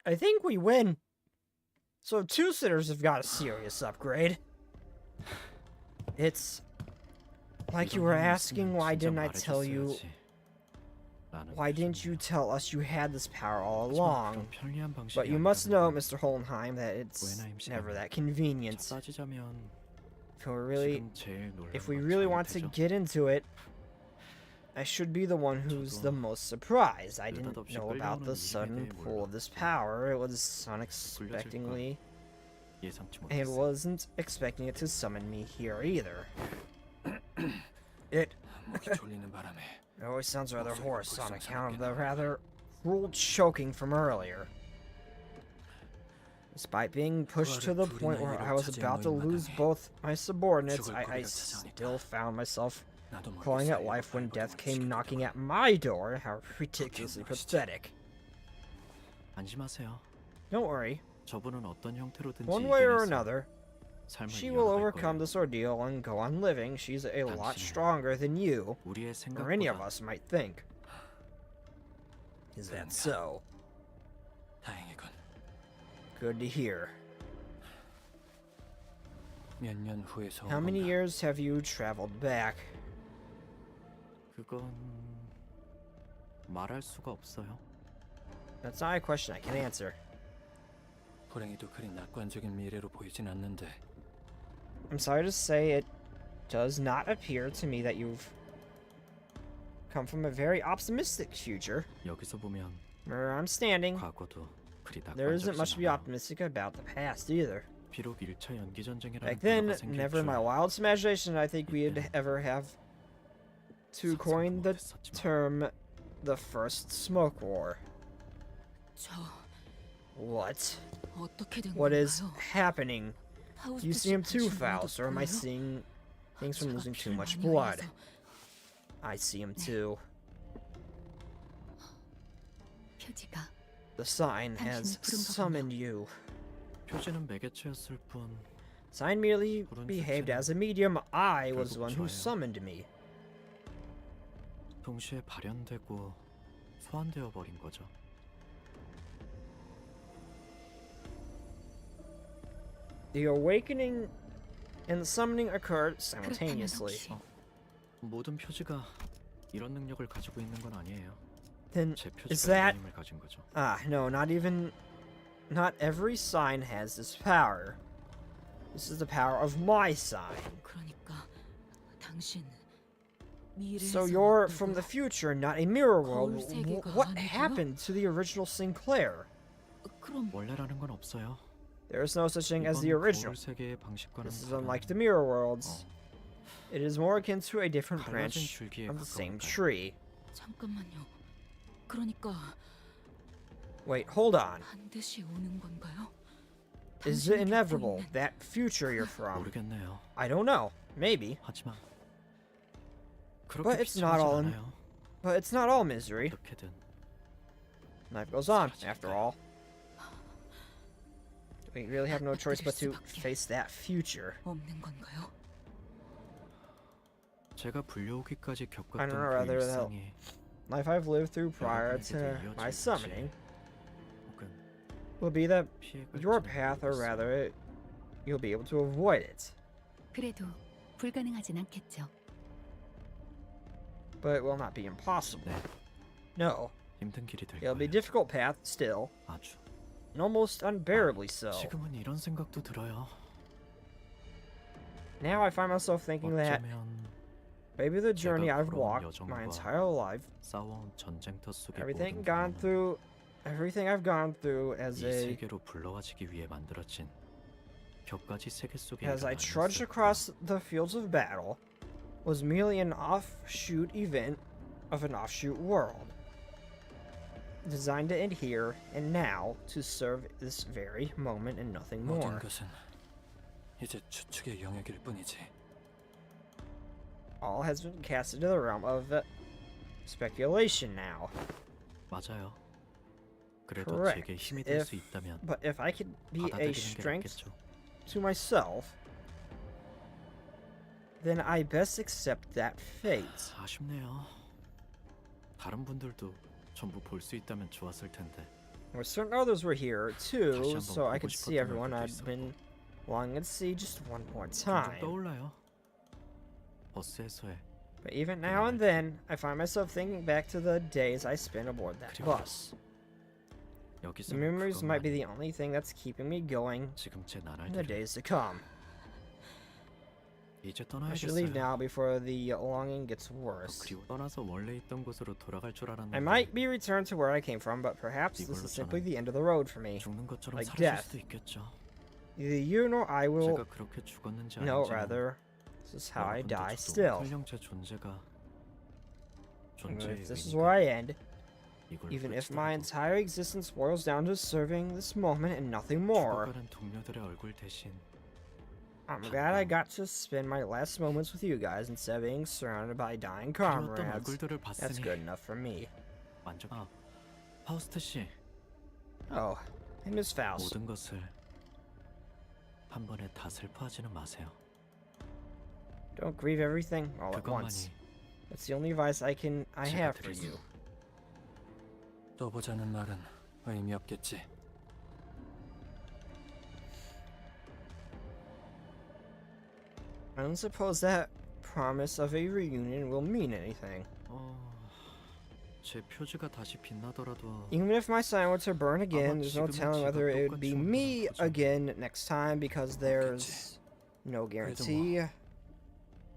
I think we win. So two sitters have got a serious upgrade. It's like you were asking why didn't I tell you? Why didn't you tell us you had this power all along? But you must know, Mr. Hohenheim, that it's never that convenient. If we really want to get into it, I should be the one who's the most surprised. I didn't know about the sudden pull of this power. It was unexpectedly. I wasn't expecting it to summon me here either. It always sounds rather hoarse on account of the rather cruel choking from earlier. Despite being pushed to the point where I was about to lose both my subordinates, I still found myself clawing at life when death came knocking at my door. How ridiculously pathetic. Don't worry. One way or another, she will overcome this ordeal and go on living. She's a lot stronger than you, or any of us might think. Is that so? Good to hear. How many years have you traveled back? That's not a question I can answer. I'm sorry to say, it does not appear to me that you've come from a very optimistic future. Where I'm standing, there isn't much to be optimistic about the past either. Back then, never in my wildest imagination I think we'd ever have to coin the term the First Smoke War. What? What is happening? Do you see him too, Faust, or am I seeing things from losing too much blood? I see him too. The sign has summoned you. Sign merely behaved as a medium. I was the one who summoned me. The awakening and the summoning occurred simultaneously. Then is that... no, not every sign has this power. This is the power of my sign. So you're from the future, not a mirror world. What happened to the original Sinclair? There is no such thing as the original. This is unlike the mirror worlds. It is more akin to a different branch of the same tree. Wait, hold on. Is it inevitable, that future you're from? I don't know. Maybe. But it's not all misery. Life goes on, after all. We really have no choice but to face that future. I don't know, rather, the life I've lived through prior to my summoning will be that your path, or rather, you'll be able to avoid it. But it will not be impossible. No. It'll be a difficult path still. And almost unbearably so. Now I find myself thinking that maybe the journey I've walked my entire life, everything I've gone through as I trudged across the fields of battle, was merely an offshoot event of an offshoot world, designed to end here and now to serve this very moment and nothing more. All has been cast into the realm of speculation now. Correct. But if I could be a strength to myself, then I best accept that fate. Well, certain others were here too, so I could see everyone I'd been longing to see just one more time. 버스에서의 But even now and then, I find myself thinking back to the days I spent aboard that bus. The 여기서 memories might be the only thing that's keeping me going 지금 제 in the 나날들을 days to come. 이제 I should leave 떠나야겠어요. now before the longing gets worse. 그리고 떠나서 원래 있던 곳으로 돌아갈 줄 알았는데 I might be returned to where I came from, but perhaps this is simply the end of the road for me. 죽는 것처럼 like 사라질 death. 수도 있겠죠. Neither you nor I will 제가 그렇게 죽었는지 know, 아닌지는 rather, this is how I 여러분도 die 저도 still. 설령 제 존재가 If this is where I end, 이걸 even if 끝이더라도 my entire existence boils down to serving this moment and nothing more, 죽어가는 동료들의 얼굴 대신 I'm glad I got to spend my last moments with you guys instead of being surrounded by dying 그리웠던 comrades. 얼굴들을 That's 봤으니 good enough for me. 만족. 파우스트 씨, Oh, I miss Faust. 모든 것을 한 번에 다 슬퍼하지는 마세요. Don't grieve everything all at once. 그것만이 That's the only advice I have for 드릴 you. 또 보자는 말은 의미 없겠지. I don't suppose that promise of a reunion will mean anything. 제 표지가 다시 빛나더라도 Even if my sign were to burn again, there's no telling whether it would be me again next time because there's no guarantee.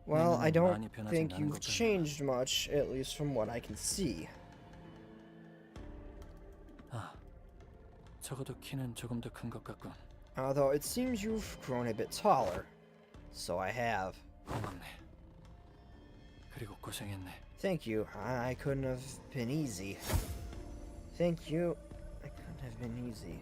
Well, I don't think you've changed much, at least from what I can see. 적어도 키는 조금 더 큰 것 같군. Although it seems you've grown a bit taller. So I have. 고맙네. 그리고 고생했네. Thank you. I couldn't have been easy. Thank you. I couldn't have been easy.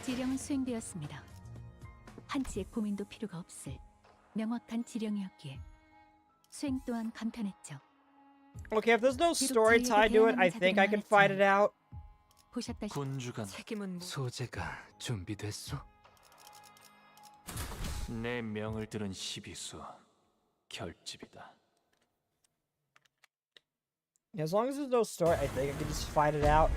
지령은 수행되었습니다. 한치의 고민도 필요가 없을 명확한 지령이었기에 수행 또한 간편했죠. Okay, if there's no story tied to it, I think I can fight it out. 보셨다시피 군주관 책임은 소재가 준비됐소? 내 명을 들은 시비수 결집이다. As long as there's no story, I think I can just fight it out.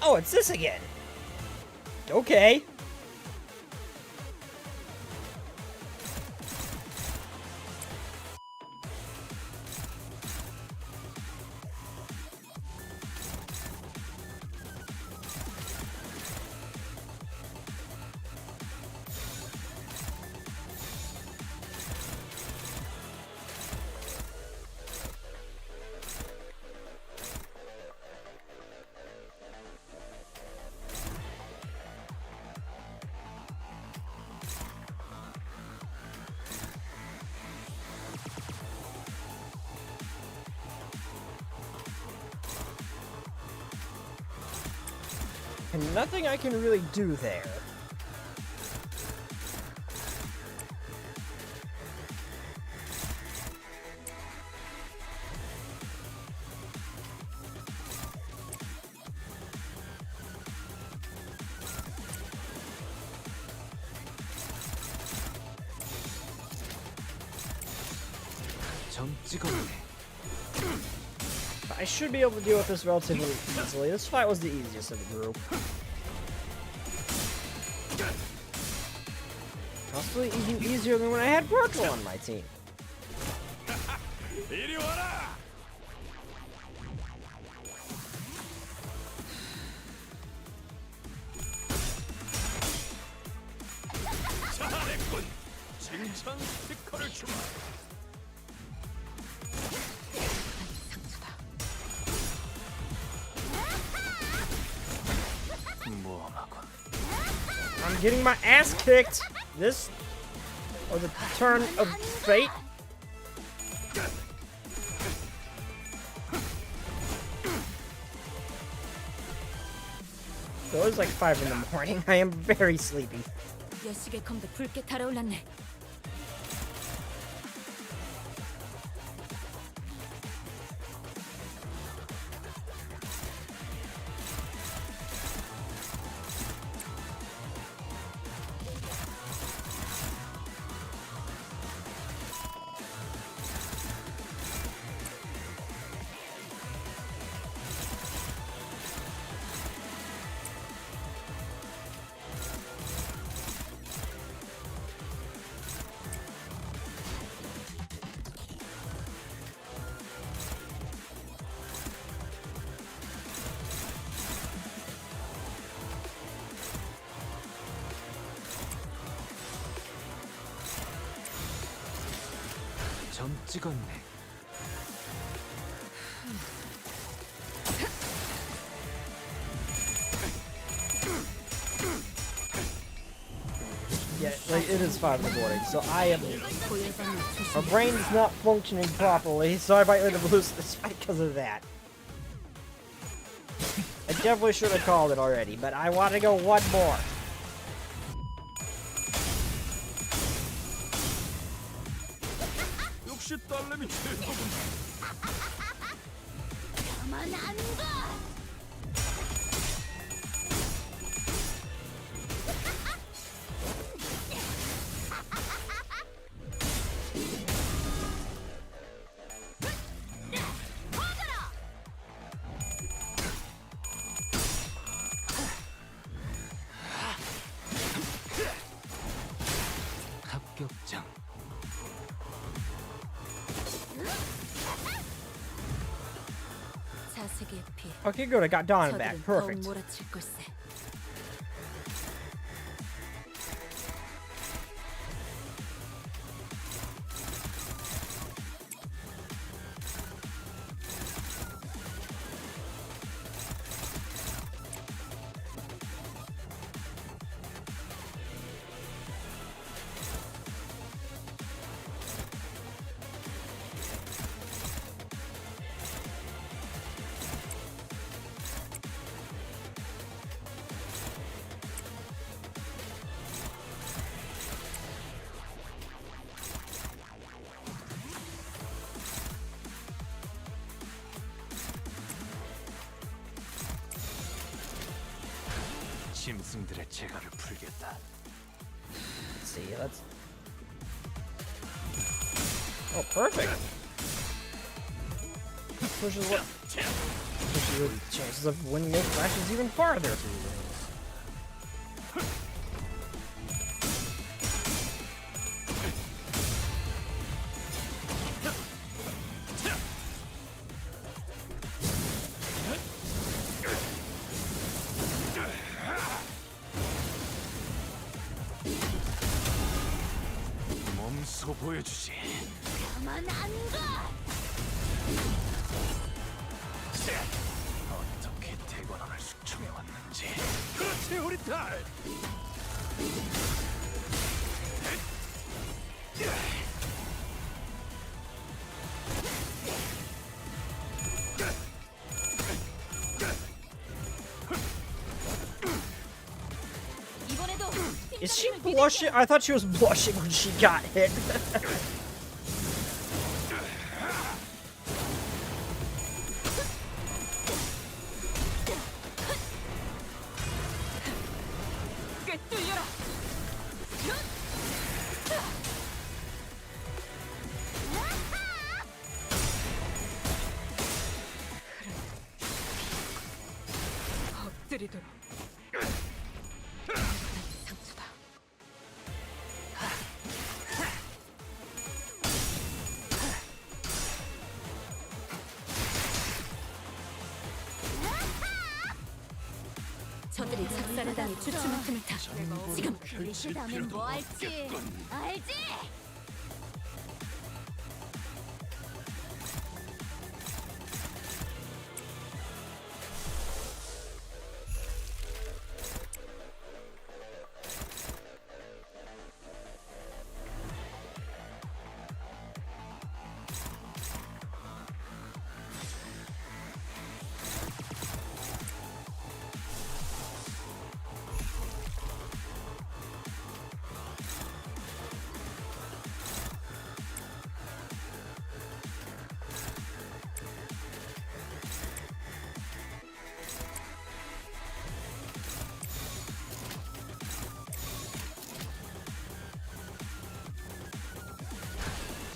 Oh, it's this again. Okay. And nothing I can really do there. 점 찍어보네. I should be able to deal with this relatively easily. This fight was the easiest of the group. Possibly even easier than when I had Virgil on my team. 이리 와라! 잘했군! 칭찬 스티커를 주마! I'm getting my ass kicked. This or the turn of fate. So it's like 5 in the morning. I am very sleepy. 여식의 검도 붉게 달아올랐네. 점 찍었네. Yeah, like, it is 5 in the morning, so I am... My brain is not functioning properly, so I might end up losing this fight because of that. I definitely should have called it already, but I want to go one more. 역시 딸내미 최고군. 가만 안 가. 합격장. 자색의 피. Okay, good. I got Donna 저들은 back. 더욱 Perfect. 몰아칠 걸세. 짐승들의 재갈을 풀겠다. Let's see, let's... Oh, perfect! Pushes the chances of winning those flashes even farther. 몸소 보여주지. 가만 안 가. 어떻게 대관원을 숙청해 왔는지. 그렇지 우리 딸. 이번에도 Is she blushing? I thought she was blushing when she got hit. 꿰뚫려라. 엎드리도록. 상처다. 저들이 작살을 당해 주춤을 틈을 타. 지금 그 다음엔 뭐 할지 알지?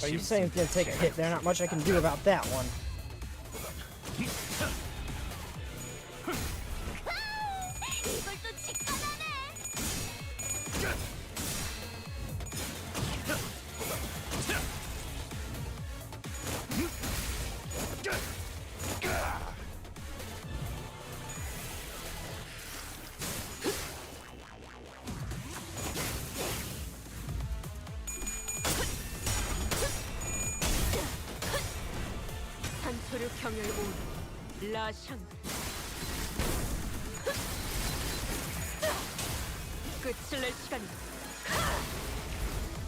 Are you saying it's gonna take a hit? There's not much I can do about that one. 이걸 또 직관하네. 라샹. 끝을 낼 시간이다.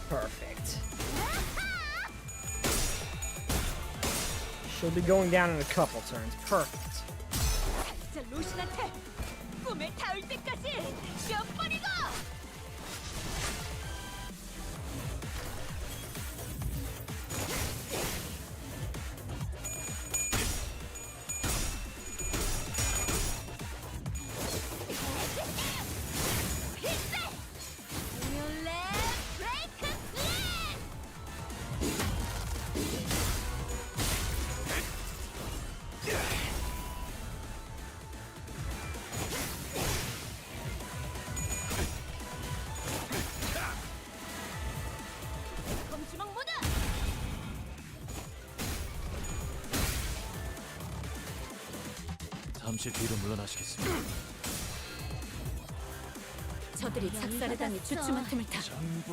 Perfect. She'll be going down in a couple turns. Perfect. 자, 로신한테 꿈에 닿을 때까지 쉬어버리고. 잠시 뒤로 물러나시겠습니다. 저들이 작살에 당해 주춤한 틈을 타.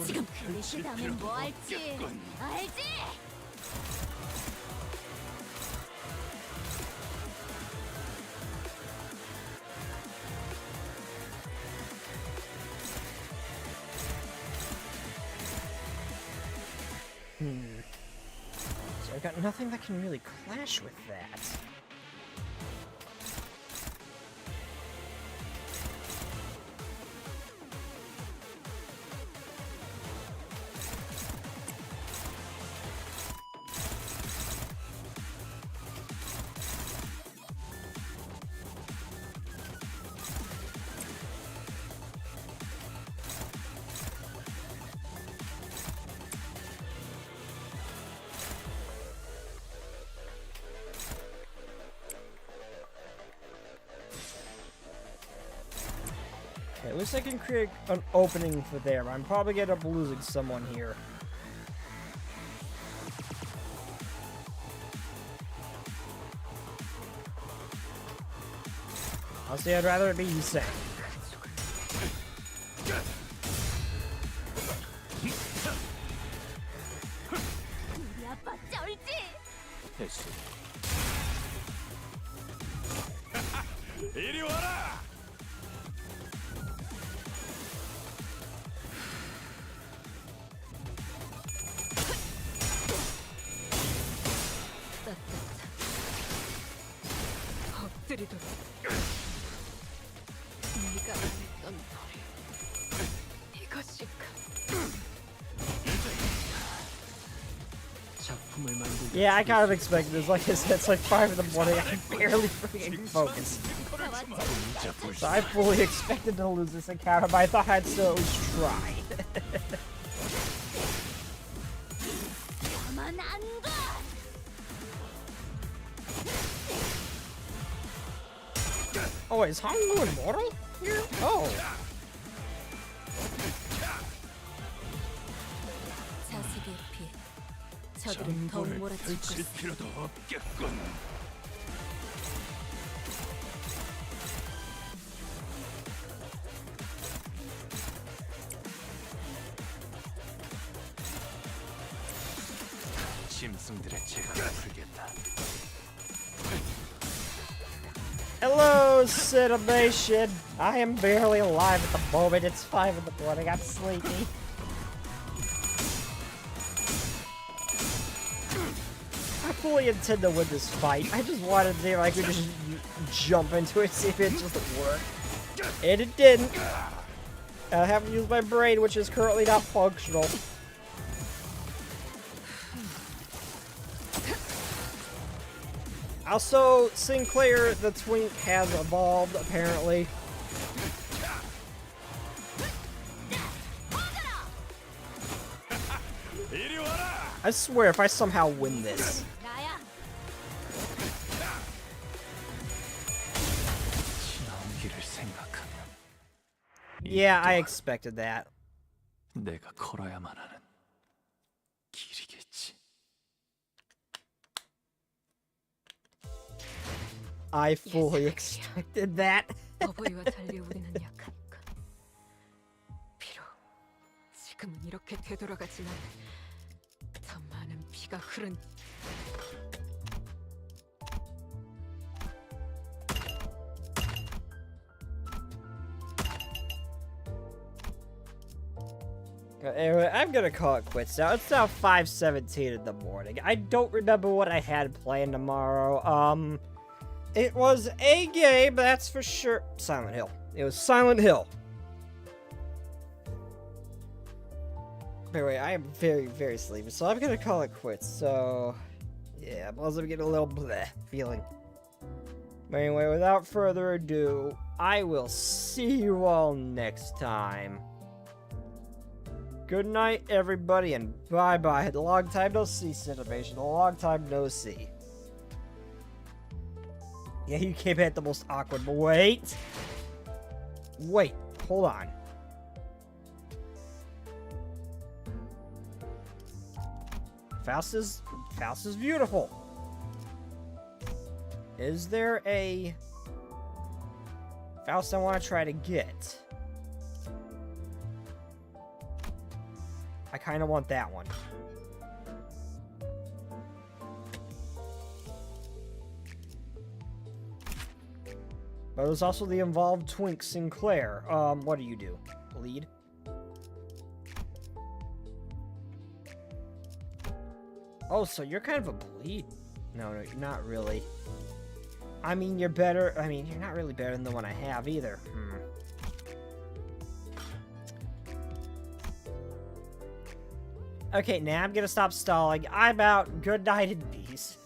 지금 그 다음엔 뭐 할지 알지? So I got nothing that can really clash with that. Okay, at least I can create an opening for there, but I'm probably gonna end up losing someone here. Honestly, I'd rather it be Yusei. 우리 아빠 쩔지? 됐어. 이리 와라. 엎드리도록. 네가 했던 놀이. 이것일까? 작품을 만들기. Yeah, I kind of expected this. Like I said, it's like 5 in the morning. I can barely freaking focus. So I fully expected to lose this encounter, but I thought I'd still at least try. 가만 안 가. Oh, is Hangu immortal here? Oh. 자식의 피. 저들은 더욱 몰아칠 것을. 필요도 없겠군. 짐승들의 재간을 풀겠다. Hello, Cinemation. I am barely alive at the moment. It's 5 in the morning. I'm sleepy. I fully intend to win this fight. I just wanted to see if I could just jump into it, see if it just worked. And it didn't. I have to use my brain, which is currently not functional. Also, Sinclair the Twink has evolved, apparently. I swear, if I somehow win this. 나야. 지나온 생각하면 Yeah, I expected that. 내가 걸어야만 하는 길이겠지. I fully expected that. 어버이와 달리 우리는 약하니까. 비록 지금은 이렇게 되돌아가지만 더 많은 피가 흐른. Anyway, I'm gonna call it quits now. It's now 5:17 in the morning. I don't remember what I had planned tomorrow. It was a game, that's for sure. Silent Hill. It was Silent Hill. Anyway, I am very, very sleepy, so I'm gonna call it quits. So, yeah, I'm also getting a little bleh feeling. But anyway, without further ado, I will see you all next time. Good night, everybody, and bye-bye. The long time no see, Cinemation. The long time no see. Yeah, you came at the most awkward, but wait. Wait, hold on. Faust is beautiful. Is there a Faust I want to try to get? I kind of want that one. But there's also the involved Twink Sinclair. What do you do? Bleed? Oh, so you're kind of a bleed. No, you're not really. I mean, you're better. I mean, you're not really better than the one I have either. Okay, now I'm gonna stop stalling. I'm out. Good night and peace.